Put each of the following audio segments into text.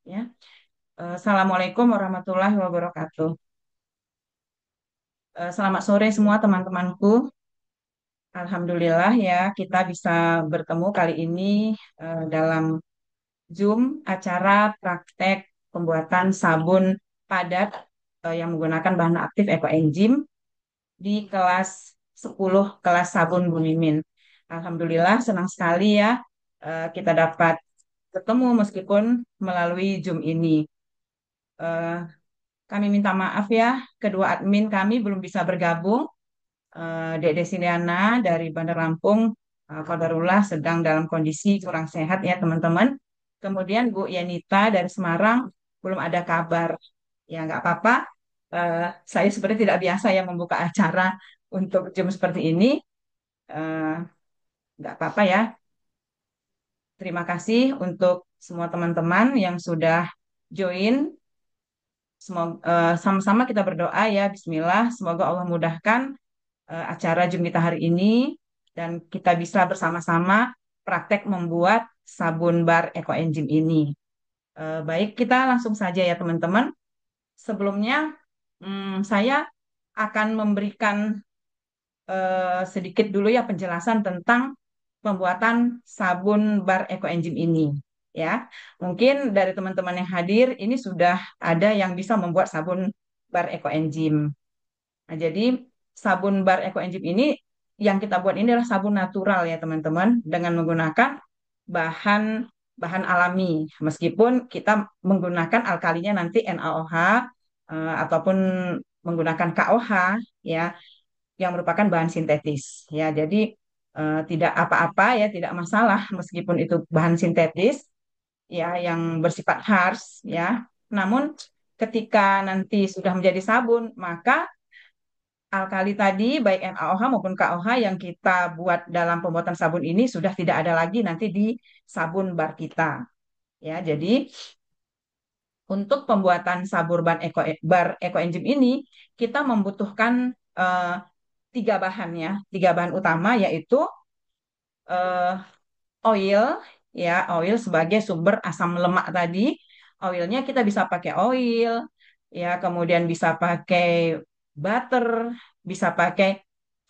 Ya. Assalamualaikum warahmatullahi wabarakatuh. Selamat sore semua teman-temanku. Alhamdulillah ya kita bisa bertemu kali ini dalam Zoom acara praktek pembuatan sabun padat yang menggunakan bahan aktif ekoenzim di kelas 10 kelas sabun Bu Mimin. Alhamdulillah senang sekali ya kita dapat bertemu meskipun melalui Zoom ini. Eh, Kami minta maaf ya, kedua admin kami belum bisa bergabung. Dede Siliana dari Bandar Lampung, qadarullah sedang dalam kondisi kurang sehat ya teman-teman. Kemudian Bu Yanita dari Semarang belum ada kabar. Ya nggak apa-apa. Eh, saya sebenarnya tidak biasa ya membuka acara untuk jam seperti ini. Eh, nggak apa-apa ya. Terima kasih untuk semua teman-teman yang sudah join. Semoga sama-sama kita berdoa ya. Bismillah, semoga Allah mudahkan acara Zoom kita hari ini dan kita bisa bersama-sama praktek membuat sabun bar ekoenzim ini. Baik, kita langsung saja ya teman-teman. Sebelumnya saya akan memberikan sedikit dulu ya penjelasan tentang pembuatan sabun bar ekoenzim ini. Ya, mungkin dari teman-teman yang hadir ini sudah ada yang bisa membuat sabun bar ekoenzim. Nah, jadi sabun bar ekoenzim ini yang kita buat ini adalah sabun natural ya teman-teman dengan menggunakan bahan bahan alami meskipun kita menggunakan alkalinya nanti NaOH ataupun menggunakan KOH ya yang merupakan bahan sintetis ya. Jadi tidak apa-apa ya, tidak masalah meskipun itu bahan sintetis ya yang bersifat harsh ya. Namun ketika nanti sudah menjadi sabun, maka alkali tadi, baik NaOH maupun KOH yang kita buat dalam pembuatan sabun ini sudah tidak ada lagi nanti di sabun bar kita. Ya, jadi untuk pembuatan sabun bar ekoenzim ini kita membutuhkan eh, tiga bahan ya, tiga bahan utama yaitu eh, oil ya, oil sebagai sumber asam lemak tadi. Oilnya kita bisa pakai oil ya, kemudian bisa pakai butter, bisa pakai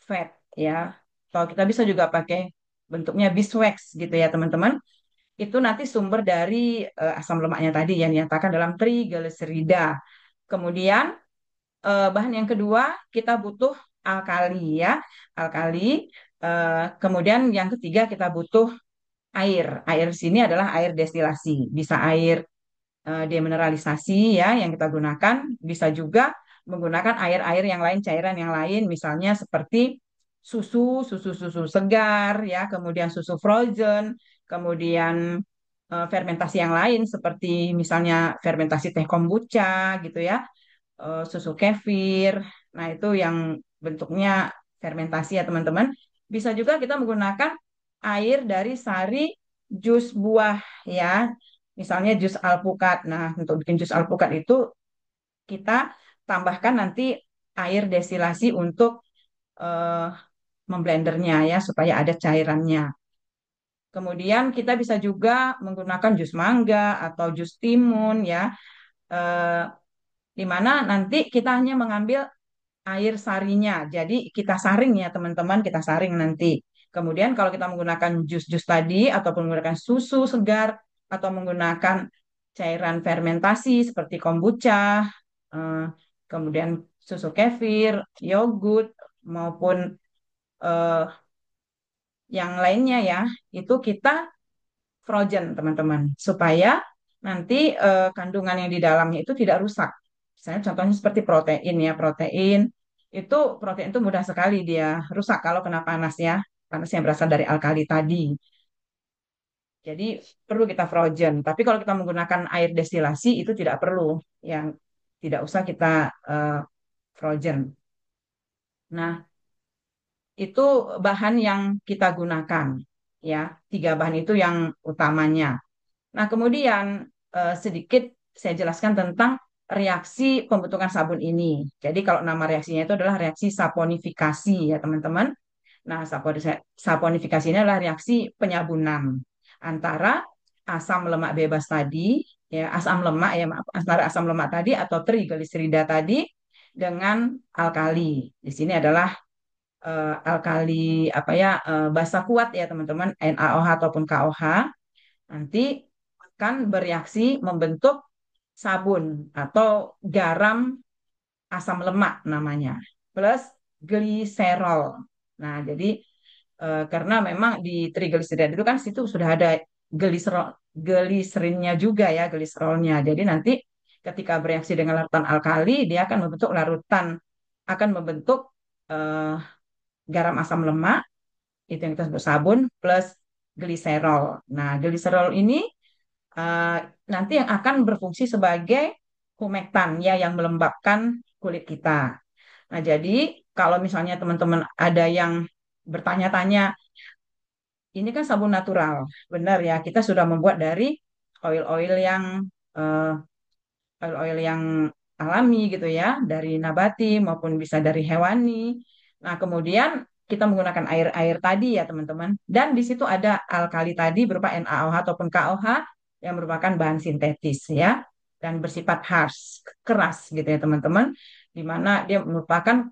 fat ya. Atau kita bisa juga pakai bentuknya beeswax gitu ya, teman-teman. Itu nanti sumber dari asam lemaknya tadi yang dinyatakan dalam trigliserida. Kemudian bahan yang kedua kita butuh alkali ya, alkali. Kemudian yang ketiga kita butuh air. Air di sini adalah air destilasi, bisa air demineralisasi ya yang kita gunakan, bisa juga menggunakan air-air yang lain, cairan yang lain, misalnya seperti susu segar ya, kemudian susu frozen, kemudian fermentasi yang lain seperti misalnya fermentasi teh kombucha gitu ya, susu kefir. Nah, itu yang bentuknya fermentasi ya teman-teman. Bisa juga kita menggunakan air dari sari jus buah ya. Misalnya jus alpukat. Nah, untuk bikin jus alpukat itu kita tambahkan nanti air destilasi untuk eh, memblendernya ya supaya ada cairannya. Kemudian kita bisa juga menggunakan jus mangga atau jus timun ya, eh, di mana nanti kita hanya mengambil air sarinya. Jadi kita saring ya teman-teman, kita saring nanti. Kemudian kalau kita menggunakan jus-jus tadi ataupun menggunakan susu segar atau menggunakan cairan fermentasi seperti kombucha, eh, kemudian susu kefir, yogurt maupun eh, yang lainnya ya, itu kita frozen teman-teman supaya nanti kandungan yang di dalamnya itu tidak rusak. Misalnya contohnya seperti protein ya, protein itu mudah sekali dia rusak kalau kena panas ya, panas yang berasal dari alkali tadi. Jadi perlu kita frozen. Tapi kalau kita menggunakan air destilasi itu tidak perlu, yang tidak usah kita eh, frozen. Nah, itu bahan yang kita gunakan ya. Tiga bahan itu yang utamanya. Nah, kemudian sedikit saya jelaskan tentang reaksi pembentukan sabun ini. Jadi kalau nama reaksinya itu adalah reaksi saponifikasi ya teman-teman. Nah, saponifikasi ini adalah reaksi penyabunan antara asam lemak bebas tadi ya asam lemak ya maaf, antara asam lemak tadi atau trigliserida tadi dengan alkali. Di sini adalah alkali apa ya basa kuat ya teman-teman, NaOH ataupun KOH nanti akan bereaksi membentuk sabun atau garam asam lemak namanya plus gliserol. Nah, jadi karena memang di trigliserida itu kan situ sudah ada gliserol gliserinnya juga ya, gliserolnya. Jadi nanti ketika bereaksi dengan larutan alkali, dia akan membentuk larutan akan membentuk eh, garam asam lemak itu yang kita sebut sabun plus gliserol. Nah, gliserol ini eh, nanti yang akan berfungsi sebagai humektan ya yang melembabkan kulit kita. Nah, jadi kalau misalnya teman-teman ada yang bertanya-tanya, ini kan sabun natural, benar ya, kita sudah membuat dari oil-oil yang eh, oil-oil yang alami gitu ya, dari nabati maupun bisa dari hewani. Nah, kemudian kita menggunakan air-air tadi ya teman-teman. Dan di situ ada alkali tadi berupa NaOH ataupun KOH yang merupakan bahan sintetis ya dan bersifat harsh, keras gitu ya teman-teman. Di mana dia merupakan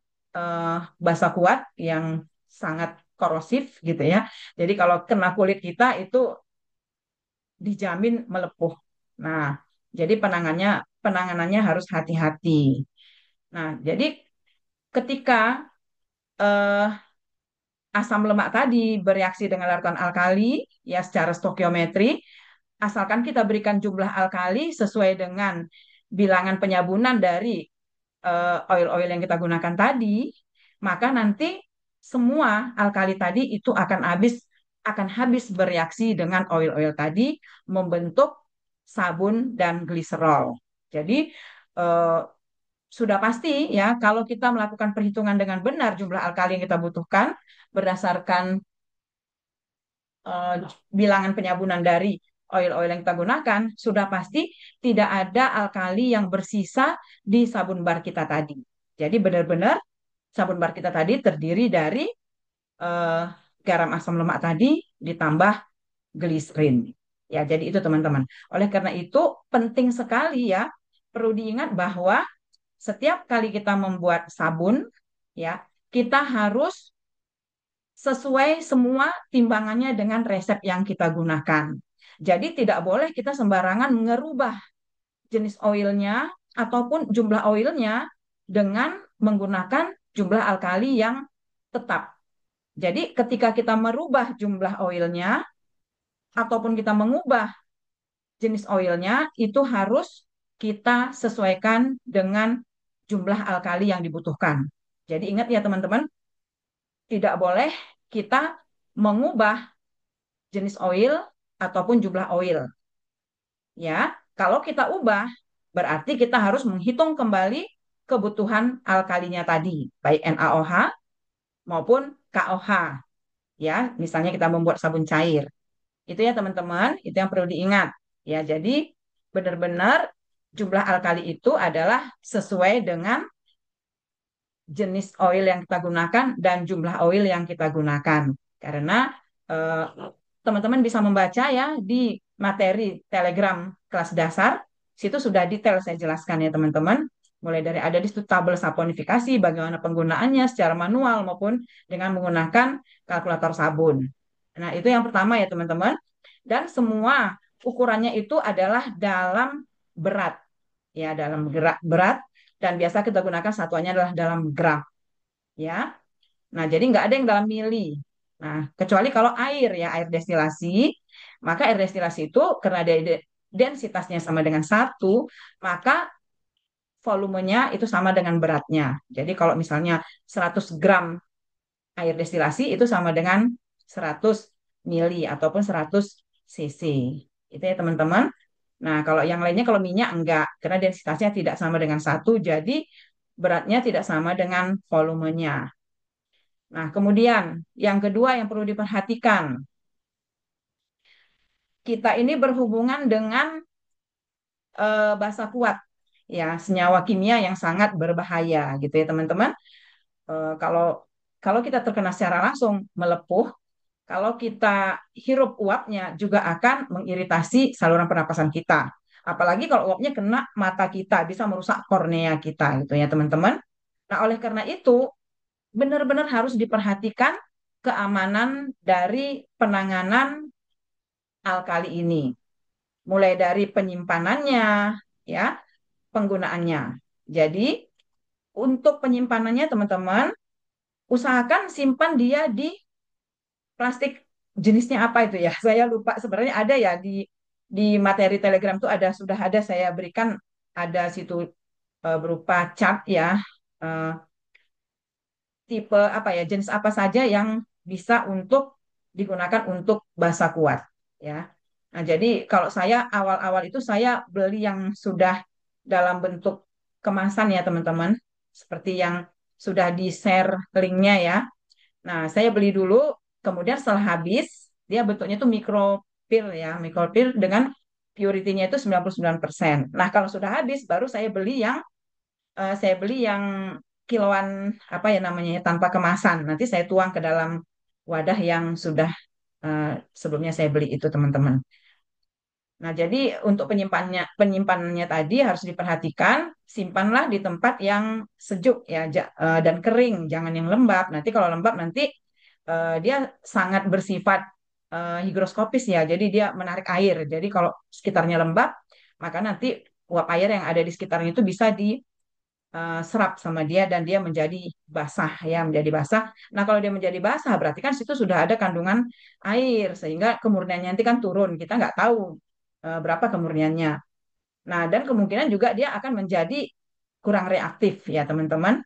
basa kuat yang sangat korosif gitu ya. Jadi kalau kena kulit kita itu dijamin melepuh. Nah, jadi penanganannya harus hati-hati. Nah, jadi ketika eh, asam lemak tadi bereaksi dengan larutan alkali ya secara stokiometri, asalkan kita berikan jumlah alkali sesuai dengan bilangan penyabunan dari oil-oil yang kita gunakan tadi, maka nanti semua alkali tadi itu akan habis bereaksi dengan oil-oil tadi membentuk sabun dan gliserol. Jadi eh, sudah pasti ya kalau kita melakukan perhitungan dengan benar jumlah alkali yang kita butuhkan berdasarkan eh, bilangan penyabunan dari oil-oil yang kita gunakan, sudah pasti tidak ada alkali yang bersisa di sabun bar kita tadi. Jadi benar-benar sabun bar kita tadi terdiri dari eh, garam asam lemak tadi ditambah gliserin. Ya, jadi itu teman-teman. Oleh karena itu penting sekali ya, perlu diingat bahwa setiap kali kita membuat sabun, ya, kita harus sesuai semua timbangannya dengan resep yang kita gunakan. Jadi tidak boleh kita sembarangan mengerubah jenis oilnya ataupun jumlah oilnya dengan menggunakan jumlah alkali yang tetap. Jadi ketika kita merubah jumlah oilnya ataupun kita mengubah jenis oilnya itu harus kita sesuaikan dengan jumlah alkali yang dibutuhkan. Jadi ingat ya teman-teman, tidak boleh kita mengubah jenis oil ataupun jumlah oil. Ya, kalau kita ubah, berarti kita harus menghitung kembali kebutuhan alkalinya tadi, baik NaOH maupun KOH. Ya, misalnya kita membuat sabun cair. Itu ya teman-teman, itu yang perlu diingat. Ya, jadi benar-benar jumlah alkali itu adalah sesuai dengan jenis oil yang kita gunakan dan jumlah oil yang kita gunakan. Karena eh, teman-teman bisa membaca ya di materi Telegram kelas dasar, situ sudah detail saya jelaskan ya teman-teman. Mulai dari ada di situ tabel saponifikasi, bagaimana penggunaannya secara manual maupun dengan menggunakan kalkulator sabun. Nah, itu yang pertama ya teman-teman. Dan semua ukurannya itu adalah dalam berat. Ya, dalam berat dan biasa kita gunakan satuannya adalah dalam gram ya. Nah, jadi nggak ada yang dalam mili. Nah, kecuali kalau air ya, air destilasi, maka air destilasi itu karena densitasnya sama dengan satu, maka volumenya itu sama dengan beratnya. Jadi kalau misalnya 100 gram air destilasi itu sama dengan 100 mili ataupun 100 cc. Itu ya teman-teman. Nah, kalau yang lainnya kalau minyak enggak, karena densitasnya tidak sama dengan satu, jadi beratnya tidak sama dengan volumenya. Nah, kemudian yang kedua yang perlu diperhatikan, kita ini berhubungan dengan basa kuat, ya, senyawa kimia yang sangat berbahaya, gitu ya teman-teman. Kalau kalau kita terkena secara langsung melepuh, kalau kita hirup uapnya juga akan mengiritasi saluran pernapasan kita. Apalagi kalau uapnya kena mata kita, bisa merusak kornea kita gitu ya teman-teman. Nah, oleh karena itu benar-benar harus diperhatikan keamanan dari penanganan alkali ini. Mulai dari penyimpanannya, ya, penggunaannya. Jadi, untuk penyimpanannya teman-teman, usahakan simpan dia di plastik jenisnya apa itu ya. Saya lupa sebenarnya ada ya di materi Telegram tuh ada sudah ada saya berikan ada situ berupa chart ya eh, tipe apa ya jenis apa saja yang bisa untuk digunakan untuk basa kuat ya. Nah, jadi kalau saya awal-awal itu saya beli yang sudah dalam bentuk kemasan ya teman-teman, seperti yang sudah di-share linknya ya. Nah, saya beli dulu, kemudian setelah habis, dia bentuknya itu micropil ya, micropil dengan purity-nya itu 99%. Nah, kalau sudah habis, baru saya beli yang kiloan apa ya namanya ya, tanpa kemasan. Nanti saya tuang ke dalam wadah yang sudah eh, sebelumnya saya beli itu teman-teman. Nah, jadi untuk penyimpanannya tadi harus diperhatikan, simpanlah di tempat yang sejuk ya dan kering, jangan yang lembab. Nanti kalau lembab nanti dia sangat bersifat higroskopis ya, jadi dia menarik air. Jadi kalau sekitarnya lembab, maka nanti uap air yang ada di sekitarnya itu bisa serap sama dia dan dia menjadi basah ya, menjadi basah. Nah, kalau dia menjadi basah berarti kan situ sudah ada kandungan air sehingga kemurniannya nanti kan turun. Kita nggak tahu berapa kemurniannya. Nah, dan kemungkinan juga dia akan menjadi kurang reaktif ya, teman-teman.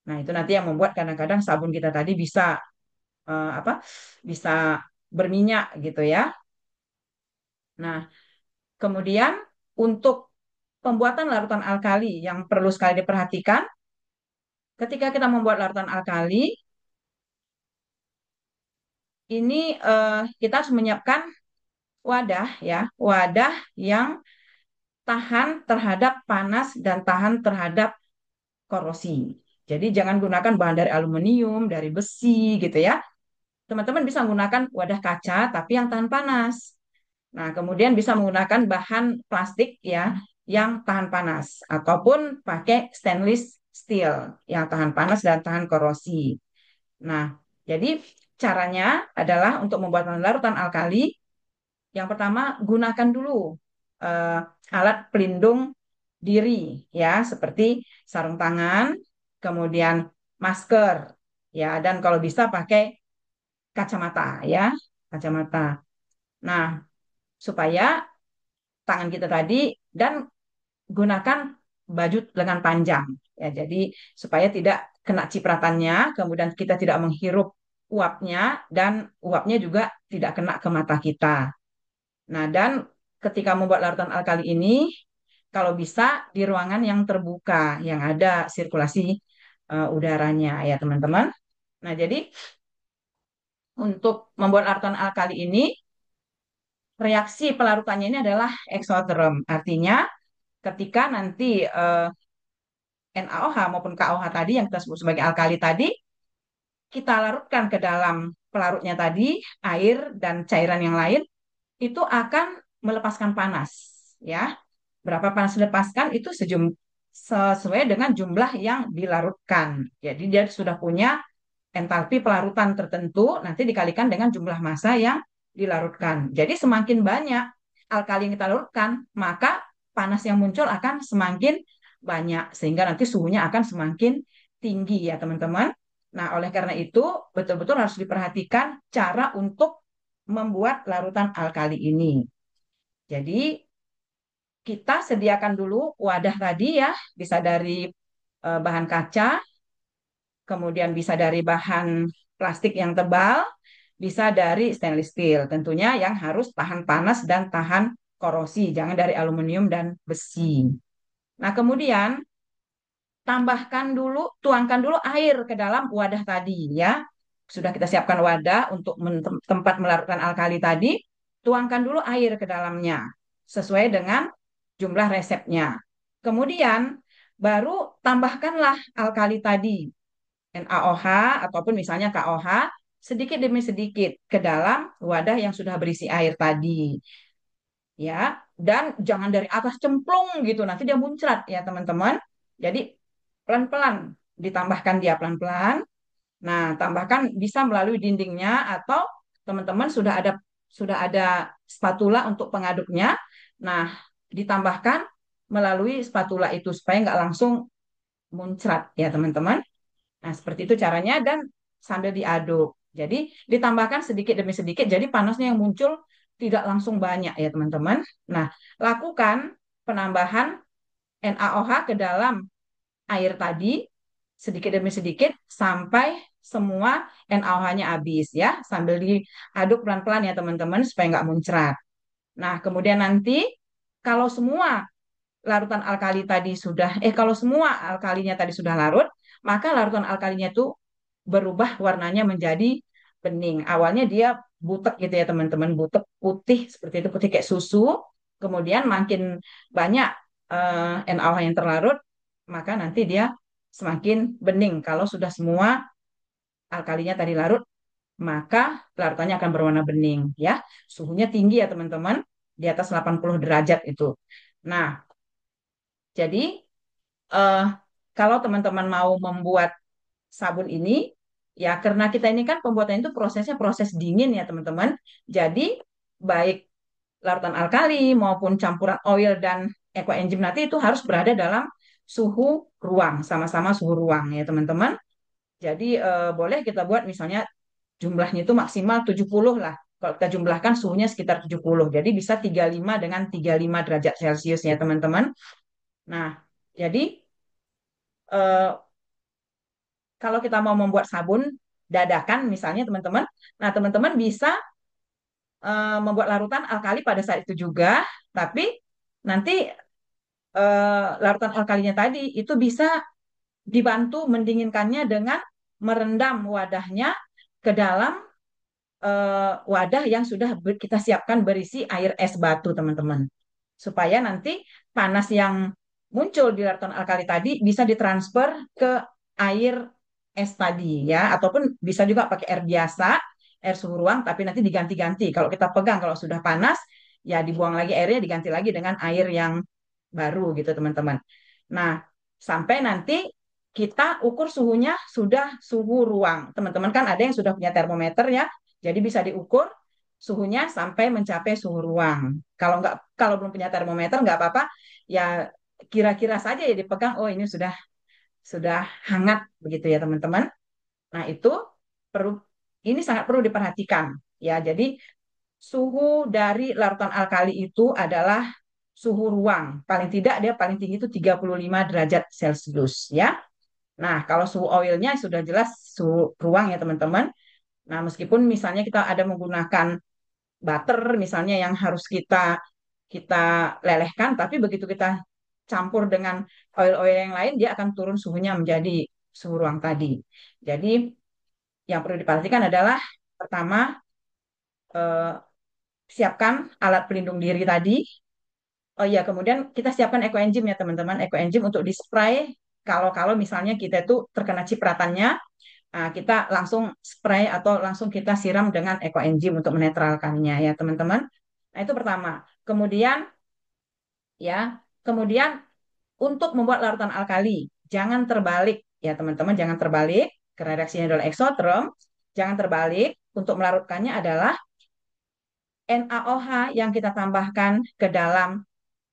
Nah, itu nanti yang membuat kadang-kadang sabun kita tadi bisa apa? Bisa berminyak gitu ya. Nah, kemudian untuk pembuatan larutan alkali yang perlu sekali diperhatikan, ketika kita membuat larutan alkali, ini kita harus menyiapkan wadah ya, wadah yang tahan terhadap panas dan tahan terhadap korosi. Jadi jangan gunakan bahan dari aluminium, dari besi gitu ya. Teman-teman bisa menggunakan wadah kaca tapi yang tahan panas. Nah, kemudian bisa menggunakan bahan plastik ya yang tahan panas ataupun pakai stainless steel yang tahan panas dan tahan korosi. Nah, jadi caranya adalah untuk membuat larutan alkali. Yang pertama, gunakan dulu eh, alat pelindung diri ya, seperti sarung tangan, kemudian masker ya, dan kalau bisa pakai kacamata ya, kacamata. Nah, supaya tangan kita tadi dan gunakan baju lengan panjang ya, jadi supaya tidak kena cipratannya, kemudian kita tidak menghirup uapnya dan uapnya juga tidak kena ke mata kita. Nah, dan ketika membuat larutan alkali ini, kalau bisa di ruangan yang terbuka, yang ada sirkulasi udaranya ya teman-teman. Nah, jadi untuk membuat larutan alkali ini, reaksi pelarutannya ini adalah eksoterm. Artinya ketika nanti NaOH maupun KOH tadi yang kita sebut sebagai alkali tadi, kita larutkan ke dalam pelarutnya tadi, air dan cairan yang lain, itu akan melepaskan panas. Ya, berapa panas dilepaskan itu sesuai dengan jumlah yang dilarutkan. Jadi dia sudah punya entalpi pelarutan tertentu, nanti dikalikan dengan jumlah massa yang dilarutkan. Jadi semakin banyak alkali yang kita larutkan, maka panas yang muncul akan semakin banyak, sehingga nanti suhunya akan semakin tinggi ya teman-teman. Nah, oleh karena itu betul-betul harus diperhatikan cara untuk membuat larutan alkali ini. Jadi kita sediakan dulu wadah tadi ya, bisa dari bahan kaca, kemudian bisa dari bahan plastik yang tebal, bisa dari stainless steel. Tentunya yang harus tahan panas dan tahan korosi, jangan dari aluminium dan besi. Nah, kemudian tuangkan dulu air ke dalam wadah tadi ya. Sudah kita siapkan wadah untuk tempat melarutkan alkali tadi, tuangkan dulu air ke dalamnya sesuai dengan jumlah resepnya. Kemudian baru tambahkanlah alkali tadi, NaOH ataupun misalnya KOH, sedikit demi sedikit ke dalam wadah yang sudah berisi air tadi. Ya. dan jangan dari atas cemplung gitu, nanti dia muncrat ya teman-teman. Jadi pelan-pelan ditambahkan dia pelan-pelan. Nah, tambahkan bisa melalui dindingnya atau teman-teman sudah ada spatula untuk pengaduknya. Nah, ditambahkan melalui spatula itu supaya nggak langsung muncrat ya teman-teman. Nah, seperti itu caranya dan sambil diaduk. Jadi ditambahkan sedikit demi sedikit, jadi panasnya yang muncul tidak langsung banyak ya teman-teman. Nah, lakukan penambahan NaOH ke dalam air tadi sedikit demi sedikit sampai semua NaOH-nya habis ya, sambil diaduk pelan-pelan ya teman-teman supaya nggak muncrat. Nah, kemudian nanti kalau semua larutan alkali tadi kalau semua alkalinya tadi sudah larut, maka larutan alkalinya itu berubah warnanya menjadi bening. Awalnya dia butek gitu ya teman-teman, butek putih seperti itu, putih kayak susu. Kemudian makin banyak NaOH yang terlarut, maka nanti dia semakin bening. Kalau sudah semua alkalinya tadi larut, maka larutannya akan berwarna bening ya. Suhunya tinggi ya teman-teman, di atas 80 derajat itu. Nah, jadi eh, kalau teman-teman mau membuat sabun ini, ya karena kita ini kan pembuatan itu prosesnya proses dingin ya teman-teman. Jadi baik larutan alkali maupun campuran oil dan ekoenzim nanti itu harus berada dalam suhu ruang, sama-sama suhu ruang ya teman-teman. Jadi boleh kita buat misalnya jumlahnya itu maksimal 70 lah. Kalau kita jumlahkan suhunya sekitar 70. Jadi bisa 35 dengan 35 derajat Celcius ya teman-teman. Nah, jadi eh, kalau kita mau membuat sabun dadakan misalnya teman-teman, nah teman-teman bisa membuat larutan alkali pada saat itu juga, tapi nanti larutan alkalinya tadi itu bisa dibantu mendinginkannya dengan merendam wadahnya ke dalam wadah yang sudah kita siapkan berisi air es batu teman-teman, supaya nanti panas yang muncul di larutan alkali tadi bisa ditransfer ke air es tadi ya, ataupun bisa juga pakai air biasa, air suhu ruang, tapi nanti diganti-ganti. Kalau kita pegang kalau sudah panas, ya dibuang lagi airnya, diganti lagi dengan air yang baru gitu teman-teman. Nah, sampai nanti kita ukur suhunya sudah suhu ruang. Teman-teman kan ada yang sudah punya termometer ya, jadi bisa diukur suhunya sampai mencapai suhu ruang. Kalau belum punya termometer nggak apa-apa, ya kira-kira saja ya dipegang. Oh ini sudah hangat begitu ya teman-teman. Nah itu perlu ini sangat perlu diperhatikan ya. Jadi suhu dari larutan alkali itu adalah suhu ruang. Paling tidak dia paling tinggi itu 35 derajat Celcius ya. Nah, kalau suhu oilnya sudah jelas suhu ruang ya teman-teman. Nah, meskipun misalnya kita ada menggunakan butter misalnya yang harus kita kita lelehkan, tapi begitu kita campur dengan oil-oil yang lain, dia akan turun suhunya menjadi suhu ruang tadi. Jadi yang perlu diperhatikan adalah pertama eh, siapkan alat pelindung diri tadi. Oh iya, kemudian kita siapkan ekoenzim ya teman-teman, ekoenzim untuk di spray kalau misalnya kita itu terkena cipratannya, nah, kita langsung spray atau langsung kita siram dengan ekoenzim untuk menetralkannya ya teman-teman. Nah, itu pertama. Kemudian ya, kemudian untuk membuat larutan alkali, jangan terbalik ya teman-teman, jangan terbalik karena reaksinya adalah eksoterm. Jangan terbalik, untuk melarutkannya adalah NaOH yang kita tambahkan ke dalam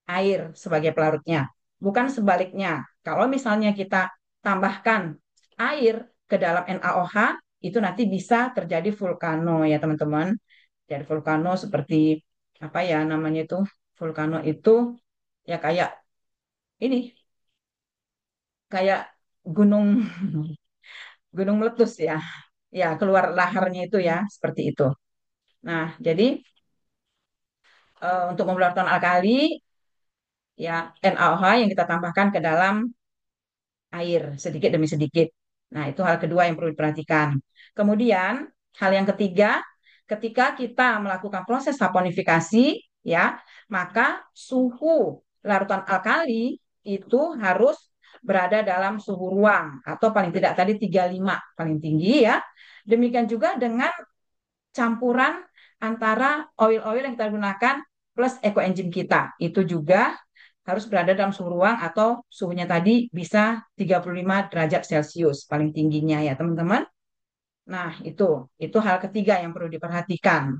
air sebagai pelarutnya, bukan sebaliknya. Kalau misalnya kita tambahkan air ke dalam NaOH, itu nanti bisa terjadi vulkano ya teman-teman. Jadi vulkano seperti apa ya namanya itu? Vulkano itu ya kayak ini, kayak gunung gunung meletus ya. Ya, keluar laharnya itu ya, seperti itu. Nah, jadi untuk membuat alkali ya NaOH yang kita tambahkan ke dalam air sedikit demi sedikit. Nah, itu hal kedua yang perlu diperhatikan. Kemudian, hal yang ketiga, ketika kita melakukan proses saponifikasi, ya, maka suhu larutan alkali itu harus berada dalam suhu ruang atau paling tidak tadi 35 paling tinggi ya. Demikian juga dengan campuran antara oil-oil yang kita gunakan plus ekoenzim kita. Itu juga harus berada dalam suhu ruang atau suhunya tadi bisa 35 derajat Celcius paling tingginya ya teman-teman. Nah, itu hal ketiga yang perlu diperhatikan.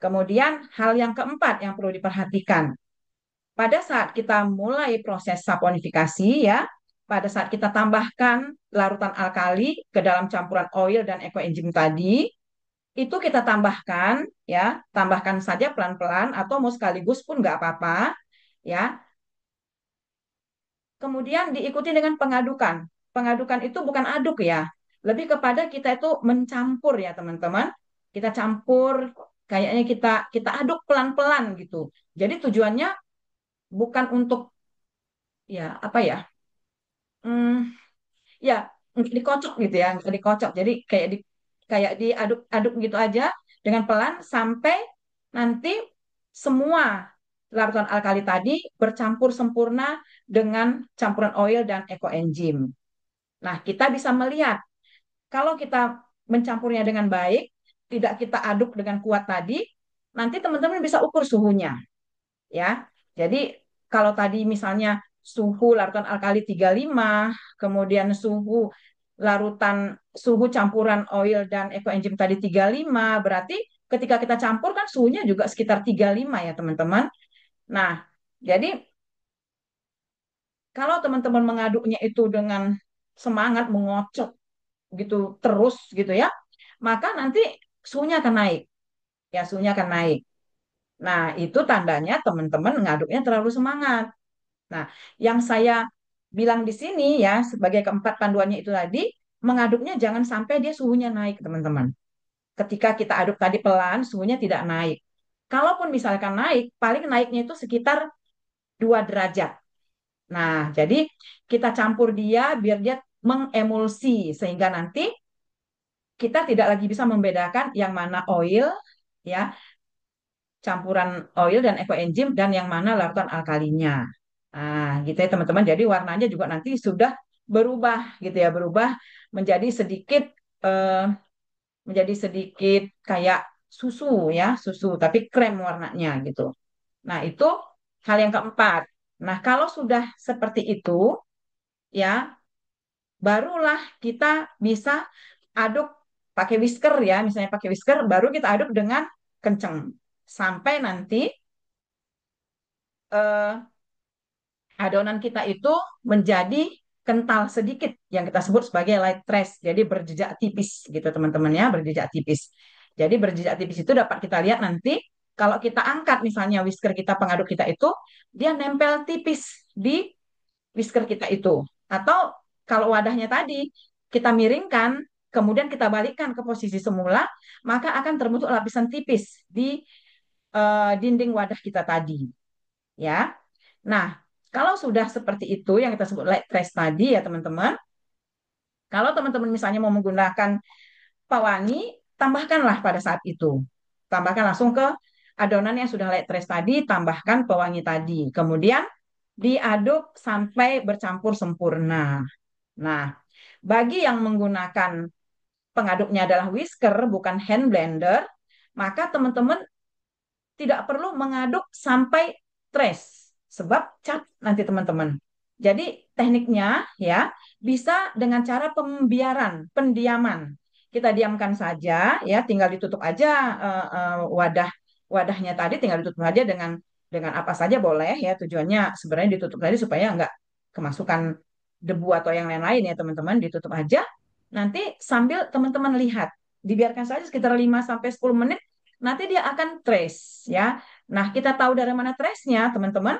Kemudian hal yang keempat yang perlu diperhatikan. Pada saat kita mulai proses saponifikasi ya, pada saat kita tambahkan larutan alkali ke dalam campuran oil dan ekoenzim tadi, itu kita tambahkan ya, tambahkan saja pelan-pelan atau mau sekaligus pun nggak apa-apa ya. Kemudian diikuti dengan pengadukan. Pengadukan itu bukan aduk ya, lebih kepada kita itu mencampur ya teman-teman. Kita campur, kayaknya kita kita aduk pelan-pelan gitu. Jadi tujuannya bukan untuk ya apa ya, hmm, ya nggak dikocok gitu ya, nggak dikocok. Jadi kayak diaduk-aduk gitu aja dengan pelan sampai nanti semua larutan alkali tadi bercampur sempurna dengan campuran oil dan ekoenzim. Nah, kita bisa melihat kalau kita mencampurnya dengan baik, tidak kita aduk dengan kuat tadi, nanti teman-teman bisa ukur suhunya, ya. Jadi kalau tadi misalnya suhu larutan alkali 35, kemudian larutan suhu campuran oil dan ekoenzim tadi 35, berarti ketika kita campur kan suhunya juga sekitar 35 ya, teman-teman. Nah, jadi kalau teman-teman mengaduknya itu dengan semangat mengocok gitu terus gitu ya, maka nanti suhunya akan naik. Ya, suhunya akan naik. Nah, itu tandanya teman-teman ngaduknya terlalu semangat. Nah, yang saya bilang di sini ya, sebagai keempat panduannya itu tadi, mengaduknya jangan sampai dia suhunya naik, teman-teman. Ketika kita aduk tadi pelan, suhunya tidak naik. Kalaupun misalkan naik, paling naiknya itu sekitar 2 derajat. Nah, jadi kita campur dia biar dia mengemulsi, sehingga nanti kita tidak lagi bisa membedakan yang mana oil, ya, campuran oil dan ekoenzim dan yang mana larutan alkalinya. Nah, gitu ya teman-teman. Jadi warnanya juga nanti sudah berubah gitu ya, berubah menjadi sedikit eh, menjadi sedikit kayak susu ya, susu tapi krem warnanya gitu. Nah, itu hal yang keempat. Nah, kalau sudah seperti itu ya, barulah kita bisa aduk pakai whisker ya, misalnya pakai whisker baru kita aduk dengan kenceng sampai nanti eh, adonan kita itu menjadi kental sedikit yang kita sebut sebagai light press. Jadi berjejak tipis gitu teman-teman ya, berjejak tipis. Jadi berjejak tipis itu dapat kita lihat nanti kalau kita angkat misalnya whisker kita pengaduk kita itu dia nempel tipis di whisker kita itu. Atau kalau wadahnya tadi kita miringkan kemudian kita balikkan ke posisi semula, maka akan terbentuk lapisan tipis di dinding wadah kita tadi, ya. Nah, kalau sudah seperti itu yang kita sebut light press tadi ya teman-teman, kalau teman-teman misalnya mau menggunakan pewangi, tambahkanlah pada saat itu. Tambahkan langsung ke adonan yang sudah light press tadi, tambahkan pewangi tadi. Kemudian diaduk sampai bercampur sempurna. Nah, bagi yang menggunakan pengaduknya adalah whisker, bukan hand blender, maka teman-teman tidak perlu mengaduk sampai trash sebab cat nanti teman-teman. Jadi tekniknya ya bisa dengan cara pembiaran, pendiaman. Kita diamkan saja ya, tinggal ditutup aja wadahnya tadi tinggal ditutup aja dengan apa saja boleh ya. Tujuannya sebenarnya ditutup tadi supaya nggak kemasukan debu atau yang lain-lain ya teman-teman, ditutup aja. Nanti sambil teman-teman lihat, dibiarkan saja sekitar 5 sampai 10 menit nanti dia akan trace ya. Nah, kita tahu dari mana trace-nya, teman-teman.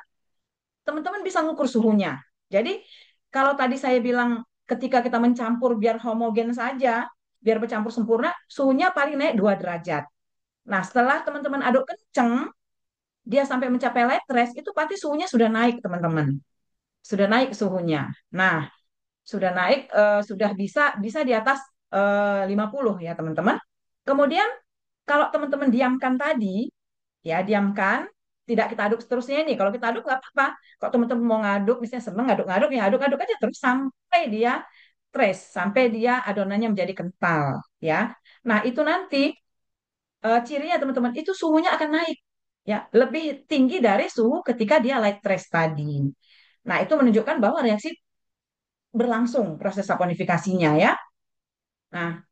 Teman-teman bisa ngukur suhunya. Jadi, kalau tadi saya bilang ketika kita mencampur biar homogen saja, biar bercampur sempurna, suhunya paling naik 2 derajat. Nah, setelah teman-teman aduk kenceng, dia sampai mencapai light trace, itu pasti suhunya sudah naik, teman-teman. Sudah naik suhunya. Nah, sudah naik, sudah bisa bisa di atas 50 ya, teman-teman. Kemudian kalau teman-teman diamkan tadi, ya diamkan, tidak kita aduk seterusnya ini. Kalau kita aduk nggak apa-apa. Kalau teman-teman mau ngaduk, misalnya seneng ngaduk-ngaduk, ya aduk-aduk aja terus sampai dia trace, sampai dia adonannya menjadi kental, ya. Nah itu nanti cirinya teman-teman itu suhunya akan naik. ya, lebih tinggi dari suhu ketika dia light trace tadi. Nah, itu menunjukkan bahwa reaksi berlangsung proses saponifikasinya ya. Nah,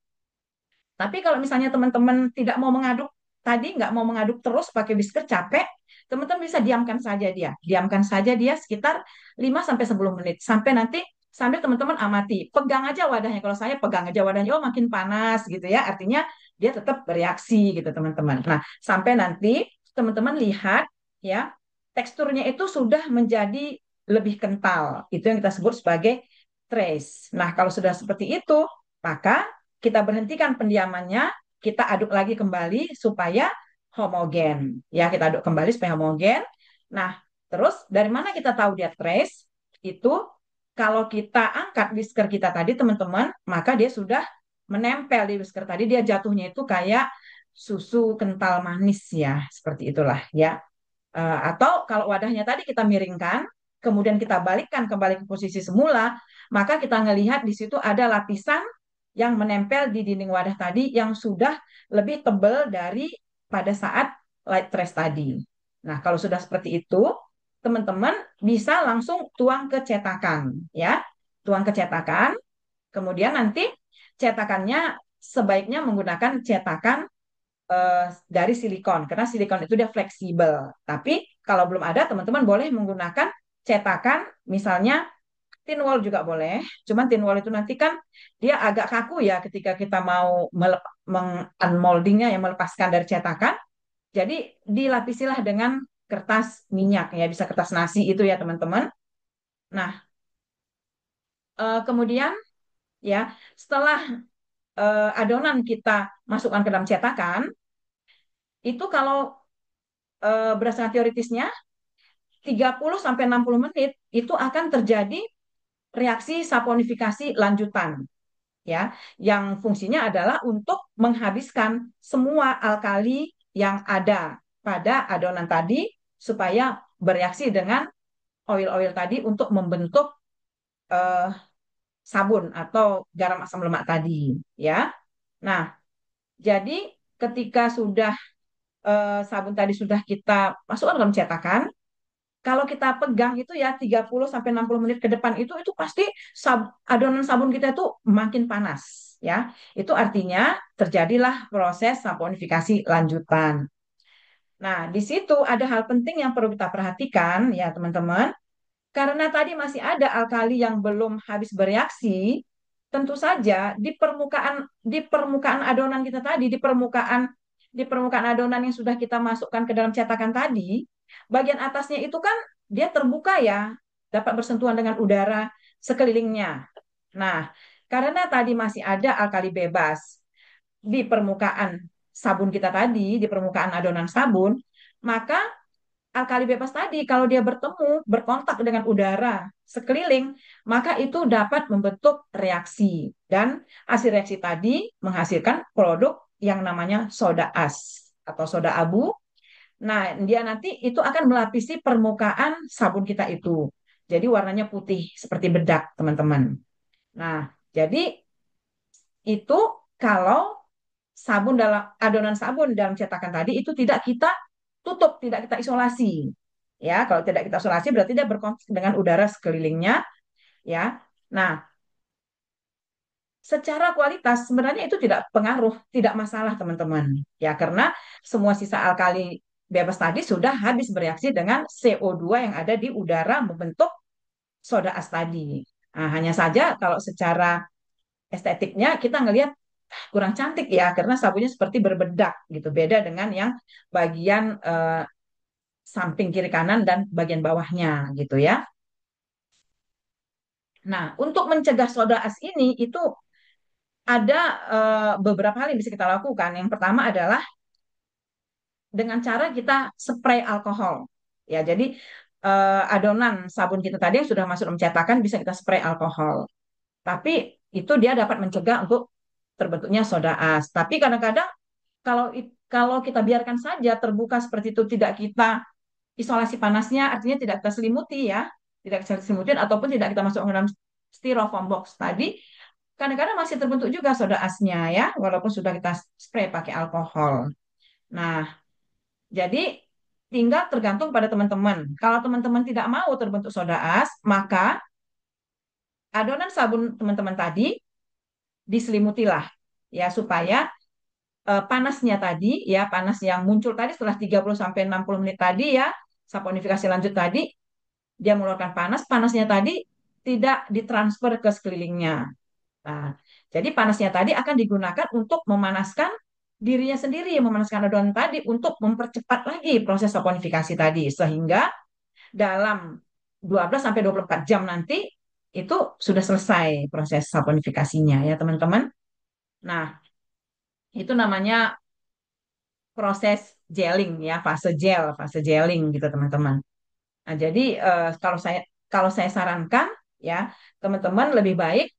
tapi kalau misalnya teman-teman tidak mau mengaduk tadi, nggak mau mengaduk terus pakai whisker capek, teman-teman bisa diamkan saja dia. Diamkan saja dia sekitar 5 sampai 10 menit sampai nanti sambil teman-teman amati. Pegang aja wadahnya. Kalau saya pegang aja wadahnya, oh makin panas gitu ya. Artinya dia tetap bereaksi gitu teman-teman. Nah, sampai nanti teman-teman lihat ya, teksturnya itu sudah menjadi lebih kental. Itu yang kita sebut sebagai trace. Nah, kalau sudah seperti itu, maka kita berhentikan pendiamannya, kita aduk lagi kembali supaya homogen. Ya, kita aduk kembali supaya homogen. Nah, terus dari mana kita tahu dia trace? Itu kalau kita angkat whisker kita tadi, teman-teman, maka dia sudah menempel di whisker tadi, dia jatuhnya itu kayak susu kental manis ya, seperti itulah ya. Atau kalau wadahnya tadi kita miringkan, kemudian kita balikkan kembali ke posisi semula, maka kita melihat di situ ada lapisan yang menempel di dinding wadah tadi yang sudah lebih tebal dari pada saat light trace tadi. Nah, kalau sudah seperti itu, teman-teman bisa langsung tuang ke cetakan, ya. Tuang ke cetakan, kemudian nanti cetakannya sebaiknya menggunakan cetakan dari silikon karena silikon itu dia fleksibel. Tapi kalau belum ada, teman-teman boleh menggunakan cetakan, misalnya tin wall juga boleh. Cuman tin wall itu nanti kan dia agak kaku ya ketika kita mau unmoldingnya yang melepaskan dari cetakan. Jadi dilapisilah dengan kertas minyak ya, bisa kertas nasi itu ya teman-teman. Nah, kemudian ya setelah adonan kita masukkan ke dalam cetakan, itu kalau berdasarkan teoritisnya 30 sampai 60 menit itu akan terjadi reaksi saponifikasi lanjutan ya, yang fungsinya adalah untuk menghabiskan semua alkali yang ada pada adonan tadi supaya bereaksi dengan oil-oil tadi untuk membentuk eh, sabun atau garam asam lemak tadi ya. Nah, jadi ketika sudah sabun tadi sudah kita masukkan ke dalam cetakan, kalau kita pegang itu ya 30 sampai 60 menit ke depan itu pasti adonan sabun kita itu makin panas ya. Itu artinya terjadilah proses saponifikasi lanjutan. Nah, di situ ada hal penting yang perlu kita perhatikan ya teman-teman. Karena tadi masih ada alkali yang belum habis bereaksi, tentu saja di permukaan adonan kita tadi, di permukaan adonan yang sudah kita masukkan ke dalam cetakan tadi, bagian atasnya itu kan dia terbuka ya, dapat bersentuhan dengan udara sekelilingnya. Nah, karena tadi masih ada alkali bebas di permukaan sabun kita tadi, di permukaan adonan sabun, maka alkali bebas tadi kalau dia berkontak dengan udara sekeliling, maka itu dapat membentuk reaksi dan hasil reaksi tadi menghasilkan produk yang namanya soda as atau soda abu. Nah, dia nanti itu akan melapisi permukaan sabun kita itu. Jadi warnanya putih seperti bedak, teman-teman. Nah, jadi itu kalau sabun dalam adonan sabun dalam cetakan tadi itu tidak kita tutup, tidak kita isolasi. Ya, kalau tidak kita isolasi berarti dia berkontak dengan udara sekelilingnya, ya. Nah, secara kualitas sebenarnya itu tidak pengaruh, tidak masalah teman-teman. Ya, karena semua sisa alkali bebas tadi sudah habis bereaksi dengan CO2 yang ada di udara membentuk soda as tadi. Nah, hanya saja kalau secara estetiknya kita ngelihat kurang cantik ya karena sabunnya seperti berbedak gitu. Beda dengan yang bagian samping kiri kanan dan bagian bawahnya gitu ya. Nah, untuk mencegah soda as ini itu ada beberapa hal yang bisa kita lakukan. Yang pertama adalah dengan cara kita spray alkohol. Ya, jadi adonan sabun kita tadi yang sudah masuk dalam cetakan bisa kita spray alkohol. Tapi itu dia dapat mencegah untuk terbentuknya soda as. Tapi kadang-kadang kalau kita biarkan saja terbuka seperti itu tidak kita isolasi panasnya artinya tidak kita selimuti ya, tidak kita selimutin ataupun tidak kita masukkan ke dalam styrofoam box tadi, kadang-kadang masih terbentuk juga soda asnya ya, walaupun sudah kita spray pakai alkohol. Nah, jadi tinggal tergantung pada teman-teman. Kalau teman-teman tidak mau terbentuk soda as, maka adonan sabun teman-teman tadi diselimutilah ya supaya panasnya tadi ya panas yang muncul tadi setelah 30 sampai 60 menit tadi ya saponifikasi lanjut tadi dia mengeluarkan panas, panasnya tadi tidak ditransfer ke sekelilingnya. Nah, jadi panasnya tadi akan digunakan untuk memanaskan dirinya sendiri, memanaskan adonan tadi untuk mempercepat lagi proses saponifikasi tadi sehingga dalam 12 sampai 24 jam nanti itu sudah selesai proses saponifikasinya ya teman-teman. Nah, itu namanya proses gelling ya, fase gelling gitu teman-teman. Nah, jadi kalau saya sarankan ya, teman-teman lebih baik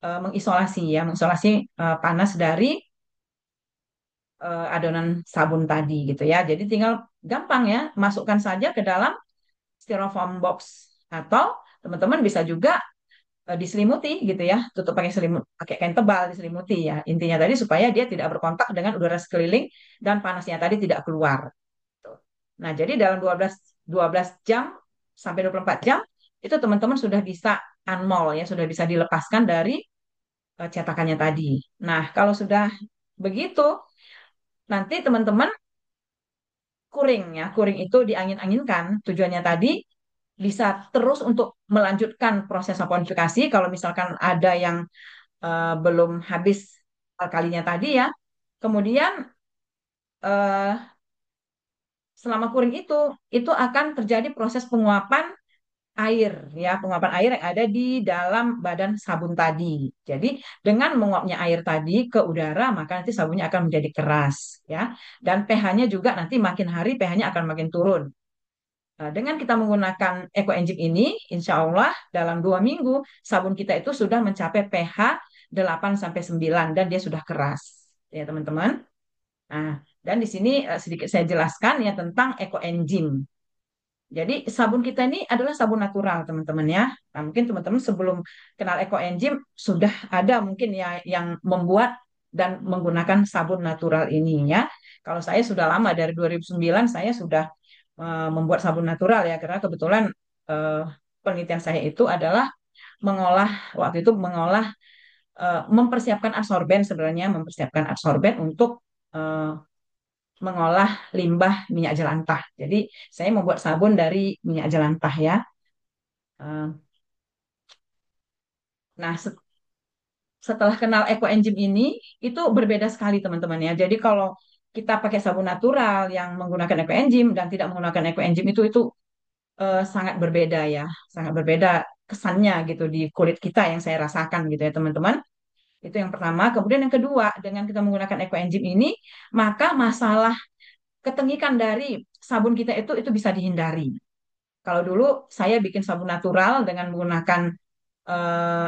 mengisolasi ya, mengisolasi panas dari adonan sabun tadi gitu ya. Jadi tinggal gampang ya, masukkan saja ke dalam styrofoam box atau teman-teman bisa juga diselimuti gitu ya, tutup pakai selimut, pakai kain tebal diselimuti ya. Intinya tadi supaya dia tidak berkontak dengan udara sekeliling dan panasnya tadi tidak keluar. Gitu. Nah, jadi dalam 12 jam sampai 24 jam itu teman-teman sudah bisa unmold ya, sudah bisa dilepaskan dari cetakannya tadi. Nah, kalau sudah begitu, nanti teman-teman kuring ya, kuring itu diangin-anginkan. Tujuannya tadi bisa terus untuk melanjutkan proses saponifikasi. Kalau misalkan ada yang belum habis alkalinya tadi ya, kemudian eh, selama kuring itu akan terjadi proses penguapan air ya, penguapan air yang ada di dalam badan sabun tadi. Jadi dengan menguapnya air tadi ke udara, maka nanti sabunnya akan menjadi keras ya. Dan pH-nya juga nanti makin hari pH-nya akan makin turun. Nah, dengan kita menggunakan EcoEnzyme ini, insya Allah dalam 2 minggu sabun kita itu sudah mencapai pH 8 sampai 9 dan dia sudah keras. Ya, teman-teman. Nah, dan di sini sedikit saya jelaskan ya tentang EcoEnzyme. Jadi sabun kita ini adalah sabun natural, teman-teman ya. Nah, mungkin teman-teman sebelum kenal EcoEnzyme sudah ada mungkin ya yang membuat dan menggunakan sabun natural ini ya. Kalau saya sudah lama dari 2009 saya sudah membuat sabun natural ya karena kebetulan eh, penelitian saya itu adalah mengolah waktu itu mengolah mempersiapkan adsorben sebenarnya mempersiapkan adsorben untuk eh, mengolah limbah minyak jelantah. Jadi saya membuat sabun dari minyak jelantah ya. Eh, Nah, setelah kenal ekoenzim ini, itu berbeda sekali teman-teman ya. Jadi kalau kita pakai sabun natural yang menggunakan ekoenzim dan tidak menggunakan ekoenzim itu sangat berbeda ya, sangat berbeda kesannya gitu di kulit kita yang saya rasakan gitu ya teman-teman. Itu yang pertama. Kemudian yang kedua, dengan kita menggunakan ekoenzim ini, maka masalah ketengikan dari sabun kita itu bisa dihindari. Kalau dulu saya bikin sabun natural dengan menggunakan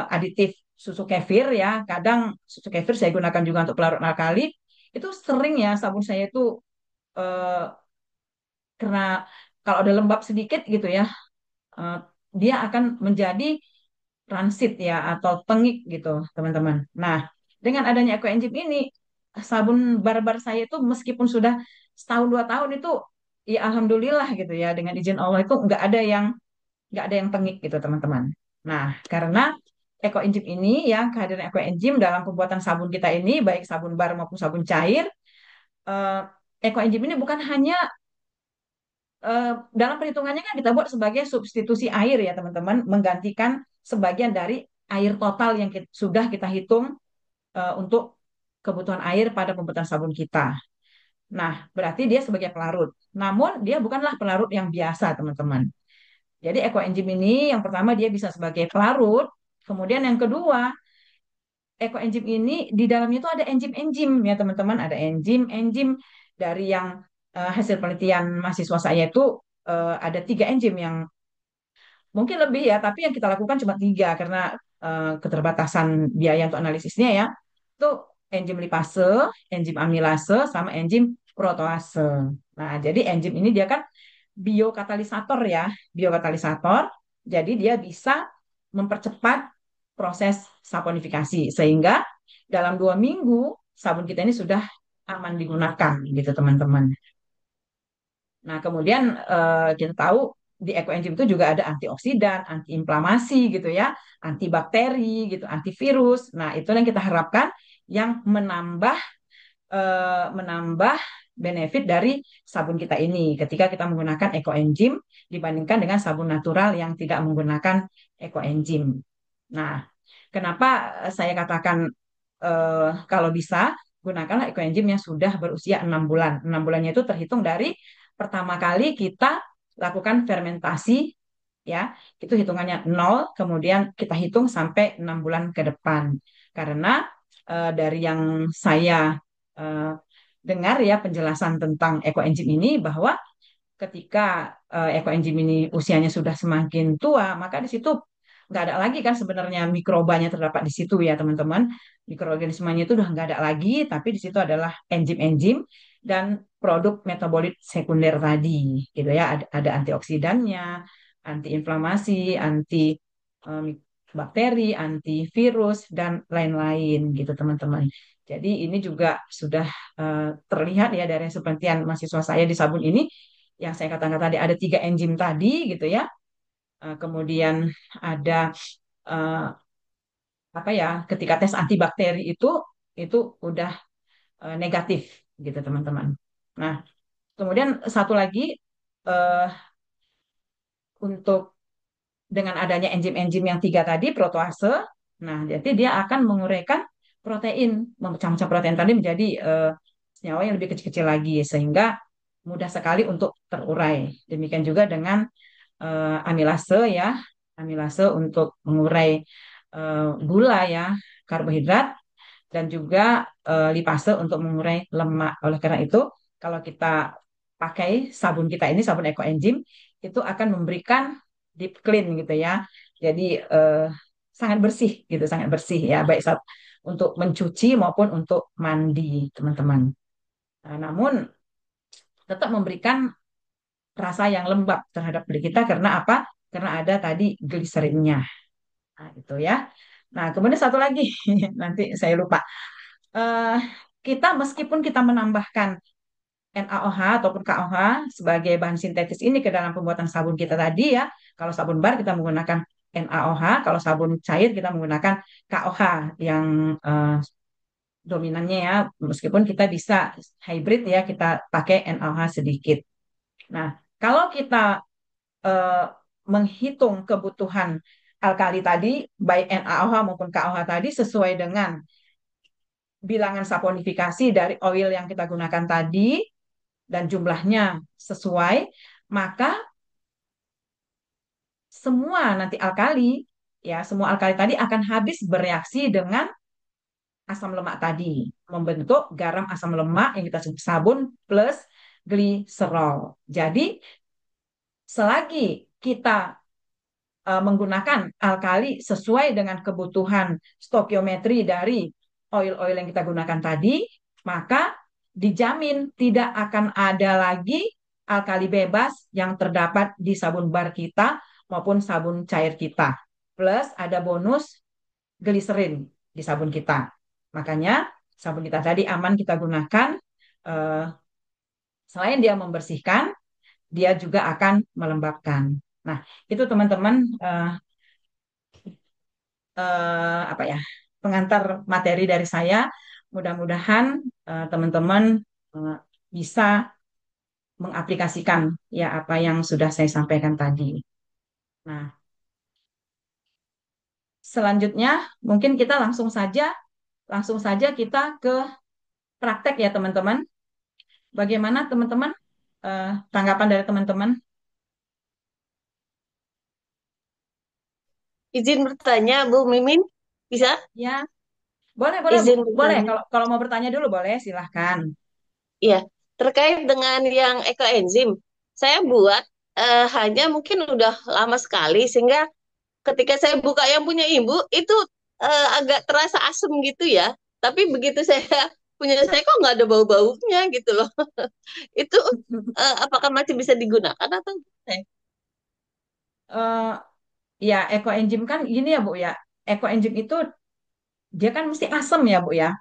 aditif susu kefir ya, kadang susu kefir saya gunakan juga untuk pelarut alkali. Itu sering ya sabun saya itu eh, karena kalau ada lembab sedikit gitu ya, eh, dia akan menjadi transit ya atau tengik gitu, teman-teman. Nah, dengan adanya Ecoenzym ini, sabun barbar saya itu meskipun sudah setahun 2 tahun itu, ya alhamdulillah gitu ya, dengan izin Allah itu nggak ada yang tengik gitu, teman-teman. Nah, karena Ecoenzym ini ya, kehadiran Ecoenzym dalam pembuatan sabun kita ini, baik sabun bar maupun sabun cair, eh, Ecoenzym ini bukan hanya dalam perhitungannya kan kita buat sebagai substitusi air ya teman-teman, menggantikan sebagian dari air total yang sudah kita hitung untuk kebutuhan air pada pembuatan sabun kita. Nah, berarti dia sebagai pelarut. Namun dia bukanlah pelarut yang biasa teman-teman. Jadi ekoenzim ini yang pertama dia bisa sebagai pelarut, kemudian yang kedua ekoenzim ini di dalamnya itu ada enzim-enzim ya teman-teman, ada enzim-enzim dari yang hasil penelitian mahasiswa saya itu ada 3 enzim yang mungkin lebih ya, tapi yang kita lakukan cuma 3 karena keterbatasan biaya untuk analisisnya ya. Itu enzim lipase, enzim amilase, sama enzim protease. Nah, jadi enzim ini dia kan biokatalisator ya, biokatalisator. Jadi dia bisa mempercepat proses saponifikasi sehingga dalam 2 minggu sabun kita ini sudah aman digunakan gitu teman-teman. Nah, kemudian kita tahu di ekoenzim itu juga ada antioksidan, antiinflamasi gitu ya, antibakteri gitu, antivirus. Nah, itu yang kita harapkan yang menambah benefit dari sabun kita ini ketika kita menggunakan ekoenzim dibandingkan dengan sabun natural yang tidak menggunakan ekoenzim. Nah, kenapa saya katakan kalau bisa gunakanlah ekoenzim yang sudah berusia 6 bulan. 6 bulannya itu terhitung dari pertama kali kita lakukan fermentasi, ya, itu hitungannya nol, kemudian kita hitung sampai 6 bulan ke depan. Karena dari yang saya eh, dengar ya penjelasan tentang ekoenzim ini bahwa ketika ekoenzim ini usianya sudah semakin tua, maka di situ nggak ada lagi kan sebenarnya mikrobanya terdapat di situ ya teman-teman. Mikroorganismenya itu udah nggak ada lagi, tapi di situ adalah enzim-enzim dan produk metabolit sekunder tadi, gitu ya. Ada antioksidannya, antiinflamasi, anti em, bakteri, antivirus dan lain-lain gitu teman-teman. Jadi ini juga sudah terlihat ya dari penelitian mahasiswa saya di sabun ini yang saya katakan tadi ada 3 enzim tadi gitu ya. Kemudian ada eh, apa ya ketika tes antibakteri itu udah negatif gitu teman-teman. Nah, kemudian satu lagi eh, untuk dengan adanya enzim-enzim yang 3 tadi protease, nah jadi dia akan menguraikan protein, memecah-mecah protein tadi menjadi senyawa yang lebih kecil-kecil lagi sehingga mudah sekali untuk terurai. Demikian juga dengan amilase ya, amilase untuk mengurai gula ya, karbohidrat dan juga lipase untuk mengurai lemak. Oleh karena itu, kalau kita pakai sabun kita ini, sabun ekoenzim, itu akan memberikan deep clean gitu ya. Jadi sangat bersih gitu, sangat bersih ya, baik saat untuk mencuci maupun untuk mandi, teman-teman. Nah, namun tetap memberikan rasa yang lembab terhadap kulit kita karena apa? Karena ada tadi gliserinnya. Nah, itu ya. Nah, kemudian satu lagi, nanti saya lupa. Eh, kita meskipun kita menambahkan NaOH ataupun KOH sebagai bahan sintetis ini ke dalam pembuatan sabun kita tadi ya. Kalau sabun bar kita menggunakan NaOH, kalau sabun cair kita menggunakan KOH yang dominannya ya. Meskipun kita bisa hybrid ya, kita pakai NaOH sedikit. Nah, kalau kita eh, menghitung kebutuhan alkali tadi, baik NaOH maupun KOH tadi sesuai dengan bilangan saponifikasi dari oil yang kita gunakan tadi dan jumlahnya sesuai, maka semua nanti alkali ya, semua alkali tadi akan habis bereaksi dengan asam lemak tadi, membentuk garam asam lemak yang kita sebut sabun plus gliserol. Jadi selagi kita menggunakan alkali sesuai dengan kebutuhan stokiometri dari oil-oil yang kita gunakan tadi, maka dijamin tidak akan ada lagi alkali bebas yang terdapat di sabun bar kita maupun sabun cair kita. Plus ada bonus gliserin di sabun kita. Makanya sabun kita tadi aman kita gunakan. Eh, Selain dia membersihkan, dia juga akan melembabkan. Nah, itu teman-teman apa ya pengantar materi dari saya. Mudah-mudahan teman-teman eh, bisa mengaplikasikan ya apa yang sudah saya sampaikan tadi. Nah, selanjutnya mungkin kita langsung saja kita ke praktek ya teman-teman. Bagaimana teman-teman tanggapan dari teman-teman? Izin bertanya, Bu Mimin, bisa? Ya, boleh boleh Bu. Izin Boleh bertanya. kalau kalau mau bertanya dulu boleh silahkan. Iya, terkait dengan yang ekoenzim, saya buat hanya mungkin udah lama sekali sehingga ketika saya buka yang punya ibu itu agak terasa asem gitu ya. Tapi begitu saya punya saya kok nggak ada bau-baunya gitu loh. Itu apakah masih bisa digunakan atau? Eh, Ya, ekoenzim kan gini ya, Bu ya. Ekoenzim itu dia kan mesti asam ya, Bu ya.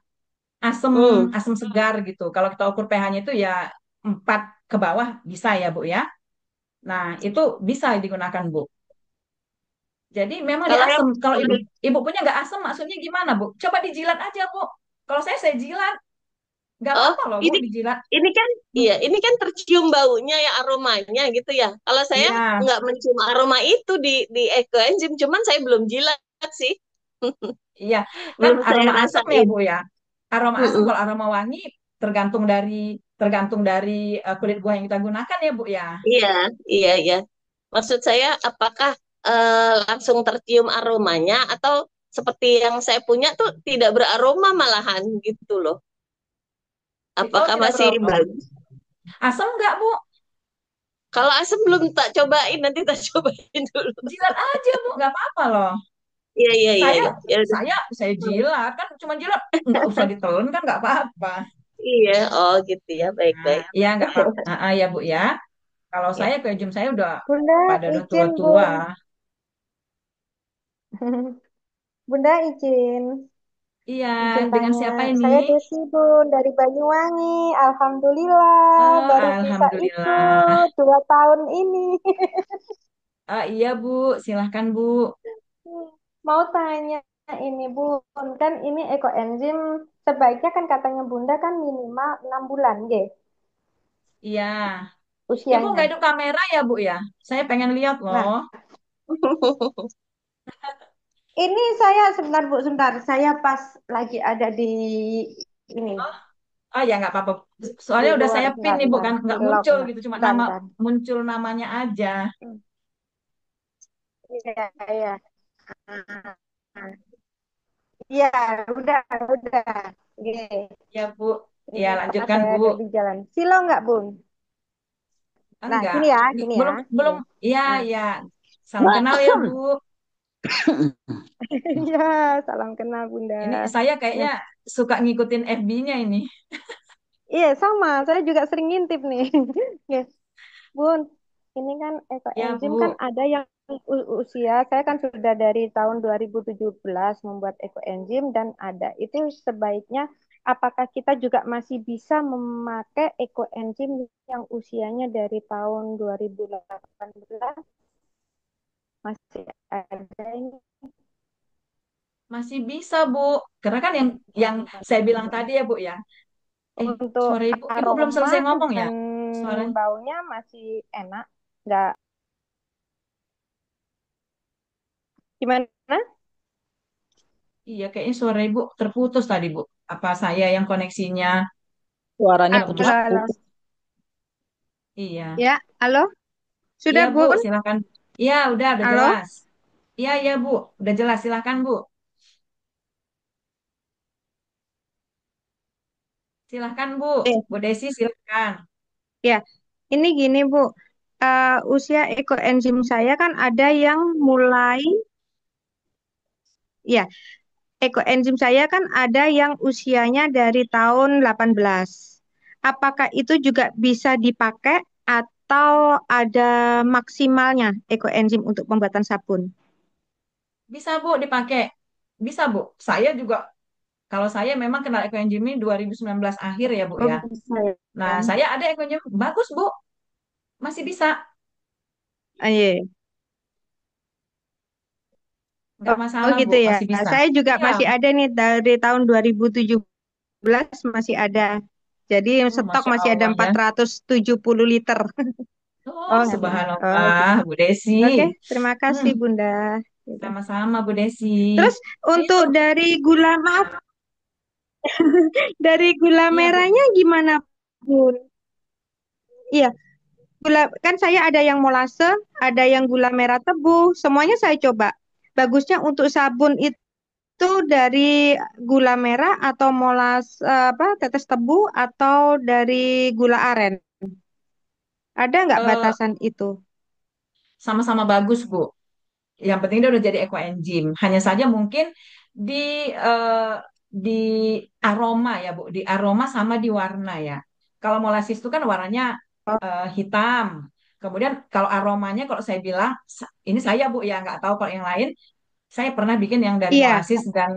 Asam Hmm, asam segar gitu. Kalau kita ukur pH-nya itu ya 4. ke bawah bisa ya Bu ya. Nah, itu bisa digunakan Bu. Jadi memang dia Kalau yang asam. Kalau ibu punya nggak asam, maksudnya gimana Bu? Coba dijilat aja Bu. Kalau saya jilat, nggak oh apa-apa loh Bu ini dijilat. ini kan Hmm, iya ini kan tercium baunya ya aromanya gitu ya. Kalau saya iya, nggak mencium aroma itu di ekoenzim, cuman saya belum jilat sih. iya. Kan Belum saya aroma asam ya rasain. Bu ya. Aroma asam Mm-mm. kalau aroma wangi tergantung dari kulit buah yang kita gunakan ya Bu ya. Iya, iya, iya. Maksud saya, apakah langsung tercium aromanya atau seperti yang saya punya tuh tidak beraroma malahan gitu loh. Oh, Apakah tidak masih beraroma. bagus? Asam nggak Bu? Kalau asam belum tak cobain, nanti tak cobain dulu. Jilat aja Bu, nggak apa-apa loh. Iya, iya, iya, Saya iya. Ya udah. saya jilat kan cuma jilat, nggak usah ditelan kan nggak apa-apa. Iya, oh gitu ya. Nah, Baik-baik. iya nggak apa-apa. Ya Bu ya. Kalau Ya. saya kejum saya udah Bunda pada udah izin, tua-tua. Bun. Bunda izin. Iya, Izin dengan tanya. siapa ini? Saya Desi, Bun, dari Banyuwangi. Alhamdulillah, Oh, baru bisa alhamdulillah. ikut 2 tahun ini. Iya Bu, silahkan Bu. Mau tanya ini, Bun. Kan ini ekoenzim sebaiknya kan katanya Bunda kan minimal 6 bulan, ya, Iya. Ibu nggak usianya. hidup kamera ya Bu ya? Saya pengen lihat loh. Nah, ini saya sebentar, Bu, sebentar. Saya pas lagi ada di ini, Oh ya nggak apa-apa. di Soalnya udah luar, saya pin sebentar, nih sebentar. bukan Di nggak lock, muncul enggak. gitu, cuma Bentar, nama bentar. muncul namanya aja. Iya, iya. Iya, udah, udah. Oke. Ya Bu, ya Ini pas lanjutkan saya Bu. ada di jalan. Silo nggak, Bun? Nah, Enggak, gini ya, gini ya. belum belum. Gini. Iya Nah, ya, salam kenal ya Bu. iya, salam kenal, Bunda. Ini saya Nih, kayaknya suka ngikutin FB-nya ini. iya sama. Saya juga sering ngintip nih. Oke, Bun, ini kan Ya ekoenzim kan Bu, ada yang usia, saya kan sudah dari tahun 2017 membuat ekoenzim dan ada. Itu sebaiknya apakah kita juga masih bisa memakai ekoenzim yang usianya dari tahun 2018 masih ada ini masih bisa Bu. Karena kan yang saya bilang tadi ya Bu ya. untuk Suara Ibu belum aroma selesai ngomong ya? dan Suaranya. baunya masih enak. Nggak gimana? Iya, kayaknya suara Ibu terputus tadi Bu. Apa saya yang koneksinya Suaranya kuat? Halo, halo. putus-putus. Iya. Ya, halo. Iya Sudah, Bu, Bun? silakan. Iya, udah Halo? jelas. Iya, iya Bu, udah jelas. Silakan Bu. Silakan Bu. Eh, Bu Desi silakan. ya, ini gini, Bu. Usia ekoenzim saya kan ada yang mulai, ya, ekoenzim saya kan ada yang usianya dari tahun 18. Apakah itu juga bisa dipakai atau ada maksimalnya ekoenzim untuk pembuatan sabun? Bisa Bu dipakai. Bisa Bu. Saya juga kalau saya memang kenal Ecoengine ini 2019 akhir ya Bu Oh, ya. bisa Nah, ya. saya ada Ecoengine bagus Bu. Masih bisa. Ah, iya. Nggak Oh masalah Bu, gitu ya. masih bisa. Saya juga Iya. masih ada nih dari tahun 2017 masih ada. Jadi stok Masya masih ada Allah ya. 470 liter. Oh, Oh gitu. Oh subhanallah gitu. Bu Desi. Oke, terima Hmm, kasih Bunda. Gitu. sama-sama Bu Desi. Terus Nah, itu. untuk dari gula, maaf, dari gula Iya Bu. merahnya gimana, Bun? Iya, gula kan saya ada yang molase, ada yang gula merah tebu, semuanya saya coba. Bagusnya untuk sabun itu dari gula merah atau apa tetes tebu atau dari gula aren. Ada nggak Eh, batasan itu? sama-sama bagus Bu. Yang penting dia udah jadi ekoenzim. Hanya saja mungkin di eh, di aroma ya Bu, di aroma sama di warna ya. Kalau molasis itu kan warnanya Oh, hitam. Kemudian kalau aromanya kalau saya bilang ini saya Bu ya nggak tahu kalau yang lain. Saya pernah bikin yang dari iya. molasis dan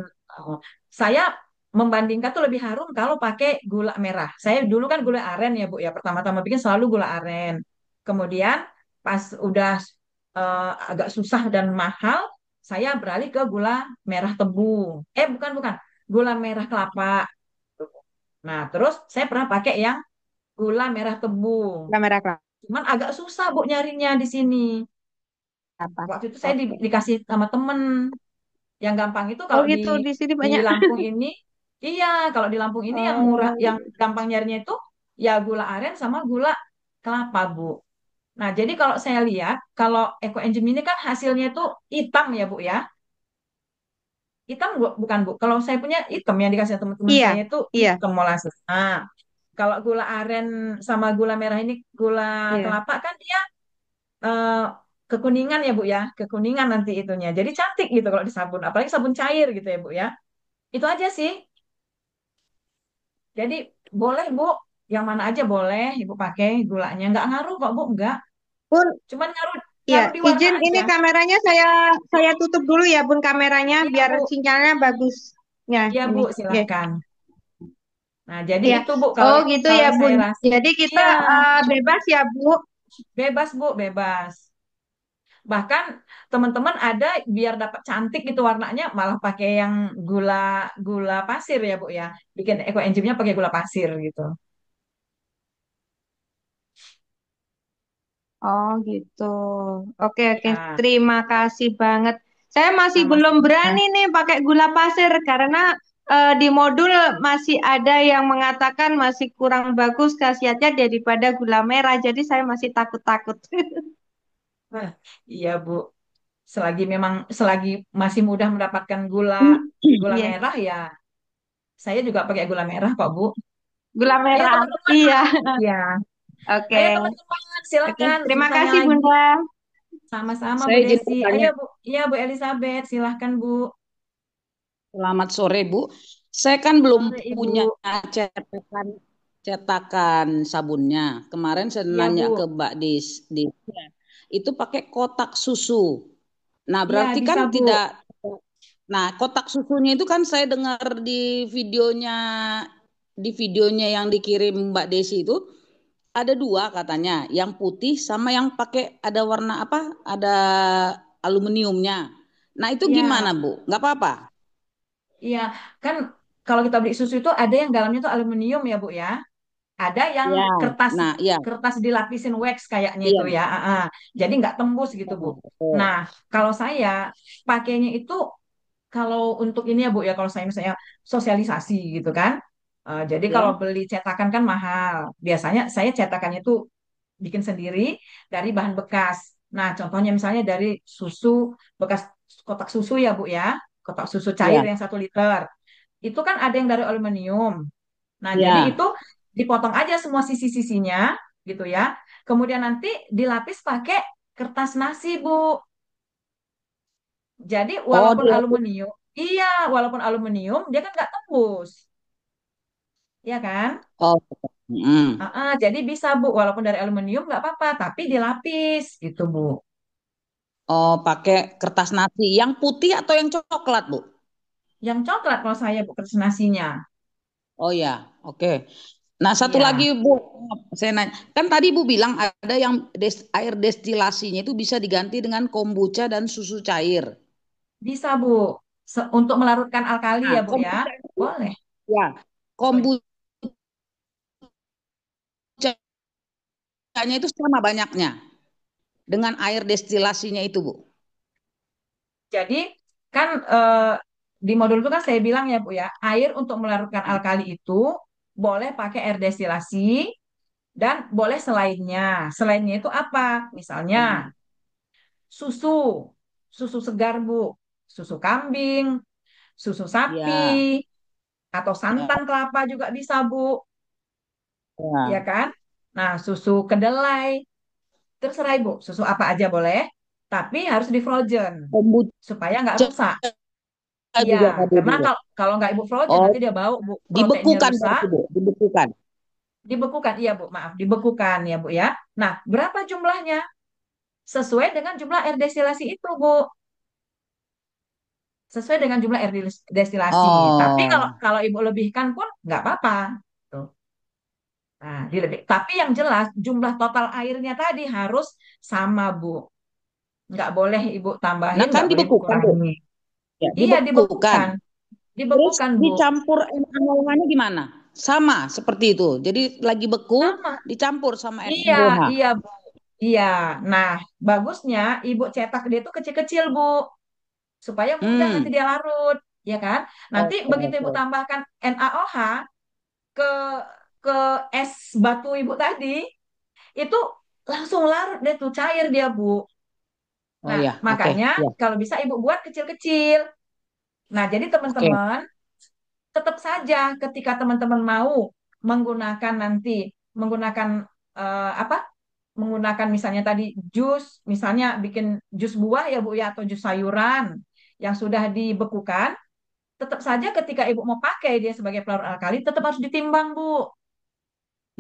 saya membandingkan tuh lebih harum kalau pakai gula merah. Saya dulu kan gula aren ya Bu ya. Pertama-tama bikin selalu gula aren. Kemudian pas udah agak susah dan mahal, saya beralih ke gula merah tebu. Bukan bukan, gula merah kelapa. Nah, terus saya pernah pakai yang gula merah tebu. Gula merah Cuman agak susah Bu nyarinya di sini. kelapa. Waktu itu saya Oke. dikasih sama temen. Yang gampang itu Oh kalau gitu, di sini di banyak. Lampung ini, iya, kalau di Lampung ini yang murah, Oh, yang gampang nyarinya itu ya gula aren sama gula kelapa, Bu. Nah, jadi kalau saya lihat, kalau Eco Enzim ini kan hasilnya itu hitam ya, Bu ya. Hitam bukan, Bu. Kalau saya punya hitam yang dikasih teman-teman iya, saya itu iya, hitam molasses. Nah, kalau gula aren sama gula merah ini gula iya. kelapa kan dia eh, kekuningan ya, Bu ya. Kekuningan nanti itunya. Jadi cantik gitu kalau di sabun, apalagi sabun cair gitu ya, Bu ya. Itu aja sih. Jadi boleh Bu, yang mana aja boleh Ibu pakai gulanya. Nggak ngaruh kok Bu, nggak. Bun, Cuman ngaruh iya, ngaruh di warna izin ini aja. kameranya saya tutup dulu ya, Bun, kameranya Iya biar Bu, sinyalnya bagus. Ya, iya ini. Bu, Oke. silahkan. Nah jadi Ya. itu Bu, kalau Oh gitu kalau ya, saya Bun. rasa, Jadi kita iya bebas ya, Bu. bebas Bu, bebas. Bahkan teman-teman ada biar dapat cantik gitu warnanya, malah pakai yang gula gula pasir ya Bu ya. Bikin eco enzimnya pakai gula pasir gitu. Oh gitu. Oke, oke. Ya, Terima kasih banget. Saya masih belum sama-sama. berani nih pakai gula pasir karena di modul masih ada yang mengatakan masih kurang bagus khasiatnya daripada gula merah. Jadi saya masih takut-takut. Nah, iya Bu. Selagi masih mudah mendapatkan gula gula Iya, merah ya saya juga pakai gula merah kok Bu. gula Ayo merah. teman-teman, Iya. ya. Ayo Oke. teman-teman Oke. silakan Terima bertanya kasih, lagi. Bunda. Sama-sama Bu Saya izin Desi. bertanya. Ayo Bu, iya Bu Elizabeth, silahkan Bu. Selamat sore, Bu. Saya kan belum Sore Ibu. punya cetakan cetakan sabunnya. Kemarin saya Iya nanya ke Bu. Mbak itu pakai kotak susu. Nah, Iya berarti kan bisa Bu. tidak. Nah, kotak susunya itu kan saya dengar videonya di videonya yang dikirim Mbak Desi itu ada dua katanya, yang putih sama yang pakai ada warna apa? Ada aluminiumnya. Nah, itu gimana, Iya, Bu? Nggak apa-apa? iya kan kalau kita beli susu itu ada yang dalamnya itu aluminium ya Bu ya. Ada yang Ya, kertas nah, iya, kertas dilapisin wax kayaknya itu iya. ya. Jadi nggak tembus gitu Bu. Oh, oke. Nah, kalau saya pakainya itu kalau untuk ini ya Bu ya, kalau saya misalnya sosialisasi gitu kan. Jadi kalau Ya, beli cetakan kan mahal. Biasanya saya cetakannya itu bikin sendiri dari bahan bekas. Nah, contohnya misalnya dari susu bekas kotak susu ya Bu ya, kotak susu cair ya, yang 1 liter. Itu kan ada yang dari aluminium. Nah, jadi ya. itu dipotong aja semua sisi-sisinya gitu ya. Kemudian nanti dilapis pakai kertas nasi, Bu. Jadi Oh, walaupun aluminium, iya, walaupun aluminium, dia kan nggak tembus, ya kan? oh, Jadi bisa, Bu, walaupun dari aluminium nggak apa-apa, tapi dilapis gitu, Bu. oh, pakai kertas nasi. Yang putih atau yang coklat, Bu? Yang coklat kalau saya, Bu, kertas nasinya. Oh ya, oke. Nah, satu lagi, Iya, Bu, saya nanya. Kan tadi Bu bilang ada yang air destilasinya itu bisa diganti dengan kombucha dan susu cair. bisa, Bu. Untuk melarutkan alkali Nah, ya, Bu, ya. kombucha itu, Boleh. ya, Boleh. kombuchanya itu sama banyaknya dengan air destilasinya itu, Bu. Jadi kan di modul itu kan saya bilang ya Bu ya, air untuk melarutkan alkali itu boleh pakai air destilasi dan boleh selainnya. Selainnya itu apa? Misalnya Hmm. susu, susu segar Bu, susu kambing, susu sapi, Ya, atau ya, santan kelapa juga bisa Bu, ya ya. kan? Nah, susu kedelai, terserah Ibu, susu apa aja boleh, tapi harus di frozen Kombucha supaya nggak rusak. Iya, juga tadi, karena Bu. kalau kalau nggak ibu frozen Oh, nanti dia bau bu, proteinnya dibekukan rusak. berarti, Bu. Dibekukan. Dibekukan, iya bu, maaf, dibekukan ya bu ya. Nah, berapa jumlahnya? Sesuai dengan jumlah air destilasi itu bu. sesuai dengan jumlah air destilasi. Tapi kalau Oh, kalau ibu lebihkan pun nggak apa-apa. Tuh. Nah, dilebih. Tapi yang jelas jumlah total airnya tadi harus sama, Bu. Nggak boleh ibu nah tambahin, kan nggak boleh ibu dibekukan, Bu. kurangi. Ya, Iya, dibekukan. dibekukan. Terus Dibekukan, Bu. dicampur NaOH-nya gimana? Sama seperti itu. Jadi lagi beku Sama. dicampur sama Iya, NaOH. iya, Bu. Iya. Nah, bagusnya ibu cetak dia itu kecil-kecil, Bu. Supaya mudah nanti Hmm. dia larut, ya kan? Nanti Oke, begitu ibu oke. tambahkan NaOH ke ke es batu ibu tadi, itu langsung larut deh tuh cair dia, Bu. Oh Nah, ya, oke. makanya Ya, kalau bisa ibu buat kecil-kecil. Nah, jadi oke. teman-teman tetap saja ketika teman-teman mau menggunakan nanti menggunakan apa? Menggunakan misalnya tadi jus, misalnya bikin jus buah ya Bu ya atau jus sayuran yang sudah dibekukan, tetap saja ketika ibu mau pakai dia sebagai pelarut alkali tetap harus ditimbang Bu,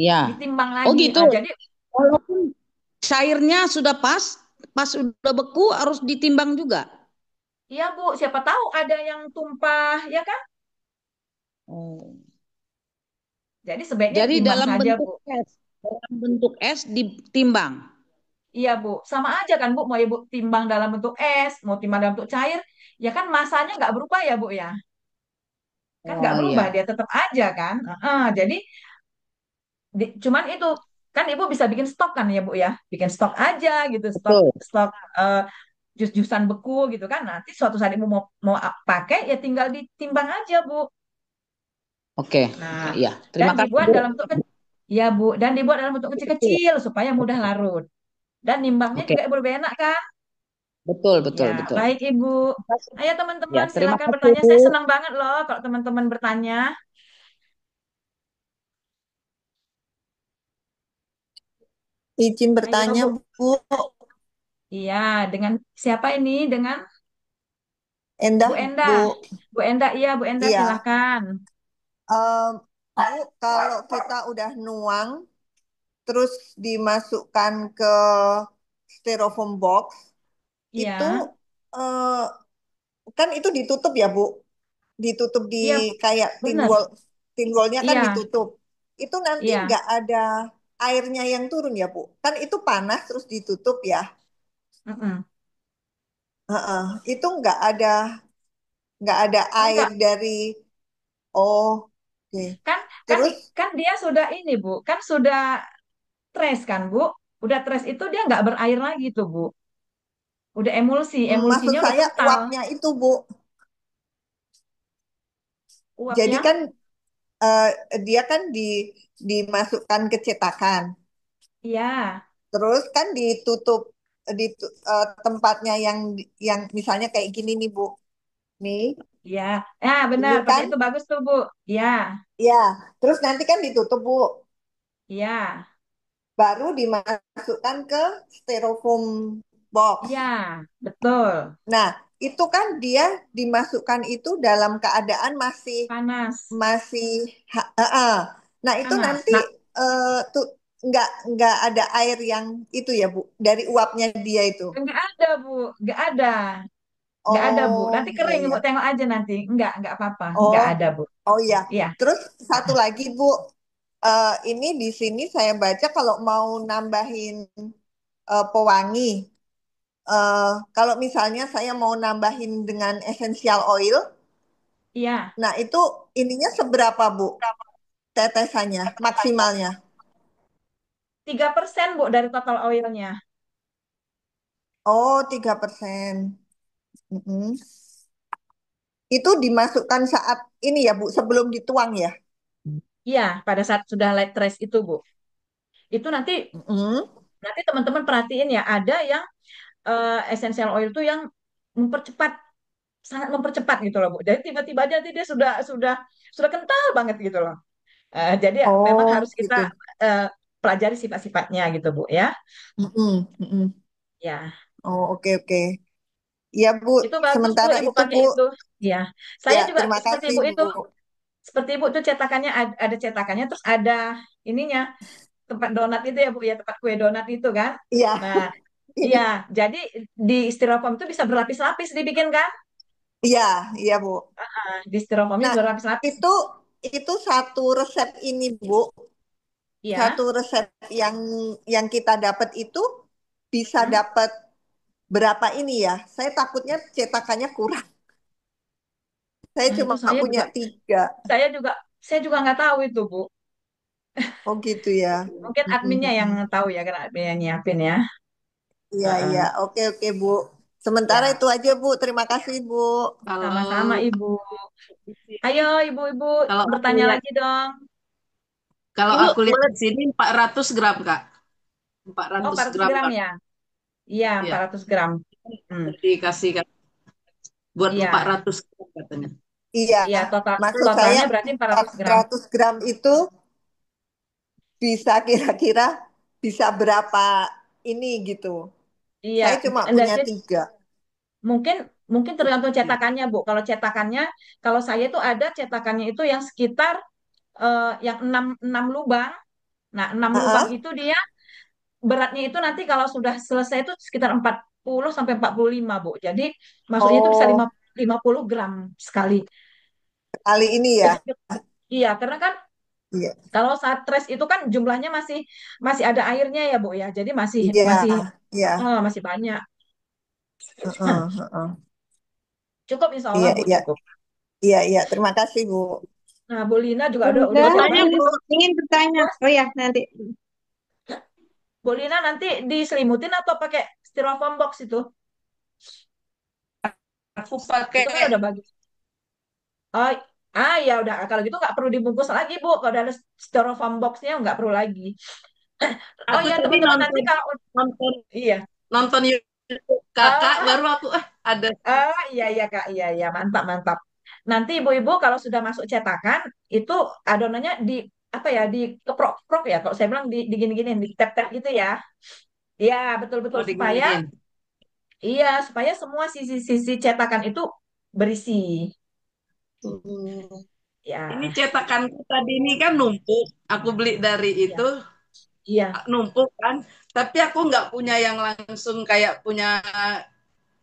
Ya. ditimbang Oh lagi. gitu. Jadi Walaupun cairnya sudah pas udah beku harus ditimbang juga. iya Bu, siapa tahu ada yang tumpah ya kan? Oh. Jadi sebaiknya Jadi ditimbang dalam saja bentuk Bu. es, dalam bentuk es ditimbang. Iya Bu, sama aja kan Bu, mau ibu timbang dalam bentuk es, mau timbang dalam bentuk cair, ya kan masanya nggak berubah ya Bu ya, kan nggak Oh berubah iya, dia tetap aja kan. Jadi cuman itu kan ibu bisa bikin stok kan ya Bu ya, bikin stok aja gitu, stok betul. stok eh, jus-jusan beku gitu kan. Nanti suatu saat ibu mau mau pakai ya tinggal ditimbang aja Bu. Oke, Nah, ya. dan Terima kasih dibuat Bu. dalam bentuk ya Bu, dan dibuat dalam bentuk Betul. kecil-kecil supaya mudah larut. Dan nimbangnya Oke, juga ibu lebih enak kan? betul, Ya, betul, betul. baik Ibu. Terima kasih. Ayo Ya, teman-teman terima silakan kasih bertanya. Bu. Saya senang banget loh kalau teman-teman bertanya. Izin Ayo bertanya, Bu. Bu. Iya, dengan siapa ini? Dengan Bu Endah, Enda. Bu. Bu Enda, iya Bu Enda Iya. silakan. Bu, kalau kita udah nuang, terus dimasukkan ke styrofoam box, itu Iya, eh, kan itu ditutup ya, Bu. Ditutup di iya Bu. kayak Benar. tin wallnya kan Iya, ditutup. Itu nanti iya. nggak ada airnya yang turun ya, Bu. Kan itu panas terus ditutup ya. Mm-mm. Heeh. Itu nggak ada air Enggak, dari. Oh, oke. kan kan Terus kan dia sudah ini Bu, kan sudah tres kan Bu. Udah tres itu dia nggak berair lagi tuh Bu. Udah emulsi, maksud emulsinya udah saya kental. uapnya itu, Bu. Jadi Uapnya, kan eh, dia kan dimasukkan ke cetakan. iya, Terus kan ditutup di tempatnya yang misalnya kayak gini nih, Bu. Nih, iya. Ya, benar, ini pakai kan itu bagus tuh Bu. Iya, ya. Terus nanti kan ditutup, Bu. iya. Baru dimasukkan ke styrofoam box. Iya, betul. Nah, itu kan dia dimasukkan itu dalam keadaan masih Panas, masih Nah, itu panas. nanti Nah, tuh nggak ada air yang itu ya, Bu, dari uapnya dia itu. nggak ada, Bu. Nggak ada. Nggak ada, Bu. Oh, Nanti iya kering, Bu. iya. Tengok aja nanti. Nggak apa-apa. Nggak Oh, ada, Bu. oh iya. Iya. Terus satu lagi, Bu. Ini di sini saya baca kalau mau nambahin pewangi, kalau misalnya saya mau nambahin dengan essential oil, Iya. nah itu ininya seberapa, Bu? Tetesannya, maksimalnya. 3% Bu, dari total oilnya. Oh, 3%. Mm-mm. Itu dimasukkan saat ini ya, Bu, sebelum dituang ya? Iya, pada saat sudah light trace itu, Bu. Itu nanti Mm-mm. nanti teman-teman perhatiin ya, ada yang essential oil itu yang mempercepat, sangat mempercepat gitu loh, Bu. Jadi tiba-tiba aja nanti dia sudah kental banget gitu loh. Jadi ya, memang Oh, harus kita gitu. eh, pelajari sifat-sifatnya gitu, Bu ya. Mm-mm. Mm-mm. Ya, Oh, oke, oke. Ya, Bu, itu bagus Bu, sementara Ibu itu, pakai Bu. itu. Ya, saya Ya, juga terima seperti kasih, Ibu Bu. itu, seperti Ibu itu cetakannya ada cetakannya, terus ada ininya tempat donat itu ya Bu ya, tempat kue donat itu kan. Iya, Nah, iya, ini. jadi di styrofoam itu bisa berlapis-lapis dibikin kan? Iya, iya Bu. Di styrofoamnya Nah, berlapis-lapis. itu itu satu resep ini Bu, satu Ya. resep yang kita dapat itu bisa Mm. dapat berapa ini ya? Saya takutnya cetakannya kurang. Saya Nah, cuma itu saya punya juga, 3. saya juga, saya juga nggak tahu itu, Bu. Oh gitu ya. Mungkin adminnya yang tahu ya, karena admin yang nyiapin ya. Iya, iya. Heeh. Oke, oke, Bu. Sementara Ya, itu aja, Bu. Terima kasih, Bu. sama-sama Kalau Ibu. di Ayo, sini, Ibu-ibu kalau aku bertanya lihat, lagi dong. kalau Ibu aku lihat boleh di sini 400 gram, Kak. empat Oh, ratus 400 gram, gram Kak. ya? Iya, Ya, 400 gram. Hmm. dikasih Kak, buat empat Iya, ratus gram katanya. Iya, iya maksud saya totalnya berarti 400 gram. 400 gram itu bisa kira-kira bisa berapa ini gitu. Iya, Saya cuma enggak punya sih. 3. Mungkin mungkin tergantung cetakannya, Bu. Kalau cetakannya, kalau saya itu ada cetakannya itu yang sekitar yang 6 lubang. Nah, 6 lubang Ah, itu dia beratnya itu nanti kalau sudah selesai itu sekitar 40 sampai 45, Bu. Jadi maksudnya itu bisa oh, 50 gram sekali. kali ini ya. Jadi iya, karena kan Iya, kalau saat stres itu kan jumlahnya masih masih ada airnya ya, Bu ya. Jadi masih iya, masih iya. masih banyak. Heeh, heeh. Cukup insya Allah, Iya, Bu, iya, cukup. iya, iya. Terima kasih, Bu. Nah, Bu Lina juga udah Bunda, mau siap tanya banget Bu, itu. ingin bertanya. Bos, Oh ya, nanti. Bu Lina nanti diselimutin atau pakai styrofoam box itu? Aku pakai Itu kan udah bagus. Oh, ya udah. Kalau gitu nggak perlu dibungkus lagi, Bu. Kalau ada styrofoam boxnya nggak perlu lagi. Oh aku ya, tadi teman-teman nanti nonton kalau nonton iya. nonton YouTube Kakak, Ah, baru aku ada. iya iya Kak, iya iya mantap mantap. Nanti ibu-ibu kalau sudah masuk cetakan itu adonannya di apa ya di keprok-keprok ya. Kalau saya bilang di gini-gini, di tap-tap gitu ya. Iya betul-betul mau supaya diginiin. iya supaya semua sisi-sisi cetakan itu berisi. Hmm. Ini Ya, cetakanku tadi ini kan numpuk. Aku beli dari iya itu iya. numpuk kan. Tapi aku nggak punya yang langsung kayak punya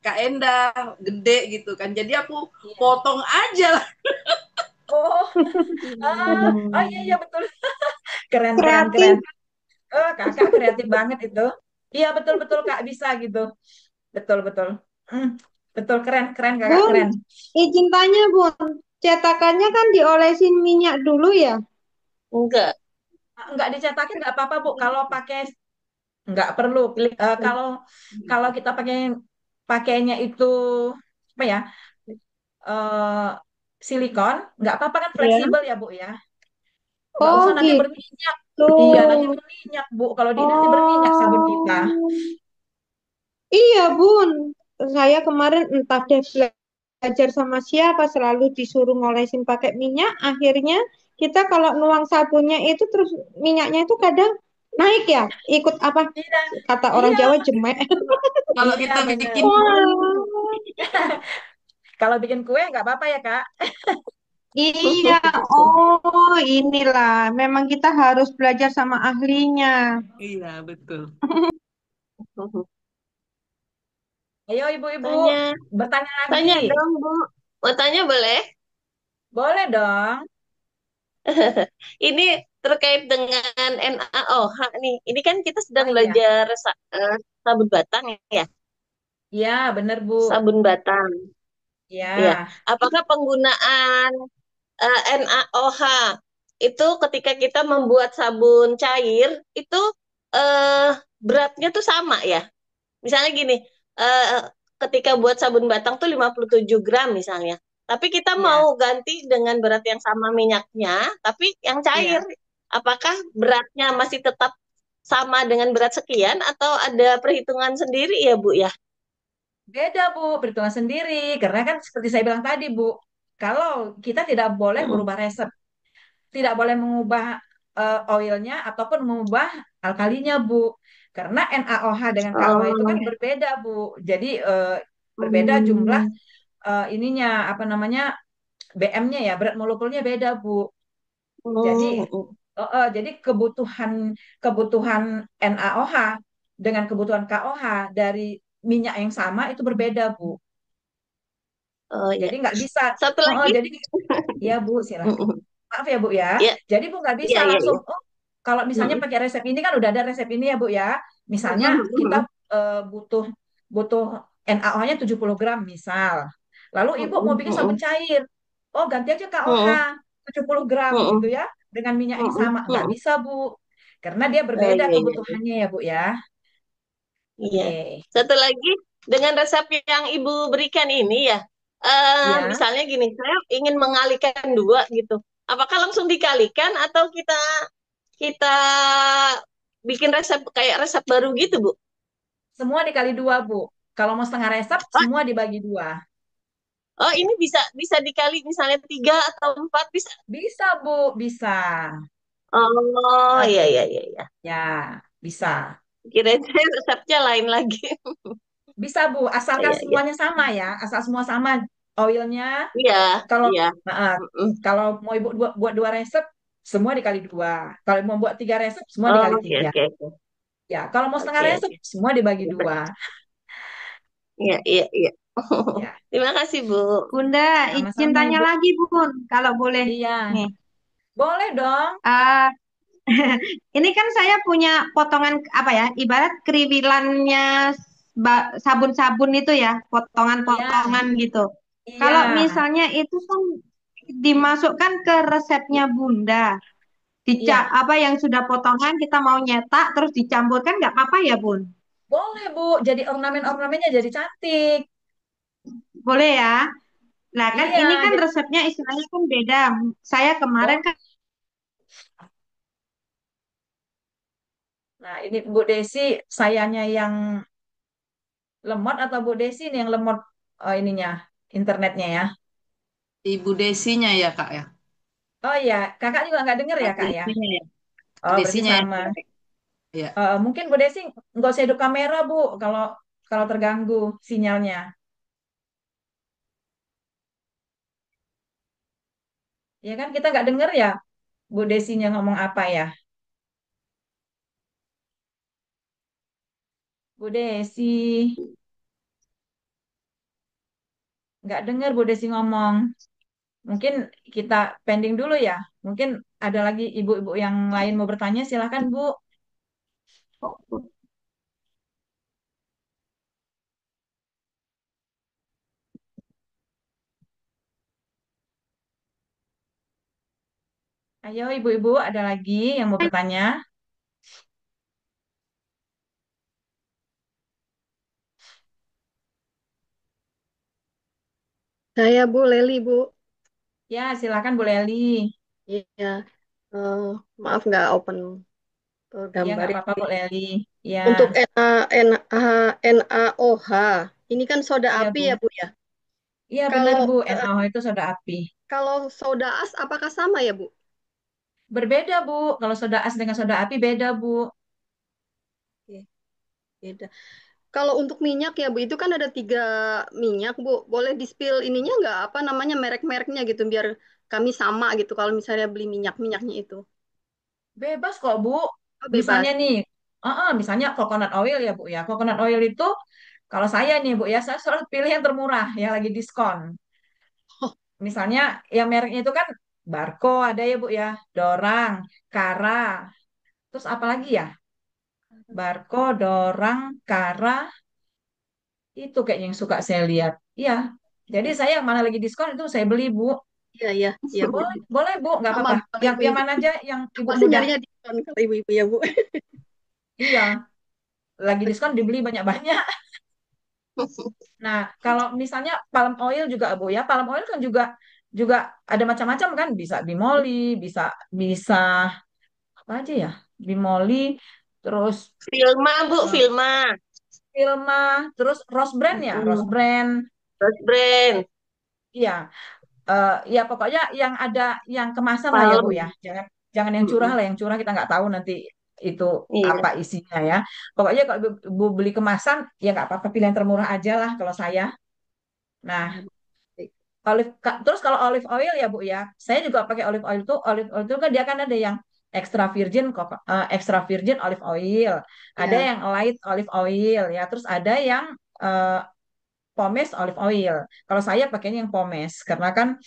Kak Enda gede gitu kan. Jadi aku Iya. potong aja lah. Oh, iya iya Hmm. betul. Keren keren keren. Kreatif, Oh, kakak kreatif banget itu. Iya betul betul Kak bisa gitu. Betul betul. Hmm, betul keren keren kakak Bun. keren. Izin tanya, Bun. Cetakannya kan diolesin minyak dulu ya? Enggak. Nggak dicetakin nggak apa-apa Bu. Kalau pakai nggak perlu. Kalau kalau kita pakainya itu apa ya eh, silikon nggak apa-apa kan Ya. fleksibel ya Bu ya. Nggak Oh usah nanti gitu. berminyak. Iya nanti berminyak Bu. Kalau di ini nanti berminyak sabun kita. Oh, iya, Bun. Saya kemarin entah deh belajar sama siapa selalu disuruh ngolesin pakai minyak. Akhirnya kita kalau nuang sabunnya itu terus minyaknya itu kadang naik ya. Ikut apa Iya kata orang iya Jawa jemek. Kalau iya kita bener. bikin Wah, Kalau bikin kue nggak apa-apa ya Kak. iya. Oh, inilah. Memang kita harus belajar sama ahlinya. iya betul. Ayo ibu-ibu Tanya, bertanya lagi. tanya dong Bu. Mau tanya boleh? Boleh dong. Ini terkait dengan NaOH nih. Ini kan kita Oh sedang iya, belajar sabun batang ya, iya bener Bu. sabun batang. Ya, Ya, apakah penggunaan NaOH itu ketika kita membuat sabun cair itu eh, beratnya tuh sama ya? Misalnya gini, eh, ketika buat sabun batang tuh 57 gram misalnya. Tapi kita iya, mau ganti dengan berat yang sama minyaknya, tapi yang cair. iya. Apakah beratnya masih tetap sama dengan berat sekian atau ada perhitungan sendiri ya, Bu ya? Beda Bu, perhitungan sendiri. Karena kan seperti saya bilang tadi Bu, kalau kita tidak boleh Mm-mm. merubah resep, tidak boleh mengubah oilnya ataupun mengubah alkalinya Bu. Karena NaOH dengan KOH itu kan Oh, berbeda Bu. Jadi berbeda jumlah hmm. ininya apa namanya BM-nya ya, berat molekulnya beda Bu. Jadi Hmm. jadi kebutuhan kebutuhan NaOH dengan kebutuhan KOH dari minyak yang sama itu berbeda, Bu. Oh iya. Jadi nggak bisa. Satu Oh, lagi. jadi ya Bu, silahkan. Maaf ya Bu ya. Ya, Jadi Bu nggak bisa iya, iya, langsung, iya. oh kalau misalnya Mm-mm. pakai resep ini kan udah ada resep ini ya Bu ya. Misalnya kita Mm-mm. butuh butuh NaOH-nya 70 gram misal. Lalu Ibu mau Mm-mm. bikin sabun Mm-mm. cair. Oh ganti aja KOH Mm-mm. 70 gram gitu Mm-mm. ya. Dengan minyak yang Mm-mm. sama. Nggak Mm-mm. bisa Bu. Karena dia Oh berbeda iya, iya, iya. kebutuhannya ya Bu ya. Iya. Oke. Satu lagi, dengan resep yang Ibu berikan ini ya, Ya, misalnya gini, saya ingin mengalihkan dua gitu. Apakah langsung dikalikan atau kita kita bikin resep kayak resep baru gitu, Bu? semua dikali dua Bu. Kalau mau setengah resep, Oh, semua dibagi dua. oh, ini bisa bisa dikali misalnya tiga atau empat bisa. Bisa Bu, bisa. Oh, iya, iya, iya, iya. Ya, bisa. Kirain saya resepnya lain lagi. Bisa Bu, Oh, asalkan iya, iya. semuanya sama ya, asal semua sama oilnya. Iya, Kalau iya. Nah, Mm-mm. kalau mau Ibu buat dua resep, semua dikali dua. Kalau mau buat tiga resep, semua Oh, dikali oke, tiga. oke, oke. Ya, kalau mau setengah Oke, resep, oke. semua dibagi dua. Iya, iya, iya. Ya, Terima kasih, Bu. Bunda, izin sama-sama tanya Ibu. lagi, Bun, kalau boleh. Iya, Nih, boleh dong. ah, ini kan saya punya potongan apa ya, ibarat kriwilannya sabun-sabun itu ya, Iya, potongan-potongan gitu. iya, Kalau misalnya itu kan dimasukkan ke resepnya Bunda, iya. apa yang sudah potongan kita mau nyetak terus dicampurkan nggak apa-apa ya Bun? Boleh Bu, jadi ornamen-ornamennya jadi cantik. Boleh ya? Nah kan Iya, ini kan jadi resepnya istilahnya kan beda. Saya kemarin boleh. kan Nah, ini Bu Desi, sayanya yang lemot atau Bu Desi nih yang lemot ininya, internetnya ya? Ibu Desinya ya Kak ya. Oh iya, kakak juga nggak denger ya Ibu kak ya? Desinya ya. Oh berarti Desinya yang sama. jelek. Ya. Mungkin Bu Desi nggak usah hidup kamera Bu, kalau kalau terganggu sinyalnya. Ya kan kita nggak denger ya Bu Desinya ngomong apa ya? Bu Desi, nggak denger Bu Desi ngomong. Mungkin kita pending dulu ya. Mungkin ada lagi ibu-ibu yang lain mau bertanya, silahkan Bu. Ayo ibu-ibu, ada lagi yang mau bertanya? Saya Bu Leli Bu. Ya, silakan Bu Leli. Iya, eh, maaf nggak open Ya, gambar nggak apa-apa ini. Bu Leli. Ya, Untuk NaOH, ini kan soda iya api Bu. ya Bu ya. Iya benar Kalau Bu, NaOH itu soda api. kalau soda as apakah sama ya Bu? Berbeda Bu, kalau soda as dengan soda api beda Bu. Oke, beda. Kalau untuk minyak ya Bu, itu kan ada 3 minyak Bu. Boleh di-spill ininya nggak apa namanya merek-mereknya gitu biar kami sama gitu kalau misalnya beli minyaknya itu. Bebas kok Bu. Oh, Misalnya bebas. nih, misalnya coconut oil ya Bu ya. Coconut oil itu kalau saya nih Bu ya, saya selalu pilih yang termurah, yang lagi diskon. Misalnya yang mereknya itu kan Barco ada ya Bu ya, Dorang, Kara, terus apa lagi ya? Barco, Dorang, Kara, itu kayaknya yang suka saya lihat. Iya, jadi saya yang mana lagi diskon itu saya beli Bu. Iya, iya, iya Bu. Boleh, boleh Bu, nggak Sama apa-apa. Bapak Yang ibu-ibu. mana aja yang ibu Pasti mudah. nyarinya diskon kalau ibu-ibu ya Bu. Iya, lagi diskon dibeli banyak-banyak. Nah, kalau misalnya palm oil juga Bu ya, palm oil kan juga juga ada macam-macam kan, bisa bimoli, bisa bisa apa aja ya? Bimoli, terus Filma, Bu, eh, Filma. Filma, terus Rose Brand ya, Rose Mm-mm. Brand. Rose Brand, Iya, ya pokoknya yang ada yang kemasan lah ya Bu ya. Palm. Jangan jangan yang curah Mm-mm. lah, yang curah kita nggak tahu nanti itu Iya. apa isinya ya. Pokoknya kalau ibu beli kemasan ya nggak apa-apa pilih yang termurah aja lah kalau saya. Iya, Nah, Bu. Baik. terus kalau olive oil ya Bu ya, saya juga pakai olive oil itu kan dia kan ada yang extra virgin olive oil, ada Iya. yang light olive oil ya, terus ada yang eh, Pomace olive oil. Kalau saya pakainya yang Pomace karena kan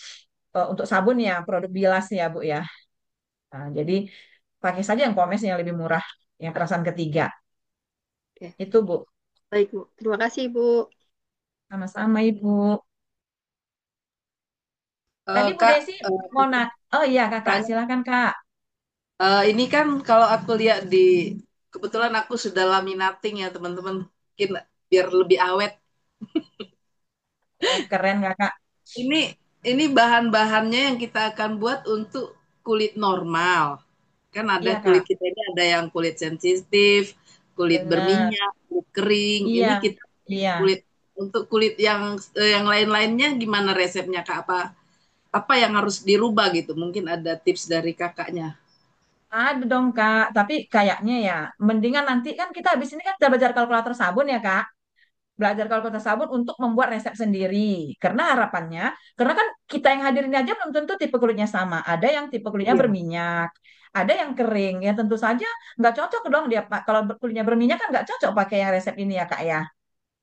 untuk sabun ya produk bilas ya Bu ya. Nah, jadi pakai saja yang Pomace yang lebih murah, yang perasaan ketiga. Oke, Itu Bu. baik Bu. Terima kasih Bu. Sama-sama Ibu. Tadi Bu Kak, Desi mau nak. Oh iya Kakak, tanya, silakan Kak. ini kan kalau aku lihat kebetulan aku sudah laminating ya teman-teman, mungkin biar lebih awet. Keren Kakak. Ini ini bahan-bahannya yang kita akan buat untuk kulit normal. Kan ada Iya kulit Kak, kita ini ada yang kulit sensitif, kulit benar. berminyak, kulit kering. Iya, Ini kita iya. kulit untuk kulit yang lain-lainnya gimana resepnya Kak? Apa yang harus dirubah gitu? Mungkin ada tips dari kakaknya. Ada dong Kak, tapi kayaknya ya mendingan nanti kan kita habis ini kan kita belajar kalkulator sabun ya Kak. Belajar kalkulator sabun untuk membuat resep sendiri. Karena harapannya, karena kan kita yang hadirin aja belum tentu tipe kulitnya sama. Ada yang tipe kulitnya Iya. berminyak, ada yang kering. Ya tentu saja nggak cocok dong dia Pak. Kalau kulitnya berminyak kan nggak cocok pakai yang resep ini ya Kak ya.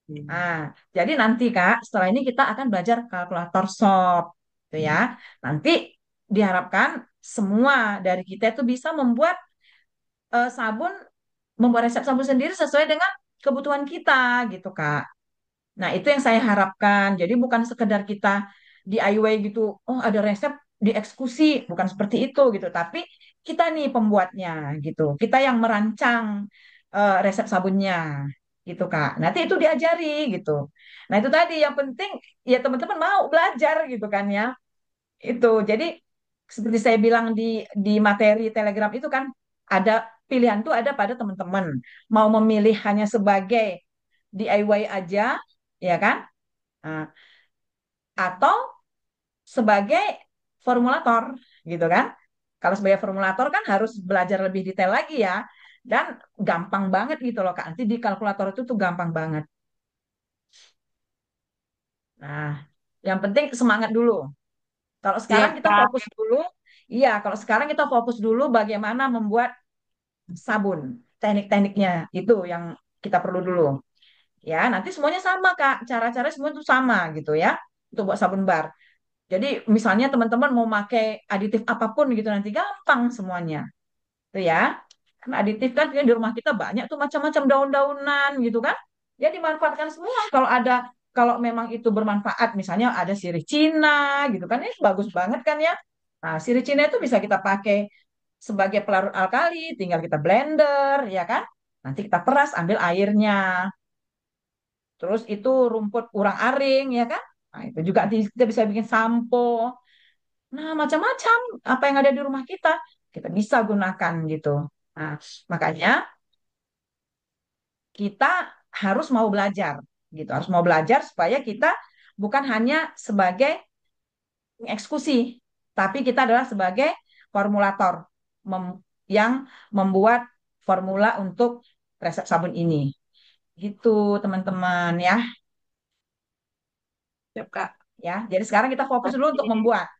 Hmm. Nah, jadi nanti Kak, setelah ini kita akan belajar kalkulator shop, gitu ya. Nanti diharapkan semua dari kita itu bisa membuat sabun, membuat resep sabun sendiri sesuai dengan kebutuhan kita, gitu Kak. Nah, itu yang saya harapkan. Jadi bukan sekedar kita DIY gitu, oh ada resep dieksekusi, bukan seperti itu gitu. Tapi kita nih pembuatnya gitu. Kita yang merancang resep sabunnya gitu Kak. Nanti itu diajari gitu. Nah, itu tadi yang penting ya teman-teman mau belajar gitu kan ya. Itu. Jadi seperti saya bilang di materi Telegram itu kan ada pilihan tuh ada pada teman-teman. Mau memilih hanya sebagai DIY aja, ya kan? Nah, atau sebagai formulator, gitu kan? Kalau sebagai formulator kan harus belajar lebih detail lagi ya, dan gampang banget gitu loh Kak. Nanti di kalkulator itu tuh gampang banget. Nah, yang penting semangat dulu. Kalau sekarang Siap, kita Kak. fokus dulu, iya, kalau sekarang kita fokus dulu bagaimana membuat sabun, teknik-tekniknya itu yang kita perlu dulu. Ya, nanti semuanya sama Kak, cara-cara semua itu sama gitu ya, untuk buat sabun bar. Jadi misalnya teman-teman mau pakai aditif apapun gitu nanti gampang semuanya. Tuh ya. Kan aditif kan di rumah kita banyak tuh macam-macam daun-daunan gitu kan. Ya dimanfaatkan semua kalau memang itu bermanfaat misalnya ada sirih Cina gitu kan ini bagus banget kan ya. Nah, sirih Cina itu bisa kita pakai sebagai pelarut alkali, tinggal kita blender ya kan. Nanti kita peras ambil airnya. Terus itu rumput urang-aring ya kan. Nah, itu juga kita bisa bikin sampo. Nah, macam-macam apa yang ada di rumah kita bisa gunakan gitu. Nah, makanya kita harus mau belajar gitu, harus mau belajar supaya kita bukan hanya sebagai eksekusi, tapi kita adalah sebagai formulator yang membuat formula untuk resep sabun ini. Gitu, teman-teman ya. Siap, Kak. Ya, jadi sekarang kita fokus dulu untuk membuat.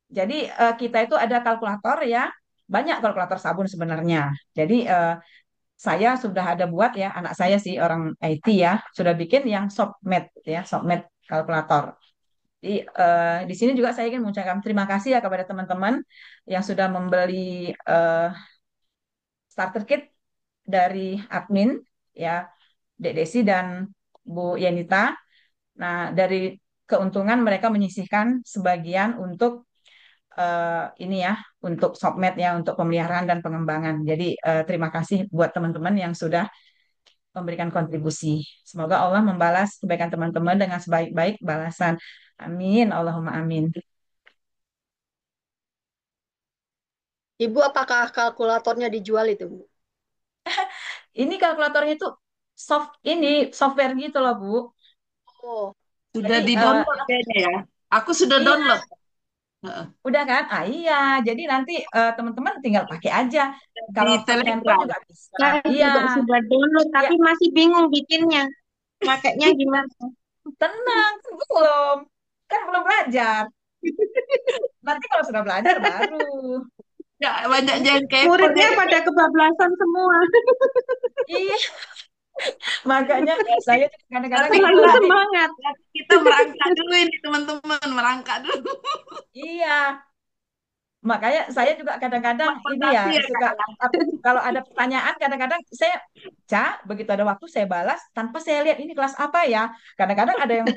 Jadi kita itu ada kalkulator ya, banyak kalkulator sabun sebenarnya. Jadi saya sudah ada buat ya, anak saya sih orang IT ya, sudah bikin yang SOPMED ya, SOPMED kalkulator. Jadi di sini juga saya ingin mengucapkan terima kasih ya kepada teman-teman yang sudah membeli starter kit dari admin ya, Dek Desi dan Bu Yenita. Nah, dari keuntungan mereka menyisihkan sebagian untuk ini ya untuk submed ya untuk pemeliharaan dan pengembangan. Jadi terima kasih buat teman-teman yang sudah memberikan kontribusi. Semoga Allah membalas kebaikan teman-teman dengan sebaik-baik balasan. Amin. Allahumma amin. Ibu, apakah kalkulatornya dijual itu, Bu? Ini kalkulatornya itu software gitu loh Bu. Oh, Sudah Jadi di-download kayaknya ya. Aku sudah iya download. Heeh. udah kan? Ah iya. Jadi nanti teman-teman tinggal pakai aja. Di Kalau pakai handphone Telegram. juga bisa. Saya Iya. juga sudah download, Ya tapi masih bingung bikinnya. Pakainya gimana? tenang belum kan belum belajar. Nanti kalau sudah belajar baru. Ya, banyak yang kepo Muridnya deh. pada kebablasan semua. Iya, Makanya saya juga kadang-kadang Nanti gitu Selalu kita, tadi. semangat. nanti kita merangkak dulu ini teman-teman, merangkak dulu. Iya, makanya saya juga kadang-kadang Buat ini ya fondasi ya suka Kak ya. kalau ada pertanyaan kadang-kadang saya begitu ada waktu saya balas tanpa saya lihat ini kelas apa ya. Kadang-kadang ada yang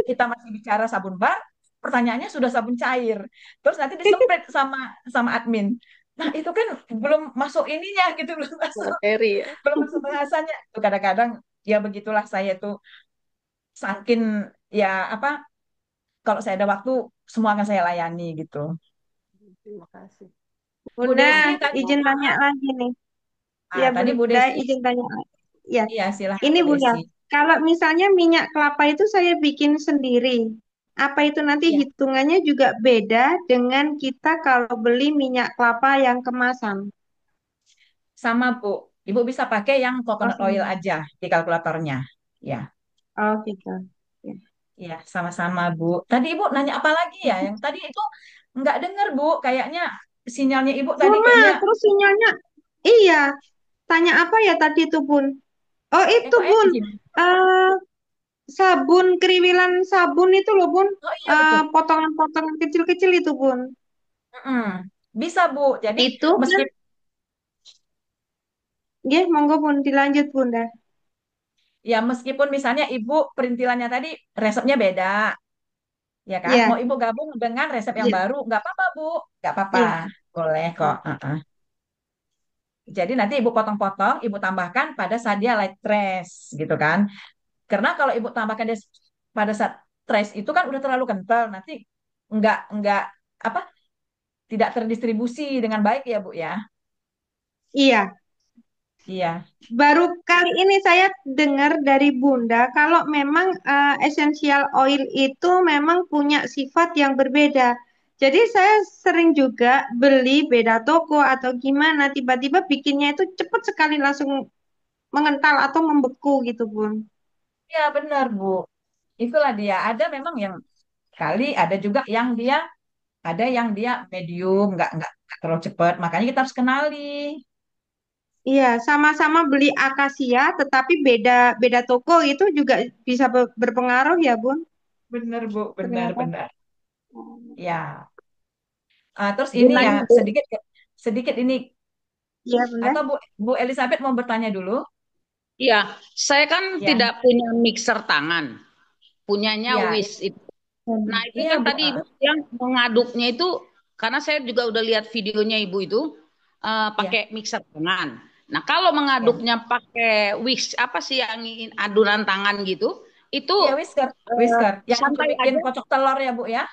kita masih bicara sabun bar, pertanyaannya sudah sabun cair. Terus nanti disemprit sama sama admin. Nah, itu kan belum masuk ininya gitu, Materi ya. belum masuk bahasannya. Tuh kadang-kadang ya begitulah saya tuh saking ya apa kalau saya ada waktu semua akan saya layani gitu. Terima kasih. Bu Bunda, Desi tadi izin tanya lagi nih. Ya, tadi Bu Bunda, Desi izin tanya lagi. Ya, iya silahkan ini Bu Bunda. Desi. Kalau misalnya minyak kelapa itu saya bikin sendiri, apa itu nanti Iya, hitungannya juga beda dengan kita kalau beli minyak kelapa yang kemasan? sama Bu. Ibu bisa pakai yang Oh, coconut oil sama. aja di kalkulatornya. Ya, Oh, gitu. Ya. ya sama-sama Bu. Tadi Ibu nanya apa lagi ya? Yang tadi itu nggak dengar Bu. Kayaknya sinyalnya Ibu tadi Sama, kayaknya terus sinyalnya, iya. Tanya apa ya tadi itu, Bun? Oh, itu, Eko Bun. Enzim. Eh, sabun, keriwilan sabun itu loh, Bun. Oh iya betul. Potongan-potongan kecil-kecil itu, Bun. Mm-mm. Bisa Bu. Jadi Itu kan, meskipun ya, monggo, Bun. Dilanjut, Bunda. meskipun misalnya Ibu perintilannya tadi resepnya beda, ya kan? Mau Iya, Ibu gabung dengan resep yang iya, baru, nggak apa-apa Bu. Nggak apa-apa. iya. Boleh kok. Jadi nanti ibu potong-potong, ibu tambahkan pada saat dia light press, gitu kan? Karena kalau ibu tambahkan dia pada saat press itu kan udah terlalu kental, nanti nggak apa tidak terdistribusi dengan baik ya Bu ya. Iya. Iya, Baru kali ini saya dengar dari Bunda kalau memang essential oil itu memang punya sifat yang berbeda. Jadi saya sering juga beli beda toko atau gimana, tiba-tiba bikinnya itu cepat sekali langsung mengental atau membeku gitu, Bun. iya benar Bu. Itulah dia. Ada memang yang kali, ada yang dia medium, nggak terlalu cepat. Makanya kita harus kenali. Iya, sama-sama beli akasia, tetapi beda beda toko itu juga bisa berpengaruh ya, Bun. Benar Bu, Ternyata. benar-benar. Ya. Terus Bu ini ya nanya, Bu. sedikit sedikit ini Iya, Bunda. atau Bu Elizabeth mau bertanya dulu? Iya, saya kan Ya, tidak punya mixer tangan, punyanya iya, Wish itu. Nah, itu iya kan Bu. tadi Ibu yang mengaduknya itu, karena saya juga udah lihat videonya Ibu itu Iya, pakai mixer tangan. Nah, kalau iya, mengaduknya pakai Wish, apa sih yang adunan tangan gitu, itu iya whisker, eh, whisker. Yang untuk santai bikin aja. kocok telur ya Bu ya?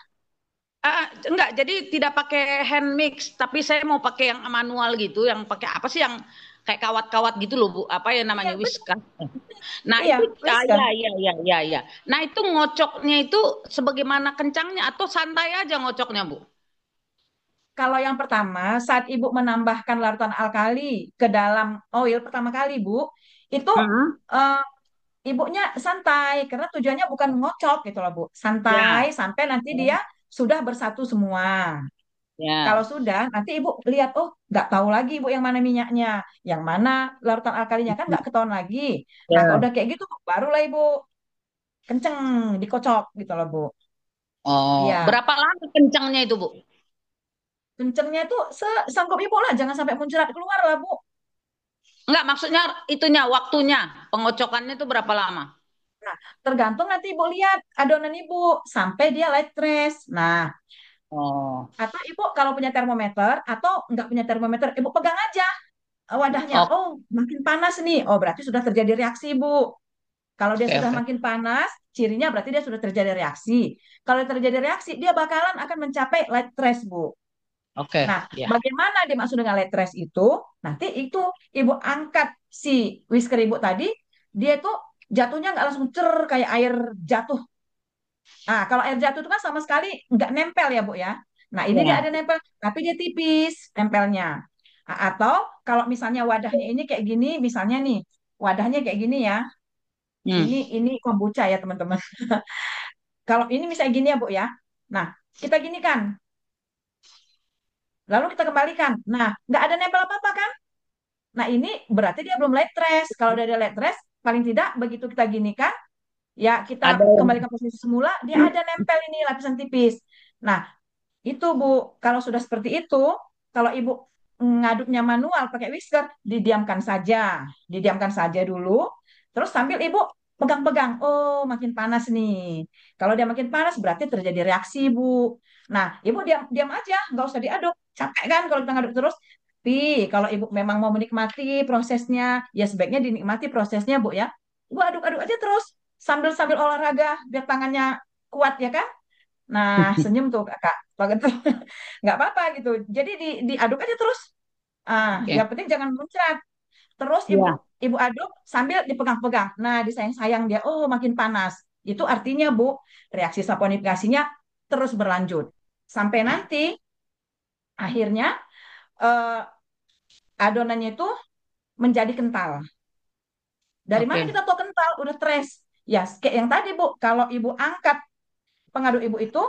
Enggak, jadi tidak pakai hand mix, tapi saya mau pakai yang manual gitu, yang pakai apa sih yang kayak kawat-kawat gitu loh Bu, apa ya Iya namanya benar, whiskas. Nah iya itu whisker. ya. Nah itu ngocoknya itu sebagaimana kencangnya atau santai aja ngocoknya Bu? Kalau yang pertama saat Ibu menambahkan larutan alkali ke dalam oil pertama kali Bu, itu Hmm. eh, Ibunya santai karena tujuannya bukan ngocok gitu loh Bu. Santai Ya, sampai nanti dia sudah bersatu semua. Kalau ya. sudah, nanti ibu lihat, oh nggak tahu lagi ibu yang mana minyaknya, yang mana larutan alkalinya kan nggak ketahuan lagi. Nah kalau Ya. udah kayak gitu, barulah ibu kenceng dikocok gitu loh Bu. Oh, Iya, berapa lama kencangnya itu Bu? kencengnya itu sesanggup ibu lah, jangan sampai muncrat keluar lah Bu. Enggak, maksudnya itunya waktunya pengocokannya itu berapa lama? Nah, tergantung nanti ibu lihat adonan ibu sampai dia light rest. Nah, Oh, atau ibu kalau punya termometer atau nggak punya termometer, ibu pegang aja wadahnya. oke Oh, makin panas nih. Oh, berarti sudah terjadi reaksi, Bu. Kalau dia sudah oke. makin panas, cirinya berarti dia sudah terjadi reaksi. Kalau terjadi reaksi, dia bakalan akan mencapai light rest, Bu. Oke, Nah, ya. bagaimana dimaksud dengan light rest itu? Nanti itu ibu angkat si whisker ibu tadi, dia tuh jatuhnya nggak langsung cer kayak air jatuh. Nah, kalau air jatuh itu kan sama sekali nggak nempel ya, Bu ya. Nah, ini dia Ya. ada nempel, tapi dia tipis nempelnya. Atau kalau misalnya wadahnya ini kayak gini, misalnya nih, wadahnya kayak gini ya. Hmm. Ini kombucha ya, teman-teman. Kalau ini misalnya gini ya, Bu ya. Nah, kita gini kan. Lalu kita kembalikan. Nah, nggak ada nempel apa-apa kan? Nah, ini berarti dia belum light rest. Kalau udah ada light rest, paling tidak begitu kita gini kan, ya kita Ada kembali ke posisi semula, dia ada nempel ini lapisan tipis. Nah, itu Bu, kalau sudah seperti itu, kalau Ibu ngaduknya manual pakai whisker, didiamkan saja dulu, terus sambil Ibu pegang-pegang, oh makin panas nih. Kalau dia makin panas berarti terjadi reaksi Bu. Nah, Ibu diam diam aja, nggak usah diaduk. Capek kan kalau kita ngaduk terus. Tapi kalau Ibu memang mau menikmati prosesnya, ya sebaiknya dinikmati prosesnya Bu ya. Ibu aduk-aduk aja terus sambil sambil olahraga biar tangannya kuat ya kan. Nah, senyum tuh kakak. Bagus tuh. Nggak apa-apa gitu. Jadi diaduk aja terus. Oke. Yang penting jangan muncrat. Terus ibu Ya, ibu aduk sambil dipegang-pegang. Nah, disayang-sayang dia. Oh, makin panas. Itu artinya Bu, reaksi saponifikasinya terus berlanjut sampai nanti akhirnya eh, adonannya itu menjadi kental. Dari mana oke. kita tahu kental? Udah tres. Ya, kayak yang tadi Bu, kalau ibu angkat pengaduk ibu itu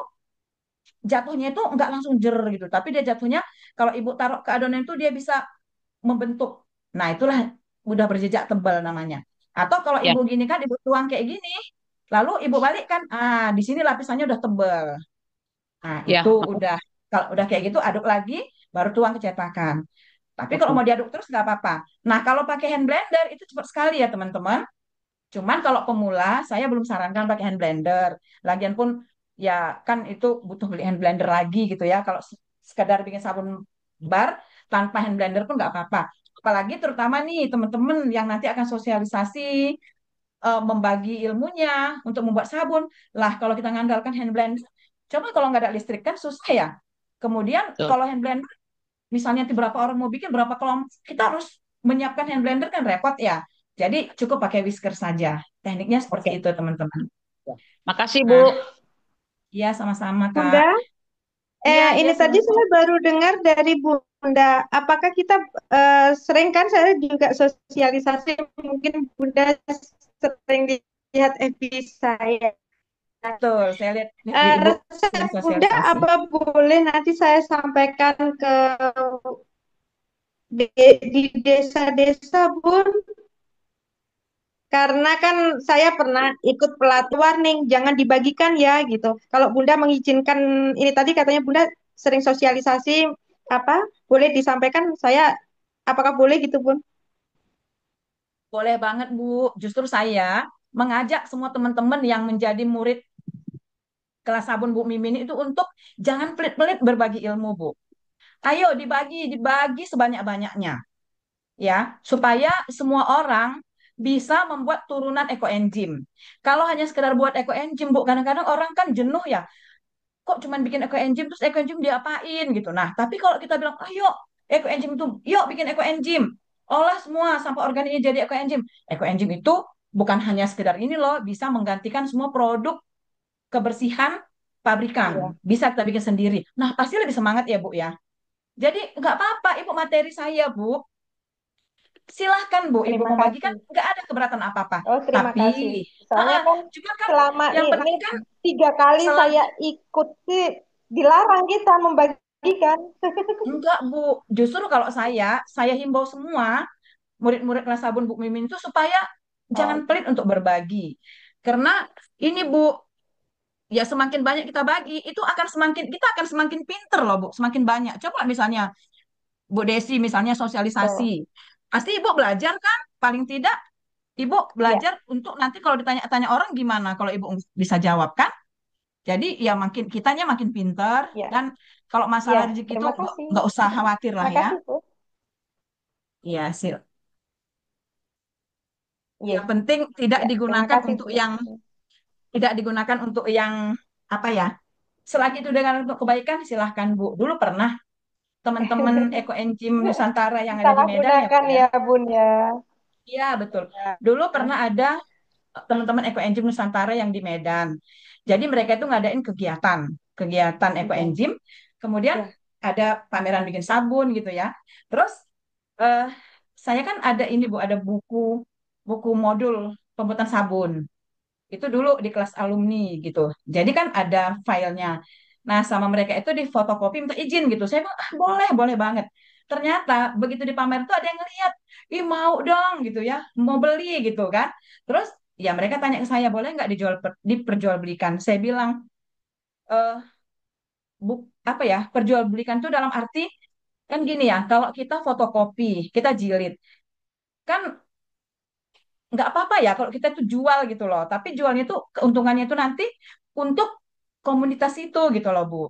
jatuhnya itu nggak langsung jer gitu, tapi dia jatuhnya kalau ibu taruh ke adonan itu dia bisa membentuk. Nah, itulah udah berjejak tebal namanya. Atau kalau Ya, ibu gini kan, ibu tuang kayak gini, lalu ibu balik kan, di sini lapisannya udah tebal. Nah, itu ya. udah kalau udah kayak gitu aduk lagi, baru tuang ke cetakan. Tapi kalau Oke. mau diaduk terus nggak apa-apa. Nah, kalau pakai hand blender itu cepat sekali ya teman-teman. Cuman kalau pemula, saya belum sarankan pakai hand blender. Lagian pun ya kan itu butuh beli hand blender lagi gitu ya. Kalau sekedar bikin sabun bar tanpa hand blender pun nggak apa-apa. Apalagi terutama nih teman-teman yang nanti akan sosialisasi membagi ilmunya untuk membuat sabun. Lah kalau kita ngandalkan hand blender, coba kalau nggak ada listrik kan susah ya. Kemudian Betul. kalau hand blender, misalnya nanti berapa orang mau bikin berapa kelompok, kita harus menyiapkan hand blender kan repot ya. Jadi cukup pakai whisker saja. Tekniknya seperti Oke. itu, teman-teman. Ya. Makasih, Bu. Nah, iya sama-sama, Kak. Bunda, Iya, iya ini tadi silakan. saya baru dengar dari Bunda, apakah kita sering kan saya juga sosialisasi, mungkin Bunda sering lihat FB saya. Betul, saya lihat di Ibu Resep sering Bunda sosialisasi. apa boleh nanti saya sampaikan ke di desa-desa, Bun? Karena kan saya pernah ikut pelatih warning, jangan dibagikan ya gitu. Kalau Bunda mengizinkan ini tadi katanya Bunda sering sosialisasi apa? Boleh disampaikan saya apakah boleh gitu, Bun? Boleh banget, Bu. Justru saya mengajak semua teman-teman yang menjadi murid kelas sabun Bu Mimin itu untuk jangan pelit-pelit berbagi ilmu, Bu. Ayo dibagi sebanyak-banyaknya. Ya, supaya semua orang bisa membuat turunan ekoenzim. Kalau hanya sekedar buat ekoenzim, Bu, kadang-kadang orang kan jenuh ya. Kok cuman bikin ekoenzim terus ekoenzim diapain gitu. Nah, tapi kalau kita bilang, ayo ekoenzim itu, yuk bikin ekoenzim. Olah semua sampah organiknya jadi ekoenzim. Ekoenzim itu bukan hanya sekedar ini loh, bisa menggantikan semua produk kebersihan pabrikan. Iya, Bisa kita bikin sendiri. Nah, pasti lebih semangat ya, Bu ya. Jadi nggak apa-apa, Ibu materi saya, Bu. Silahkan Bu, Ibu terima membagikan kasih. nggak ada keberatan apa-apa. Oh, terima Tapi, kasih. Soalnya kan cuma kan selama yang ini penting kan 3 kali saya selagi ikut sih dilarang kita membagikan. enggak Bu, justru kalau saya himbau semua murid-murid kelas sabun Bu Mimin itu supaya jangan Oh, pelit untuk berbagi. Karena ini Bu, ya semakin banyak kita bagi, itu akan semakin kita akan semakin pinter loh Bu, semakin banyak. Coba misalnya Bu Desi misalnya sosialisasi, betul. pasti Ibu belajar kan? Paling tidak Ibu Ya, belajar untuk nanti kalau ditanya-tanya orang gimana kalau Ibu bisa jawab kan? Jadi ya makin kitanya makin pinter ya, dan kalau masalah ya. rezeki itu Terima kasih. nggak usah khawatir lah Terima ya. kasih, Bu. Iya sih. Iya, Yang penting ya. Terima kasih, Bu. tidak digunakan untuk yang apa ya? Selagi itu dengan untuk kebaikan silahkan Bu. Dulu pernah teman-teman Enzim Nusantara yang ada di Medan ya Bu Disalahgunakan ya. ya, Bun ya. Iya betul. Ya. Dulu pernah ada teman-teman Enzim Nusantara yang di Medan. Jadi mereka itu ngadain kegiatan Iya, Enzim. Kemudian ya, ada pameran bikin sabun gitu ya. Terus eh, saya kan ada ini Bu, ada buku buku modul pembuatan sabun. Itu dulu di kelas alumni gitu. Jadi kan ada filenya. Nah, sama mereka itu di fotokopi minta izin gitu. Saya bilang, boleh, boleh banget. ternyata begitu dipamer tuh ada yang ngeliat, ih mau dong gitu ya, mau beli gitu kan. Terus ya mereka tanya ke saya, boleh nggak diperjualbelikan? Saya bilang, eh apa ya, perjualbelikan tuh dalam arti kan gini ya, kalau kita fotokopi, kita jilid, kan nggak apa-apa ya kalau kita tuh jual gitu loh. Tapi jualnya tuh keuntungannya itu nanti untuk komunitas itu gitu loh, Bu.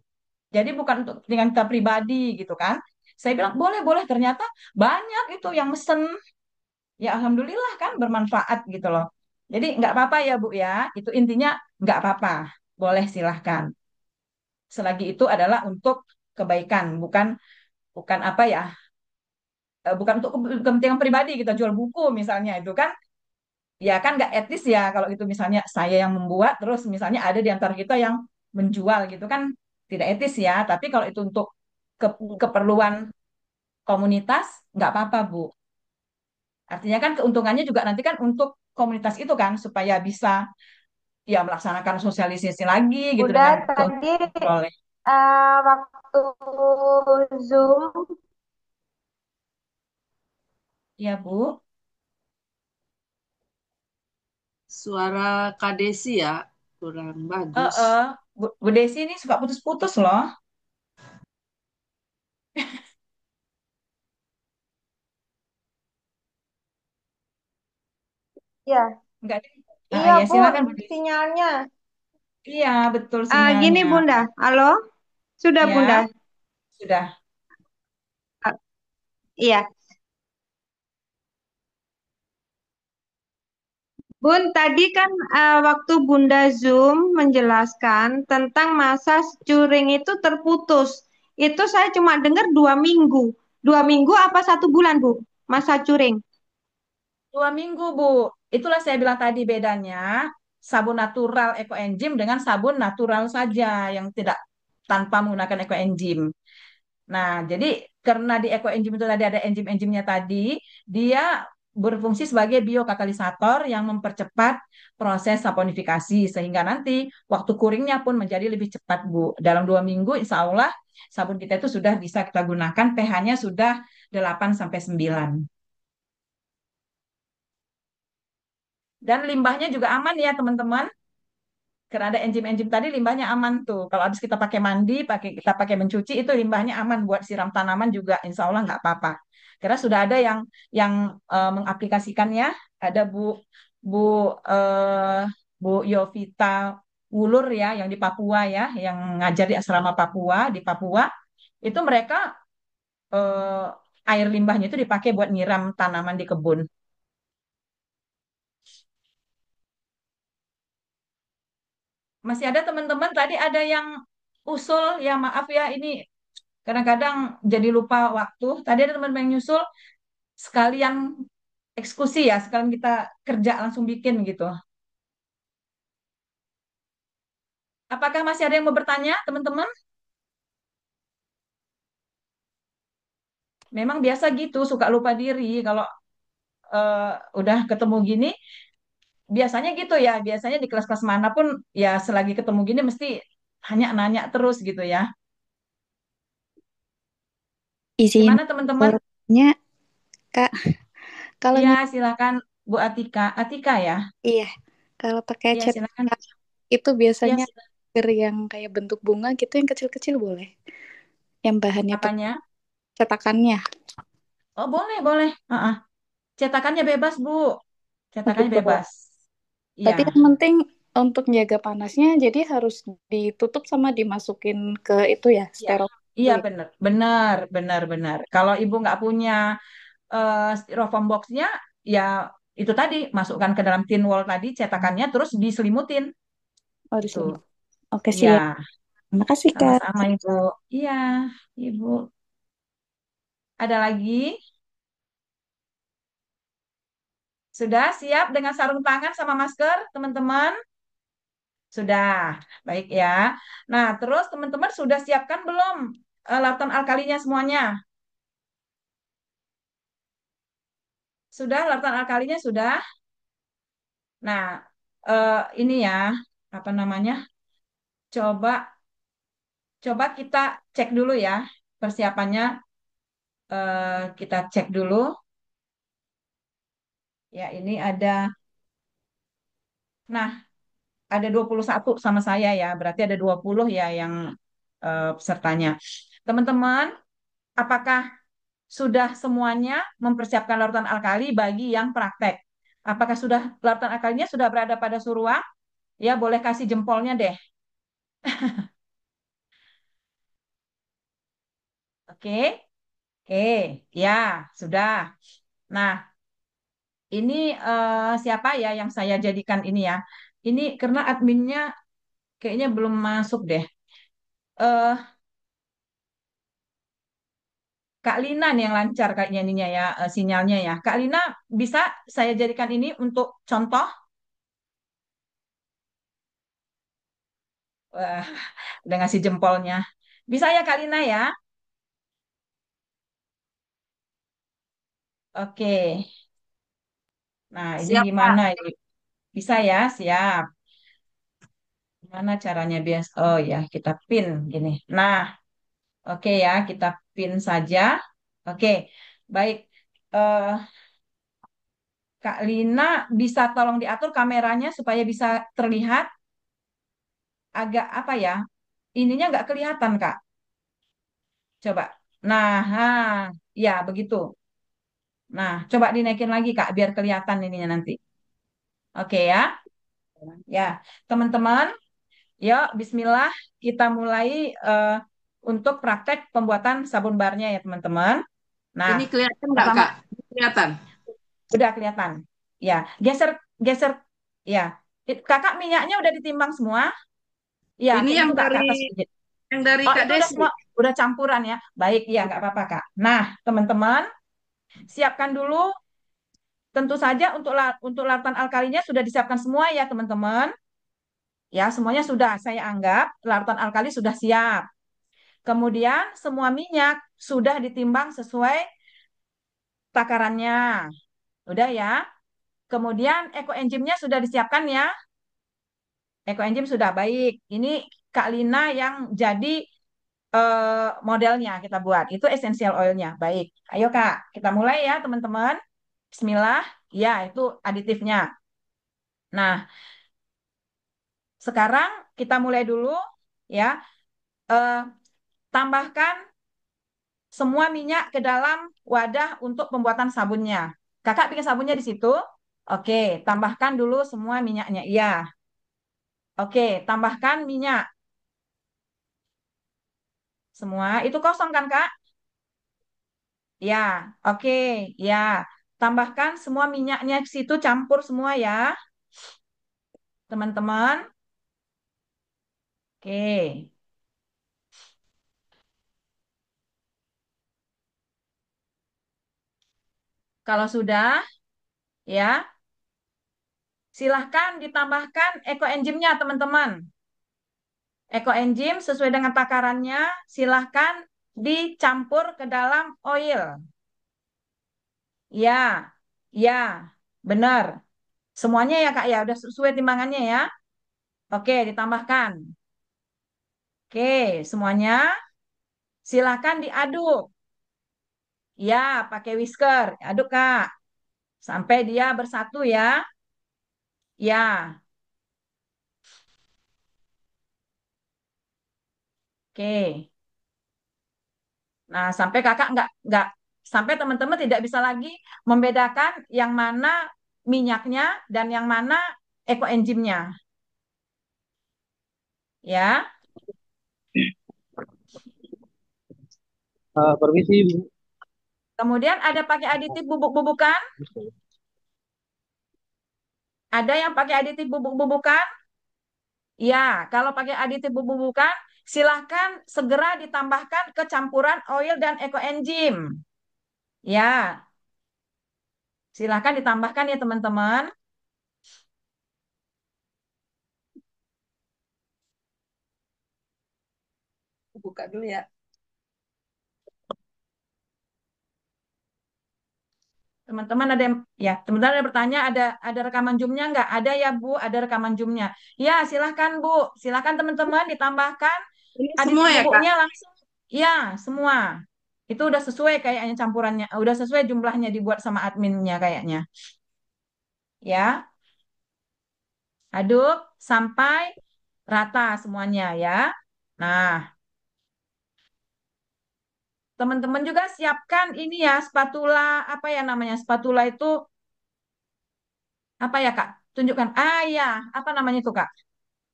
Jadi bukan untuk kepentingan kita pribadi gitu kan. Saya bilang boleh boleh, ternyata banyak itu yang mesen. Ya alhamdulillah kan bermanfaat gitu loh. Jadi nggak apa-apa ya Bu ya. Itu intinya nggak apa-apa. Boleh silahkan. Selagi itu adalah untuk kebaikan, bukan bukan apa ya, bukan untuk kepentingan pribadi kita jual buku misalnya itu kan. Ya kan nggak etis ya kalau itu misalnya saya yang membuat terus misalnya ada di antara kita yang menjual gitu kan, tidak etis ya. Tapi kalau itu untuk keperluan komunitas nggak apa-apa Bu. Artinya kan keuntungannya juga nanti kan untuk komunitas itu kan supaya bisa ya melaksanakan sosialisasi lagi gitu Udah dengan tadi keuntungan yang diperoleh. waktu Zoom, Ya Bu. Suara Kak Desi ya kurang bagus. Bu Desi ini suka putus-putus loh. ya. Enggak ada. Iya, Ya Bun, silakan Bu Desi. sinyalnya. Iya betul Gini, sinyalnya. Bunda. Halo? Sudah, Bunda. Ya sudah. Ah, iya. Bun, tadi kan waktu Bunda Zoom menjelaskan tentang masa curing itu terputus. Itu saya cuma dengar 2 minggu. 2 minggu apa 1 bulan, Bu? Masa curing. 2 minggu, Bu. Itulah saya bilang tadi bedanya sabun natural ekoenzim dengan sabun natural saja yang tidak tanpa menggunakan ekoenzim. Nah, jadi karena di ekoenzim itu tadi ada enzim-enzimnya tadi, dia berfungsi sebagai biokatalisator yang mempercepat proses saponifikasi sehingga nanti waktu kuringnya pun menjadi lebih cepat, Bu. Dalam 2 minggu, insya Allah sabun kita itu sudah bisa kita gunakan, pH-nya sudah 8 sampai 9. Dan limbahnya juga aman ya, teman-teman. Karena ada enzim-enzim tadi, limbahnya aman tuh. Kalau habis kita pakai mandi, kita pakai mencuci, itu limbahnya aman buat siram tanaman juga. Insya Allah nggak apa-apa. Karena sudah ada yang mengaplikasikannya. Ada Bu eh, Bu Yovita Wulur ya, yang di Papua ya, yang ngajar di asrama Papua di Papua. Itu mereka air limbahnya itu dipakai buat nyiram tanaman di kebun. Masih ada teman-teman tadi ada yang usul, ya maaf ya ini kadang-kadang jadi lupa waktu. Tadi ada teman yang nyusul sekalian eksekusi ya, sekalian kita kerja langsung bikin gitu. Apakah masih ada yang mau bertanya, teman-teman? Memang biasa gitu, suka lupa diri kalau eh, udah ketemu gini. Biasanya gitu ya, biasanya di kelas-kelas manapun ya selagi ketemu gini mesti hanya nanya terus gitu ya. Izin Gimana teman-teman? bertanya, Kak, kalau Iya, silakan Bu Atika. Atika ya? iya, kalau pakai Iya, cat silakan. itu Iya, biasanya yang kayak bentuk bunga gitu yang kecil-kecil boleh. Yang bahannya apanya? cetakannya. Oh, boleh, boleh. Heeh. Cetakannya bebas, Bu. Oh Cetakannya gitu. bebas. Iya, Tapi yang penting untuk jaga panasnya jadi harus ditutup sama dimasukin ke itu ya, iya. steril itu Iya, ya. benar. Benar, benar, benar. Kalau Ibu nggak punya styrofoam boxnya, ya itu tadi, masukkan ke dalam tin wall tadi, cetakannya, terus diselimutin. Oh, Gitu. diselimut. Oke, Iya, siap. Terima kasih, Kak. sama-sama Ibu. Iya, Ibu. Ada lagi? Sudah siap dengan sarung tangan sama masker, teman-teman? Sudah, baik ya. Nah, terus teman-teman sudah siapkan belum larutan alkalinya semuanya? Sudah, larutan alkalinya sudah. Nah, ini ya, apa namanya? Coba, coba kita cek dulu ya persiapannya. Kita cek dulu. Ya, ini ada. Nah, ada 21 sama saya ya. Berarti ada 20 ya yang pesertanya. Teman-teman, apakah sudah semuanya mempersiapkan larutan alkali bagi yang praktek? Apakah sudah larutan alkalinya sudah berada pada suruang? Ya, boleh kasih jempolnya deh. Oke, oke, ya sudah. Nah, ini siapa ya yang saya jadikan ini ya? Ini karena adminnya kayaknya belum masuk deh. Eh, Kak Lina nih yang lancar kayaknya ininya ya, sinyalnya ya. Kak Lina, bisa saya jadikan ini untuk contoh? Wah, udah ngasih jempolnya. Bisa ya Kak Lina ya? Oke. Nah, ini Siap, Kak. gimana ini? Bisa ya? Siap. Gimana caranya bias? Oh ya, kita pin gini. Nah, oke ya, kita pin saja. Oke, baik. Eh, Kak Lina, bisa tolong diatur kameranya supaya bisa terlihat agak apa ya? Ininya nggak kelihatan, Kak. Coba. Nah, ya begitu. Nah, coba dinaikin lagi, Kak, biar kelihatan ininya nanti. Oke ya. Ya, teman-teman, yuk Bismillah, kita mulai untuk praktek pembuatan sabun barnya ya, teman-teman. Nah, Ini kelihatan nggak, pertama Kak? Kelihatan. udah kelihatan. Ya, geser geser ya. Kakak minyaknya udah ditimbang semua? Ya, Ini kayak yang gitu Kak, ke dari atas sedikit. yang dari Oh, Kak itu udah Desi. semua, udah campuran ya. Baik, ya nggak apa-apa Kak. Nah, teman-teman, siapkan dulu. Tentu saja untuk larutan alkalinya sudah disiapkan semua ya teman-teman. Ya, semuanya sudah. Saya anggap larutan alkali sudah siap. Kemudian semua minyak sudah ditimbang sesuai takarannya. Udah ya. Kemudian ekoenzimnya sudah disiapkan ya. Ekoenzim sudah baik. Ini Kak Lina yang jadi modelnya kita buat. Itu essential oilnya. Baik. Ayo Kak, kita mulai ya teman-teman. Bismillah. Ya, itu aditifnya. Nah, sekarang kita mulai dulu ya. Eh, Tambahkan semua minyak ke dalam wadah untuk pembuatan sabunnya. Kakak bikin sabunnya di situ. Oke, tambahkan dulu semua minyaknya. Iya. Oke, tambahkan minyak. Semua itu kosong kan, Kak? Ya. Oke, ya. Tambahkan semua minyaknya ke situ, campur semua ya, teman-teman. Oke. Kalau sudah, ya, silahkan ditambahkan ekoenzimnya, teman-teman. Ekoenzim sesuai dengan takarannya, silahkan dicampur ke dalam oil. Ya, ya, benar. Semuanya ya Kak ya, udah sesuai timbangannya ya. Oke, ditambahkan. Oke, semuanya silahkan diaduk. Ya, pakai whisker. Aduk Kak, sampai dia bersatu ya. Ya, oke. Nah, sampai Kakak nggak sampai teman-teman tidak bisa lagi membedakan yang mana minyaknya dan yang mana ekoenzimnya. Ya, Permisi, Bu. kemudian ada pakai aditif bubuk-bubukan. Ada yang pakai aditif bubuk-bubukan? Ya, kalau pakai aditif bubuk-bubukan, silahkan segera ditambahkan ke campuran oil dan ekoenzim. Ya, silahkan ditambahkan ya teman-teman. Buka dulu ya. Teman-teman ada yang ya, teman-teman ada bertanya ada rekaman zoomnya nggak? Ada ya Bu, ada rekaman zoomnya. Ya, silahkan Bu, silahkan teman-teman ditambahkan Ini aditif semua ya, Kak? bubuknya langsung. Ya, semua. Itu udah sesuai kayaknya campurannya, udah sesuai jumlahnya dibuat sama adminnya kayaknya. Ya, aduk sampai rata semuanya ya. Nah, teman-teman juga siapkan ini ya, spatula, apa ya namanya? Spatula itu apa ya, Kak? Tunjukkan. Ah ya, apa namanya itu, Kak?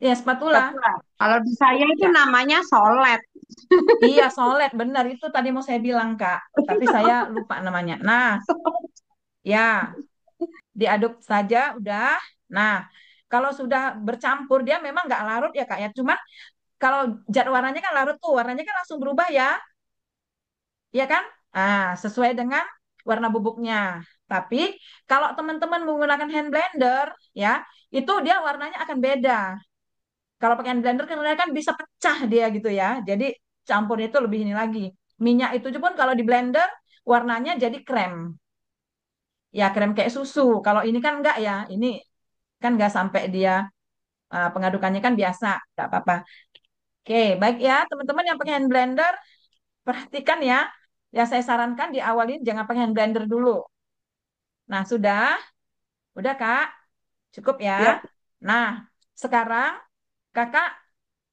Ya, spatula. Spatula. Kalau di saya itu Ya, namanya solet. iya, solet, benar itu tadi mau saya bilang, Kak. Tapi saya lupa namanya. Nah, ya, diaduk saja udah. Nah, kalau sudah bercampur dia memang nggak larut ya, Kak ya. Cuma kalau zat warnanya kan larut tuh, warnanya kan langsung berubah ya, ya kan? Ah, sesuai dengan warna bubuknya. Tapi kalau teman-teman menggunakan hand blender, ya, itu dia warnanya akan beda. Kalau pakai hand blender kan bisa pecah dia gitu ya. Jadi campurnya itu lebih ini lagi. Minyak itu pun kalau di blender warnanya jadi krem. Ya krem kayak susu. Kalau ini kan enggak ya. Ini kan enggak sampai dia pengadukannya kan biasa, enggak apa-apa. Oke, baik ya teman-teman yang pakai hand blender, perhatikan ya. Ya saya sarankan diawalin jangan pakai hand blender dulu. Nah, udah Kak, cukup ya. Ya, Nah, sekarang Kakak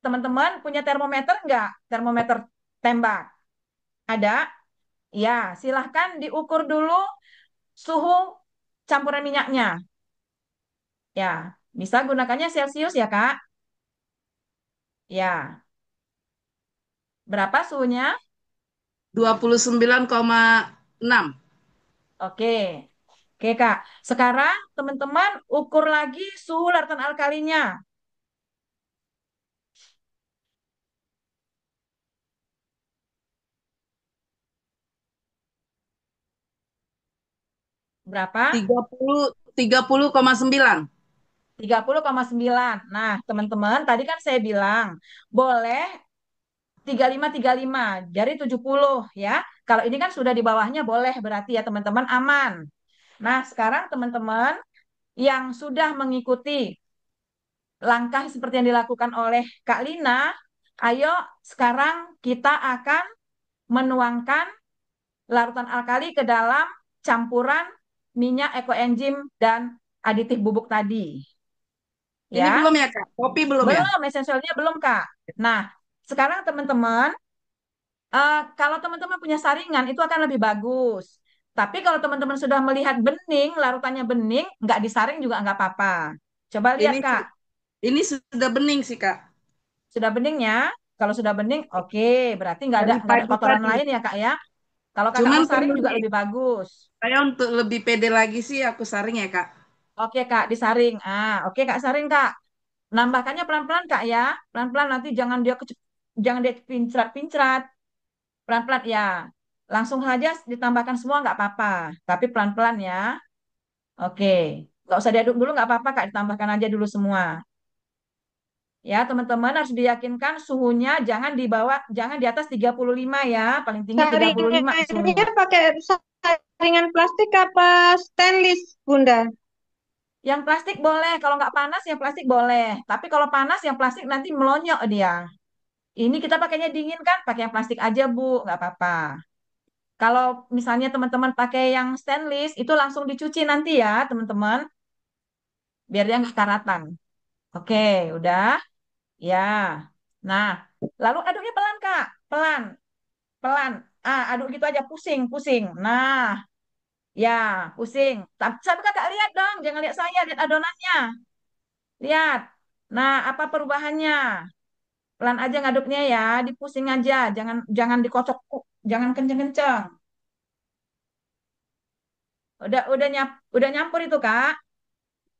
teman-teman punya termometer enggak? Termometer tembak. Ada? Ya, silahkan diukur dulu suhu campuran minyaknya. Ya, bisa gunakannya Celcius ya Kak. Ya, berapa suhunya? 29,6. Oke. Oke, Kak. Sekarang teman-teman ukur lagi suhu larutan alkalinya. Berapa? 30,9. 30,9. Nah, teman-teman, tadi kan saya bilang boleh 35-35, jadi 70 ya. Kalau ini kan sudah di bawahnya boleh berarti ya teman-teman aman. Nah, sekarang teman-teman yang sudah mengikuti langkah seperti yang dilakukan oleh Kak Lina, ayo sekarang kita akan menuangkan larutan alkali ke dalam campuran minyak ekoenzim dan aditif bubuk tadi. Ini Ya, belum ya, Kak? Kopi belum ya? belum esensialnya belum, Kak. Nah, sekarang teman-teman, kalau teman-teman punya saringan itu akan lebih bagus. Tapi kalau teman-teman sudah melihat bening, larutannya bening, nggak disaring juga nggak apa-apa. Coba lihat, Ini Kak. ini sudah bening sih, Kak. Sudah bening ya? Kalau sudah bening, oke. Berarti Dari nggak ada pagi kotoran tadi. lain ya, Kak ya. Kalau kakak Cuman mau saring perlu juga nih, lebih bagus. saya untuk lebih pede lagi sih aku saring ya, Kak. Oke Kak, disaring. Oke Kak, saring Kak. Nambahkannya pelan-pelan Kak ya. Pelan-pelan nanti jangan dia pincrat-pincrat. Pelan-pelan ya. Langsung saja ditambahkan semua nggak apa-apa. Tapi pelan-pelan ya. Oke. Nggak usah diaduk dulu nggak apa-apa Kak. Ditambahkan aja dulu semua. Ya teman-teman harus diyakinkan suhunya jangan di atas 35 ya. Paling tinggi 35 suhunya. Saringannya pakai saringan plastik apa stainless, Bunda? Yang plastik boleh, kalau nggak panas yang plastik boleh. Tapi kalau panas yang plastik nanti melonyok dia. Ini kita pakainya dingin kan, pakai yang plastik aja Bu, nggak apa-apa. Kalau misalnya teman-teman pakai yang stainless, itu langsung dicuci nanti ya teman-teman, biar dia nggak karatan. Oke, udah, ya. Nah, lalu aduknya pelan Kak, pelan, pelan. Aduk gitu aja, pusing, pusing. Nah, ya, pusing. Tapi Kakak lihat dong, jangan lihat saya, lihat adonannya. Lihat. Nah, apa perubahannya? Pelan aja ngaduknya ya, dipusing aja, jangan jangan dikocok, jangan kenceng-kenceng. Udah nyampur itu Kak.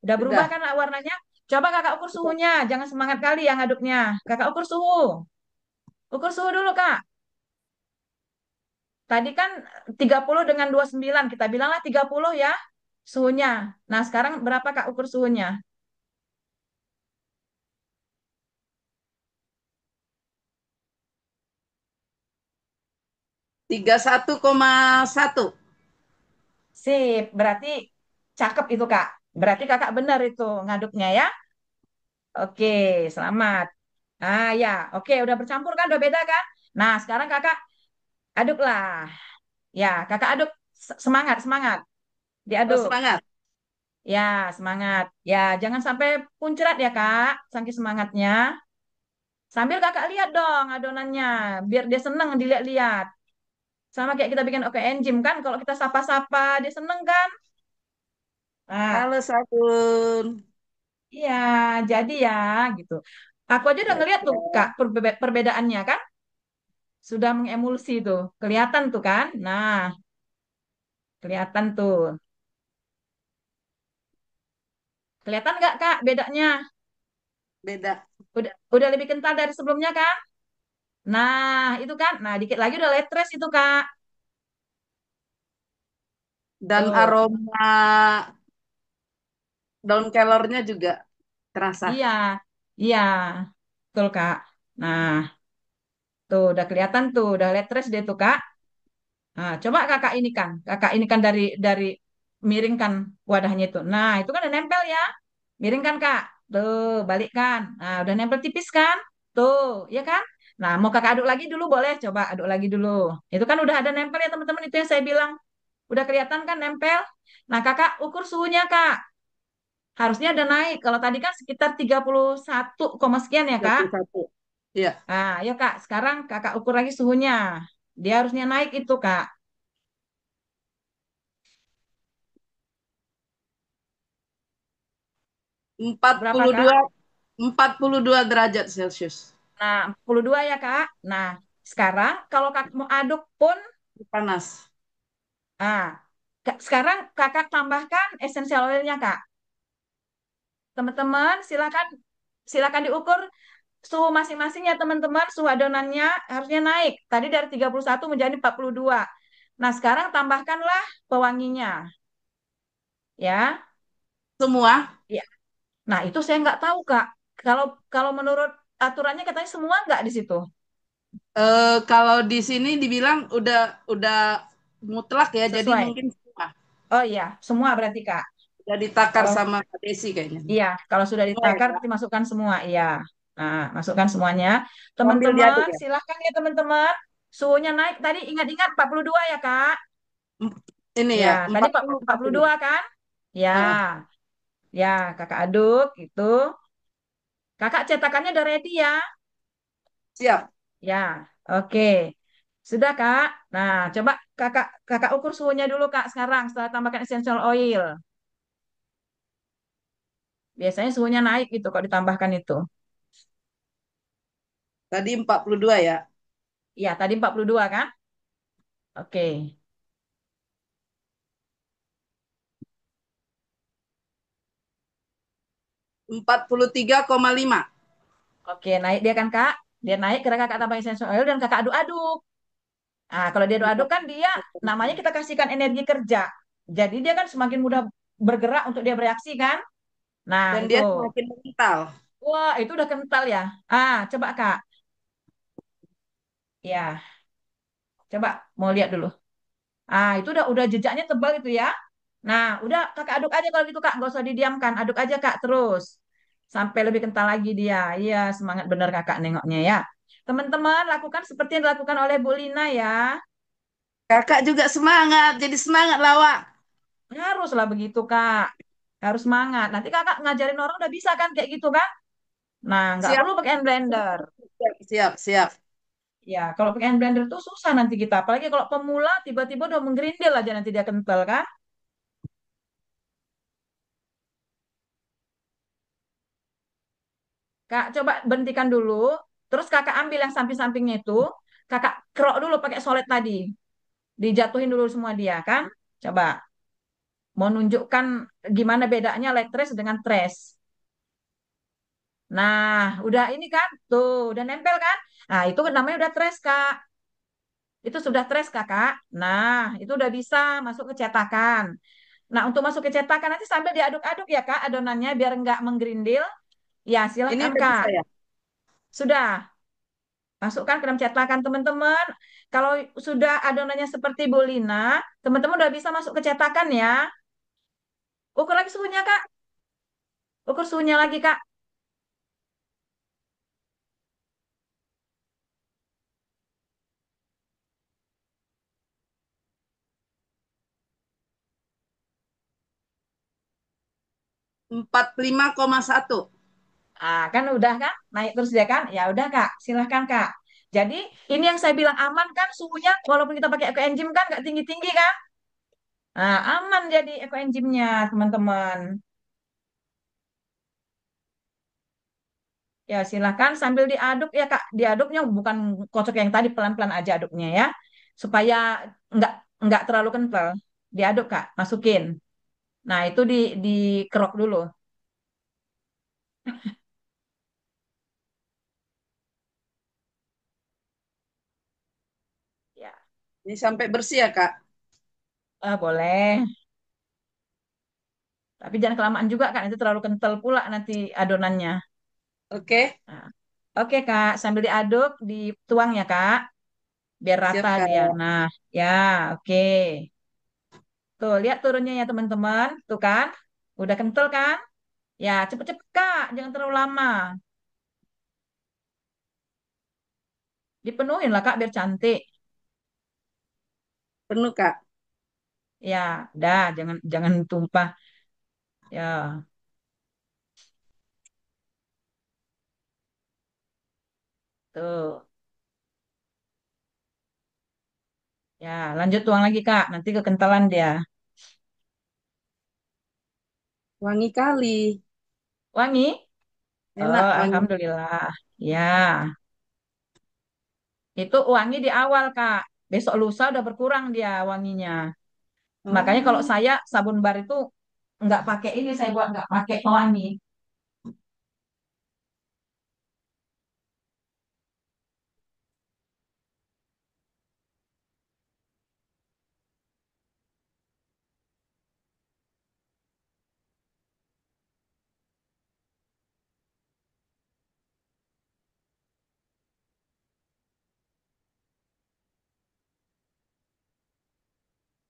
Udah berubah Sudah. kan warnanya? Coba Kakak ukur suhunya, jangan semangat kali yang ngaduknya. Kakak ukur suhu. Ukur suhu dulu Kak. Tadi kan 30 dengan 29, kita bilanglah 30 ya suhunya. Nah, sekarang berapa Kak ukur suhunya? 31,1. Sip, berarti cakep itu Kak. Berarti Kakak benar itu ngaduknya ya. Oke, selamat. Ya, oke, udah bercampur kan, udah beda kan? Nah, sekarang Kakak Aduklah. Ya, kakak aduk. Semangat, semangat. Oh, Diaduk. semangat. Ya, semangat. Ya, jangan sampai puncrat ya, Kak. Saking semangatnya. Sambil kakak lihat dong adonannya. Biar dia seneng dilihat-lihat. Sama kayak kita bikin oke enzim kan. Kalau kita sapa-sapa, dia seneng kan? Nah, Halo Sabun. iya, jadi ya gitu. Aku aja udah ngeliat tuh, Kak, perbedaannya kan. Sudah mengemulsi tuh. Kelihatan tuh kan. Nah, kelihatan tuh. Kelihatan nggak, Kak, bedanya? Beda. Udah lebih kental dari sebelumnya kan? Nah, itu kan. Nah, dikit lagi udah letres itu, Kak. Dan Tuh. aroma daun kelornya juga terasa. Iya. Iya. Betul, Kak. Nah, tuh udah kelihatan tuh, udah letres deh tuh, Kak. Nah, coba Kakak ini kan dari miringkan wadahnya itu. Nah, itu kan udah nempel ya. Miringkan, Kak. Tuh, balikkan. Nah, udah nempel tipis kan? Tuh, ya kan? Nah, mau Kakak aduk lagi dulu boleh? Coba aduk lagi dulu. Itu kan udah ada nempel ya, teman-teman. Itu yang saya bilang. Udah kelihatan kan nempel? Nah, Kakak ukur suhunya, Kak. Harusnya ada naik. Kalau tadi kan sekitar 31, sekian ya, Kak. 31. Iya. Nah, ayo Kak, sekarang Kakak ukur lagi suhunya. Dia harusnya naik itu, Kak. empat Berapa, puluh Kak? dua 42 derajat Celcius. Nah, 42 ya, Kak. Nah, sekarang kalau Kakak mau aduk pun, Panas. ah, sekarang Kakak tambahkan essential oilnya, Kak. Teman-teman, silakan silakan diukur suhu masing-masing ya, teman-teman. Suhu adonannya harusnya naik. Tadi dari 31 menjadi 42. Nah, sekarang tambahkanlah pewanginya, ya. Semua. Ya. Nah, itu saya nggak tahu, Kak. Kalau kalau menurut aturannya katanya semua nggak di situ. Kalau di sini dibilang udah mutlak ya, jadi Sesuai. mungkin semua. Oh iya, semua berarti, Kak. Udah ditakar Kalau sama Kak Desi kayaknya. iya, kalau sudah Semua ya ditakar Kak. berarti masukkan semua. Iya. Nah, masukkan semuanya. Sambil diaduk Teman-teman, ya. silahkan ya teman-teman. Suhunya naik. Tadi ingat-ingat 42 ya, Kak. Ini Ya, ya, tadi 40 40. 42 kan? Ya, Heeh. ya, Kakak aduk itu. Kakak cetakannya udah ready ya. Siap. Ya, oke. Sudah, Kak. Nah, coba Kakak Kakak ukur suhunya dulu, Kak, sekarang setelah tambahkan essential oil. Biasanya suhunya naik gitu kalau ditambahkan itu. Tadi 42 ya. Iya, tadi 42 kan? Oke. 43,5. Oke, naik dia kan, Kak? Dia naik karena Kakak tambah essential oil dan Kakak aduk-aduk. Nah, kalau dia aduk-aduk kan dia namanya kita kasihkan energi kerja. Jadi dia kan semakin mudah bergerak untuk dia bereaksi kan? Nah, Dan itu. dia semakin mengental. Wah, itu udah kental ya. Ah, coba Kak. Ya, coba mau lihat dulu. Ah, itu udah jejaknya tebal itu ya. Nah, udah Kakak aduk aja kalau gitu Kak, nggak usah didiamkan. Aduk aja Kak terus sampai lebih kental lagi dia. Iya, semangat bener Kakak nengoknya ya. Teman-teman, lakukan seperti yang dilakukan oleh Bu Lina ya. Kakak juga semangat, jadi semangat lawak. Haruslah begitu Kak. Harus semangat. Nanti Kakak ngajarin orang udah bisa kan kayak gitu kan? Nah, nggak Siap, perlu pakai hand blender. siap, siap, siap. Ya, kalau pakai hand blender tuh susah nanti kita. Apalagi kalau pemula tiba-tiba udah menggerindil aja nanti dia kental kan? Kak, coba berhentikan dulu. Terus kakak ambil yang samping-sampingnya itu. Kakak kerok dulu pakai solid tadi. Dijatuhin dulu semua dia kan? Coba. Mau nunjukkan gimana bedanya light trace dengan trace. Nah, udah ini kan? Tuh, udah nempel kan? Nah, itu namanya udah trace, Kak. Itu sudah trace, Kakak. Nah, itu udah bisa masuk ke cetakan. Nah, untuk masuk ke cetakan nanti sambil diaduk-aduk ya, Kak, adonannya biar nggak menggerindil. Ya, Ini silakan, udah Kak. bisa ya. Sudah. Masukkan ke dalam cetakan teman-teman. Kalau sudah adonannya seperti bolina, teman-teman udah bisa masuk ke cetakan ya. Ukur lagi suhunya, Kak. Ukur suhunya lagi, Kak. 45,1. Kan udah kan? Naik terus dia kan? Ya udah Kak, silahkan Kak. Jadi ini yang saya bilang aman kan suhunya walaupun kita pakai ekoenzim kan nggak tinggi-tinggi kan? Nah, aman jadi ekoenzimnya teman-teman. Ya silahkan sambil diaduk ya Kak. Diaduknya bukan kocok yang tadi pelan-pelan aja aduknya ya. Supaya nggak nggak terlalu kental. Diaduk Kak, masukin. Nah itu dikerok dulu. Ya, Ini sampai bersih ya, Kak? boleh. Tapi jangan kelamaan juga kan, itu terlalu kental pula nanti adonannya. Oke, Nah, oke Kak, sambil diaduk, dituang ya Kak, biar rata siap, Kak. dia. Nah, ya oke. Tuh, lihat turunnya ya teman-teman. Tuh kan, udah kental kan? Ya, cepet-cepet Kak, jangan terlalu lama. Dipenuhin lah Kak, biar cantik. Penuh, Kak. Ya, udah, jangan jangan tumpah. Ya, tuh. Ya, lanjut tuang lagi Kak, nanti kekentalan dia. Wangi kali. Wangi? Oh, Enak wangi. alhamdulillah. Ya. Itu wangi di awal, Kak. Besok lusa udah berkurang dia wanginya. Makanya kalau Oh, saya sabun bar itu nggak pakai ini, saya buat nggak pakai pewangi.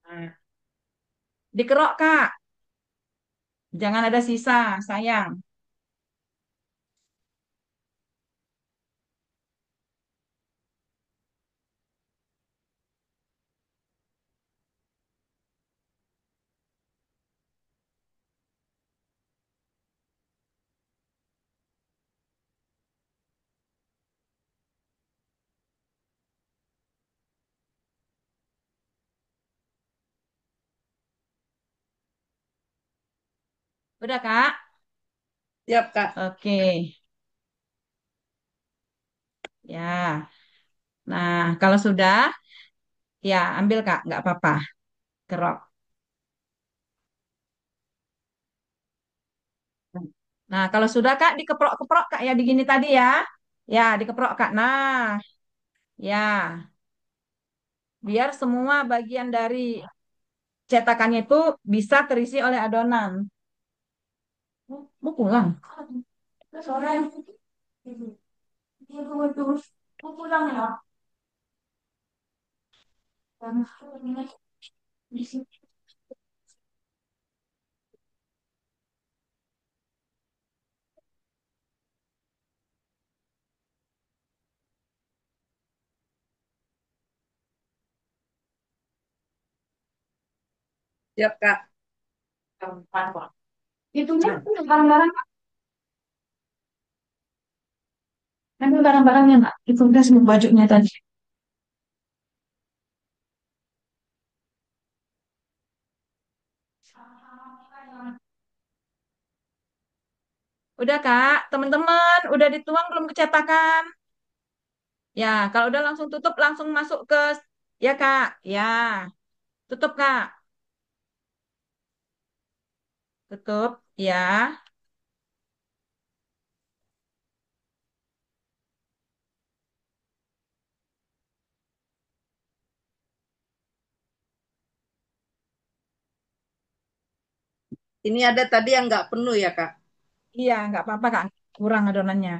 Nah, dikerok, Kak. Jangan ada sisa, sayang. Udah, Kak? siap, Kak. Oke. Ya. Nah, kalau sudah, ya ambil, Kak. Nggak apa-apa. Kerok. Nah, kalau sudah, Kak, dikeprok-keprok, Kak. Ya, digini tadi ya. Ya, dikeprok, Kak. Nah, ya. Biar semua bagian dari cetakannya itu bisa terisi oleh adonan. Mau pulang? Sore. Mau pulang ya? Siap, Kak. Itunya barang-barang, ambil barang-barangnya nggak? Itu udah semua bajunya tadi. Udah Kak, teman-teman, udah dituang belum kecetakan? Ya, kalau udah langsung tutup, langsung masuk ke, ya Kak, ya, tutup Kak, tutup, ya. Ini ada tadi yang nggak penuh ya, Kak? Iya, nggak apa-apa Kak, kurang adonannya.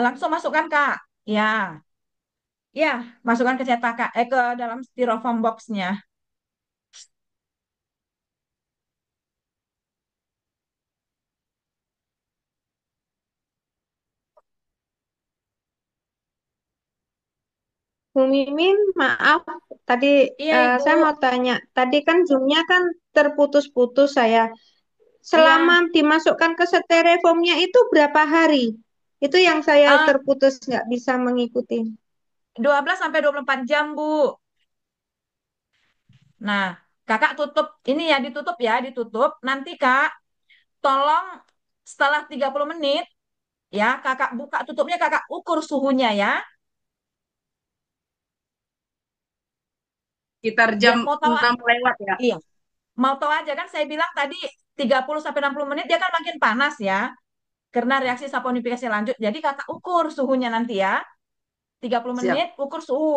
Langsung masukkan Kak, ya, ya, masukkan ke cetakan, ke dalam styrofoam boxnya. Bu Mimin, maaf, tadi Iya Ibu. saya mau tanya, tadi kan Zoom-nya kan terputus-putus saya. selama Iya. dimasukkan ke styrofoamnya itu berapa hari? Itu yang saya Ah, terputus nggak bisa mengikuti. 12 sampai 24 jam, Bu. Nah, Kakak tutup ini ya, ditutup ya, ditutup. Nanti Kak, tolong setelah 30 menit ya, Kakak buka tutupnya, Kakak ukur suhunya ya. Sekitar jam Biar mau tahu, 6 lewat ya. iya, mau tahu aja kan saya bilang tadi 30 sampai 60 menit dia kan makin panas ya. Karena reaksi saponifikasi lanjut. Jadi Kakak ukur suhunya nanti ya. 30 Siap. menit ukur suhu,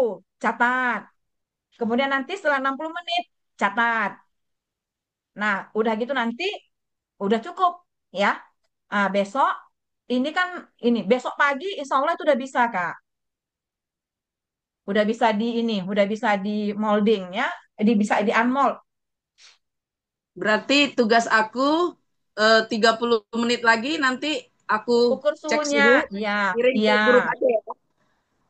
catat. Kemudian nanti setelah 60 menit catat. Nah, udah gitu nanti udah cukup ya. Besok ini kan ini besok pagi insya Allah itu udah bisa Kak. Udah bisa di ini, udah bisa di molding ya. Bisa di unmold. Berarti tugas aku 30 menit lagi nanti aku Ukur cek suhunya. suhu, Iya, kirim ke iya. grup aja ya,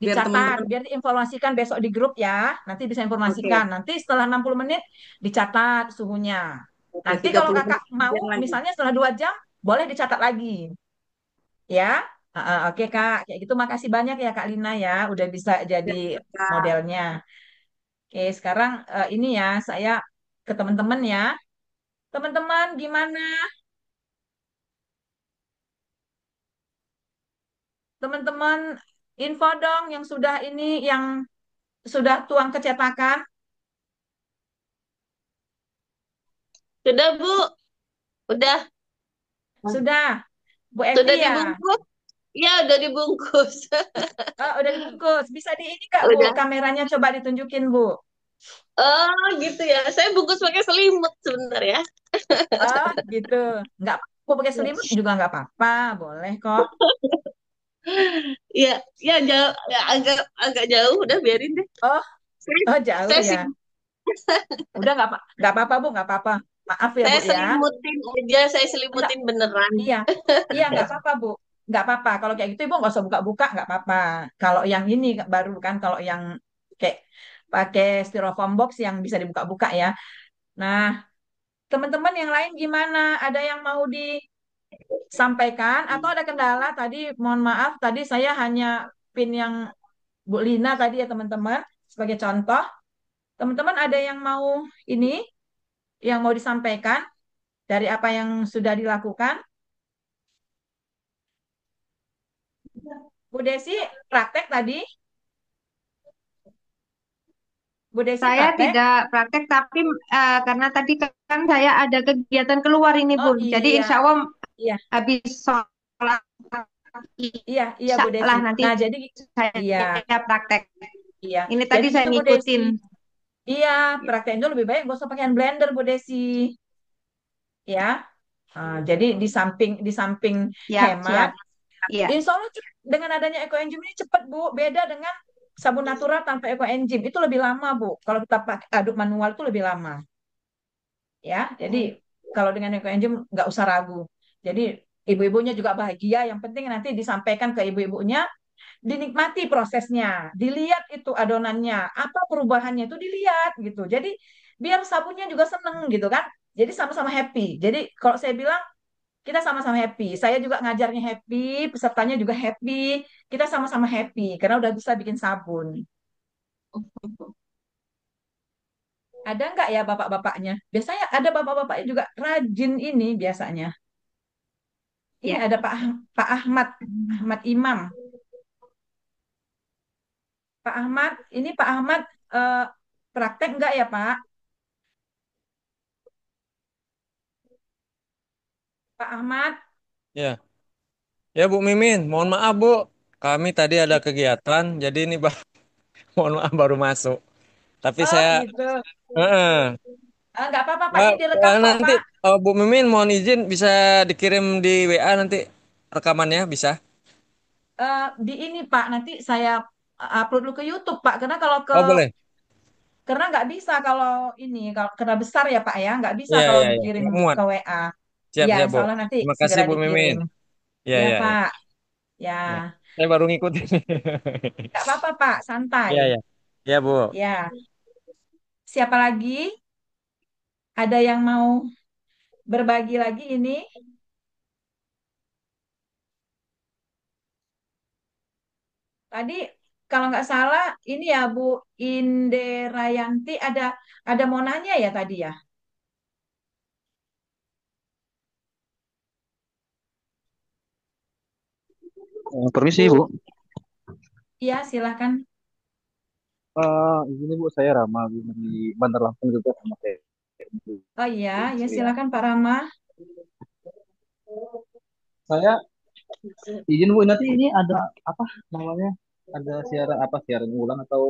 biar Dicatat, teman-teman. biar diinformasikan besok di grup ya. Nanti bisa informasikan. Oke, Nanti setelah 60 menit dicatat suhunya. oke, Nanti tiga kalau puluh kakak menit mau, kemudian lagi. misalnya setelah 2 jam, boleh dicatat lagi. Ya, oke Kak. Kayak gitu makasih banyak ya Kak Lina ya. Udah bisa jadi Ya, Kak. modelnya. Oke, sekarang ini ya, saya ke teman-teman ya. Teman-teman gimana? Teman-teman info dong yang sudah ini, yang sudah tuang kecetakan. Sudah, Bu. Udah. Sudah, Bu Sudah Evi ya. dibungkus? Ya, udah dibungkus. Udah dibungkus. Bisa di ini nggak, Bu? Udah. Kameranya coba ditunjukin, Bu. Oh, gitu ya. Saya bungkus pakai selimut sebenarnya. Oh, gitu. Nggak apa-apa, pakai selimut juga nggak apa-apa. Boleh kok. Ya, ya jauh, ya, agak agak jauh. Udah biarin deh. Oh, Saya, oh jauh saya, ya. sim- Udah nggak apa-apa, Bu. Nggak apa-apa. Maaf ya, Bu saya ya. selimutin aja. Saya Enggak, selimutin beneran. iya. Iya, nggak apa-apa, Bu. Nggak apa-apa. Kalau kayak gitu, Ibu nggak usah buka-buka, nggak apa-apa. Kalau yang ini baru kan, kalau yang kayak pakai styrofoam box yang bisa dibuka-buka ya. Nah, teman-teman yang lain gimana? Ada yang mau sampaikan atau ada kendala tadi, mohon maaf tadi saya hanya pin yang Bu Lina tadi ya teman-teman sebagai contoh. Teman-teman ada yang mau ini yang mau disampaikan dari apa yang sudah dilakukan? Bu Desi praktek tadi, Bu Desi Saya praktek. tidak praktek, tapi karena tadi kan saya ada kegiatan keluar ini, Oh Bun. Jadi iya, insya Allah iya, habis sholat iya, iya isya Bu Desi. lah nanti Nah jadi iya, saya praktek. iya. Ini Jadi tadi saya gitu Bu Desi. ngikutin. Iya, praktek itu lebih baik gak usah pakai blender Bu Desi. Ya, jadi di samping Siap, hemat. siap. Iya. Insya Allah dengan adanya ekoenzim ini cepat Bu, beda dengan sabun natural tanpa ekoenzim itu lebih lama Bu. Kalau kita pakai aduk manual itu lebih lama, ya. Jadi kalau dengan ekoenzim nggak usah ragu. Jadi ibu-ibunya juga bahagia. Yang penting nanti disampaikan ke ibu-ibunya, dinikmati prosesnya, dilihat itu adonannya, apa perubahannya itu dilihat gitu. Jadi biar sabunnya juga seneng gitu kan. Jadi sama-sama happy. Jadi kalau saya bilang kita sama-sama happy. Saya juga ngajarnya happy, pesertanya juga happy. Kita sama-sama happy karena udah bisa bikin sabun. Ada nggak ya bapak-bapaknya? Biasanya ada bapak-bapaknya juga rajin ini biasanya. Ini Ya. ada Pak Ahmad, Ahmad Imam. Pak Ahmad, ini Pak Ahmad eh, praktek nggak ya Pak? Pak Ahmad, Ya, ya Bu Mimin, mohon maaf Bu, kami tadi ada kegiatan, jadi ini mohon maaf baru masuk. Tapi oh saya, gitu. Heeh. Nggak apa-apa Pak, ini direkam kok Nanti Pak. Bu Mimin mohon izin bisa dikirim di WA nanti rekamannya bisa? Di ini Pak, nanti saya upload dulu ke YouTube Pak, Oh boleh? karena nggak bisa kalau ini, kalau karena besar ya Pak ya, nggak bisa Iya kalau iya iya, dikirim nggak muat. ke WA. Siap Ya, siap insya Bu. Allah nanti Terima kasih segera Bu dikirim. Mimin. Iya Ya iya iya. Pak, ya Ya. Saya baru ngikutin. nggak apa-apa Pak, santai. Iya iya. Iya Bu. Ya, siapa lagi? Ada yang mau berbagi lagi ini. Tadi kalau nggak salah ini ya Bu Inderayanti ada mau nanya ya tadi ya. Permisi Bu, Bu. iya silakan. Ini Bu, saya Rama Bu, di Bandar Lampung juga sama kayak Bu Oh iya, ya Sri ya. silakan Pak Rama. Saya izin Bu, nanti ini ada apa namanya? Ada siaran apa siaran ulang atau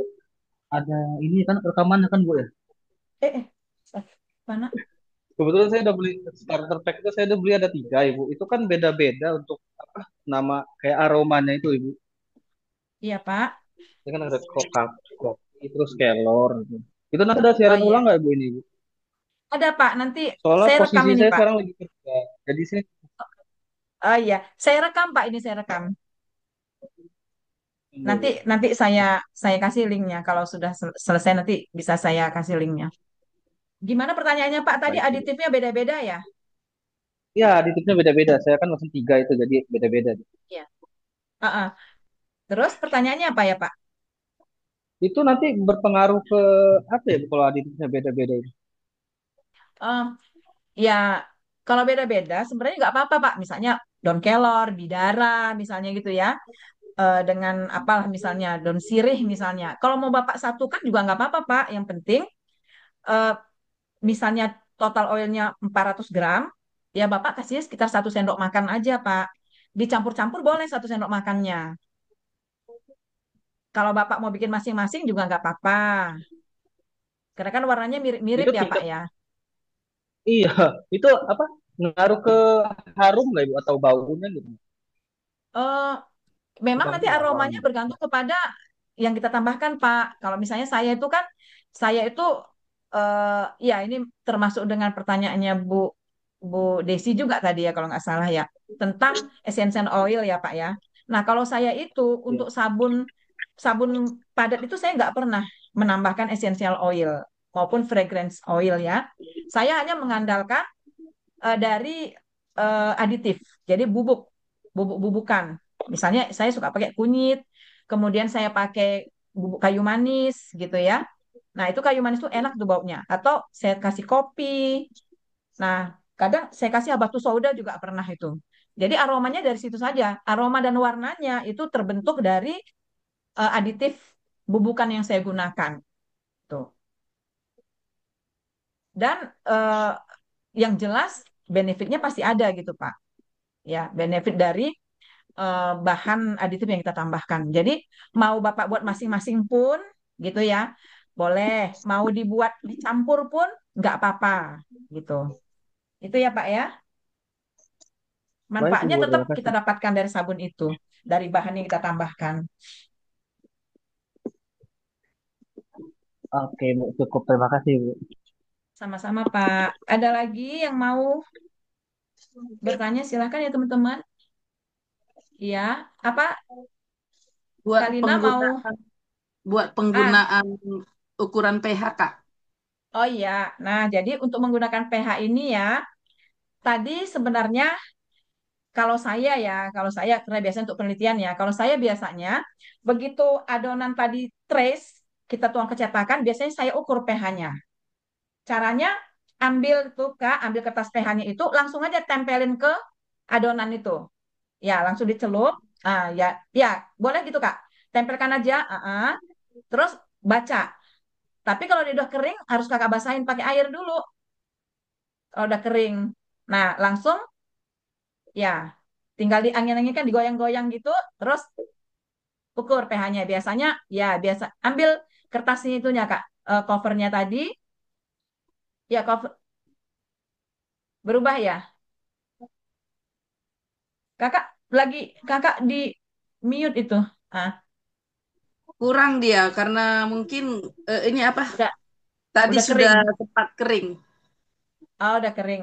ada ini kan rekamannya kan Bu ya? Eh, mana? Kebetulan saya udah beli starter pack itu saya udah beli ada 3 Ibu. Itu kan beda-beda untuk apa nama kayak aromanya itu Ibu. Iya Pak. Ya kan ada kopi terus kelor gitu. Itu nanti ada Oh siaran iya, ulang nggak Ibu ini Ibu? ada Pak. Nanti Soalnya saya rekam posisi ini saya Pak. sekarang lagi kerja. Jadi saya Oh iya, saya rekam Pak. Ini saya rekam. iya, Nanti Ibu. nanti saya kasih linknya. Kalau sudah selesai nanti bisa saya kasih linknya. Gimana pertanyaannya Pak? Tadi Baik Ibu. aditifnya beda-beda ya? Ya, aditipnya beda-beda. Saya kan mesin 3 itu, jadi beda-beda. Iya. Heeh. Terus pertanyaannya apa ya Pak? Itu nanti berpengaruh ke apa ya Bu, kalau aditipnya beda-beda itu? Em, ya kalau beda-beda sebenarnya nggak apa-apa Pak. Misalnya daun kelor, bidara, misalnya gitu ya. Dengan apalah misalnya daun sirih misalnya. Kalau mau Bapak satukan juga nggak apa-apa Pak. Yang penting eh, misalnya total oilnya 400 gram, ya Bapak kasih sekitar 1 sendok makan aja Pak. Dicampur-campur boleh 1 sendok makannya. Kalau Bapak mau bikin masing-masing juga nggak apa-apa. Karena kan warnanya mirip-mirip Itu ya Pak tingkat, ya. iya, itu apa, ngaruh ke harum nggak Ibu, atau baunya gitu? Eh, Memang Bukan nanti pengaruh aromanya gitu. bergantung kepada yang kita tambahkan Pak. Kalau misalnya saya itu ya ini termasuk dengan pertanyaannya Bu Desi juga tadi ya kalau nggak salah ya tentang essential oil ya Pak ya. Nah kalau saya itu Iya. untuk sabun sabun padat itu saya nggak pernah menambahkan essential oil maupun fragrance oil ya. Saya hanya mengandalkan dari aditif. Jadi bubuk-bubukan. Misalnya saya suka pakai kunyit, kemudian saya pakai bubuk kayu manis gitu ya. Nah, itu kayu manis tuh enak tuh baunya. Atau saya kasih kopi. Nah, kadang saya kasih batu soda juga pernah itu. Jadi aromanya dari situ saja. Aroma dan warnanya itu terbentuk dari aditif bubukan yang saya gunakan. Tuh. Dan eh, yang jelas benefitnya pasti ada gitu, Pak. Ya, benefit dari bahan aditif yang kita tambahkan. Jadi mau Bapak buat masing-masing pun gitu ya, boleh. Mau dibuat dicampur pun nggak apa-apa gitu. Itu ya Pak ya. Baik Manfaatnya Ibu, tetap terima kita kasih. dapatkan dari sabun itu, dari bahan yang kita tambahkan. Oke Bu, cukup, terima kasih Bu. Sama-sama Pak. Ada lagi yang mau bertanya? Silahkan ya teman-teman. Iya, apa buat Kalina mau? penggunaan buat Ah, penggunaan ukuran pH Kak. oh iya. Nah, jadi untuk menggunakan pH ini ya, tadi sebenarnya kalau saya karena biasanya untuk penelitian ya, kalau saya biasanya begitu adonan tadi trace kita tuang ke cetakan, biasanya saya ukur pH-nya. Caranya ambil kertas pH-nya itu langsung aja tempelin ke adonan itu. Ya, langsung dicelup. Ah, ya, ya, boleh gitu Kak. Tempelkan aja, terus baca. Tapi kalau dia udah kering, harus Kakak basahin pakai air dulu. Kalau udah kering. Nah, langsung ya tinggal diangin-anginkan, digoyang-goyang gitu, terus ukur pH-nya. Biasanya ya biasa ambil kertasnya itunya Kak, covernya tadi, ya cover berubah ya. Kakak kakak di mute itu. Ah, Kurang dia karena mungkin ini apa? udah Tadi udah sudah kering. sempat kering. Oh, udah kering.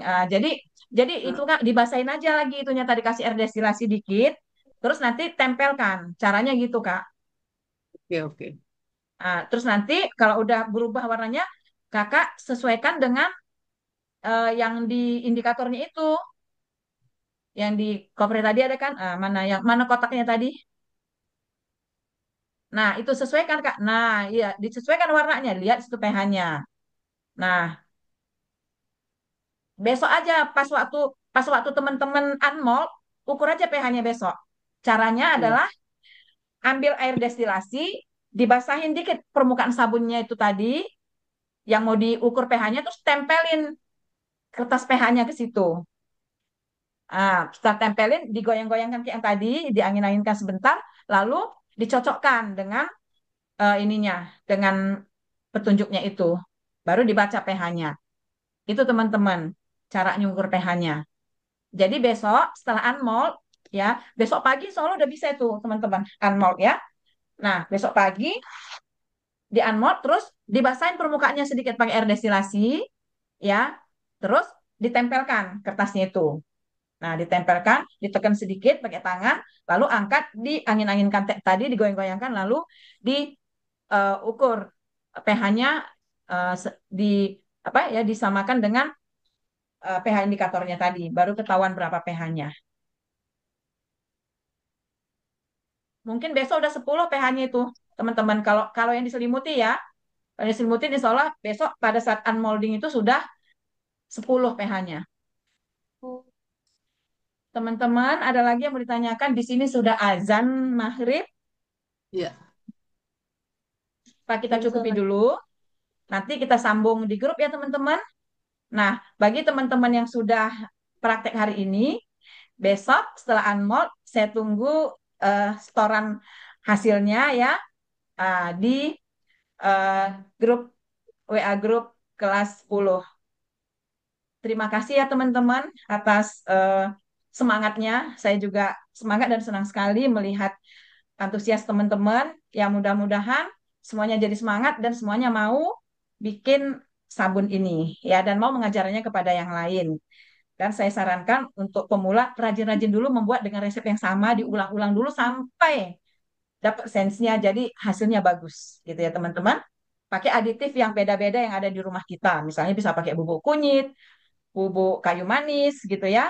Jadi itu Kak dibasahin aja lagi itunya tadi kasih air destilasi dikit, terus nanti tempelkan. Caranya gitu Kak. Oke, oke. Terus nanti kalau udah berubah warnanya, Kakak sesuaikan dengan yang di indikatornya itu, yang di cover tadi ada kan? Mana kotaknya tadi? Nah, itu sesuaikan Kak. Nah, iya, disesuaikan warnanya. Lihat situ pH-nya. Nah, besok aja pas waktu teman-teman unmold, ukur aja pH-nya besok. Caranya Iya. adalah ambil air destilasi, dibasahin dikit permukaan sabunnya itu tadi, yang mau diukur pH-nya, terus tempelin kertas pH-nya ke situ. Setelah tempelin, digoyang-goyangkan kayak yang tadi, diangin-anginkan sebentar, lalu dicocokkan dengan ininya, dengan petunjuknya itu. Baru dibaca pH-nya. Itu teman-teman, cara nyukur pH-nya. Jadi besok setelah unmold, ya, besok pagi soalnya udah bisa itu teman-teman, unmold ya. Nah, besok pagi di unmold, terus dibasahin permukaannya sedikit pakai air destilasi, ya, terus ditempelkan kertasnya itu. Nah, ditempelkan, ditekan sedikit pakai tangan, lalu angkat, diangin-anginkan tadi, digoyang-goyangkan, lalu diukur pH-nya, di apa ya, disamakan dengan pH indikatornya tadi, baru ketahuan berapa pH-nya. Mungkin besok udah 10 pH-nya itu, teman-teman. Kalau kalau yang diselimuti ya, kalau diselimuti insya Allah besok pada saat unmolding itu sudah 10 pH-nya. Teman-teman, ada lagi yang mau ditanyakan? Di sini sudah azan maghrib. Iya. Pak, kita cukupi dulu. Nanti kita sambung di grup ya teman-teman. Nah, bagi teman-teman yang sudah praktek hari ini, besok setelah unmold, saya tunggu setoran hasilnya ya, di eh, grup WA grup kelas 10. Terima kasih ya teman-teman atas semangatnya. Saya juga semangat dan senang sekali melihat antusias teman-teman, yang mudah-mudahan semuanya jadi semangat dan semuanya mau bikin sabun ini ya, dan mau mengajarnya kepada yang lain. Dan saya sarankan untuk pemula rajin-rajin dulu membuat dengan resep yang sama, diulang-ulang dulu sampai dapat sensenya, jadi hasilnya bagus gitu ya teman-teman. Pakai aditif yang beda-beda yang ada di rumah kita. Misalnya bisa pakai bubuk kunyit, bubuk kayu manis gitu ya,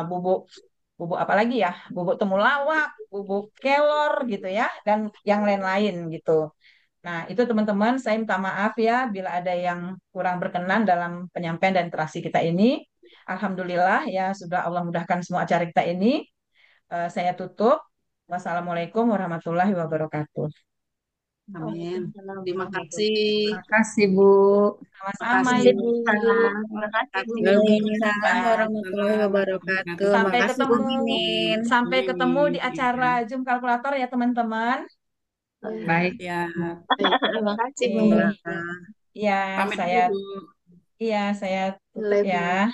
bubuk bubuk apa lagi ya, bubuk temulawak, bubuk kelor gitu ya, dan yang lain-lain gitu. Nah, itu teman-teman, saya minta maaf ya bila ada yang kurang berkenan dalam penyampaian dan interaksi kita ini. Alhamdulillah ya, sudah Allah mudahkan semua acara kita ini. Saya tutup. Wassalamualaikum warahmatullahi wabarakatuh. Amin. Waalaikumsalam Terima kasih. Terima kasih Bu. Terima Sama-sama kasih. Ibu. Terima kasih Bu Terima kasih. Mimin. Waalaikumsalam warahmatullahi wabarakatuh. Sampai Makasih Bu ketemu, Mimin. sampai ketemu di acara Zoom kalkulator ya teman-teman. Baik ya. Terima kasih Bu Oke. Mimin. Ya, Pamit saya dulu. iya saya tutup ya.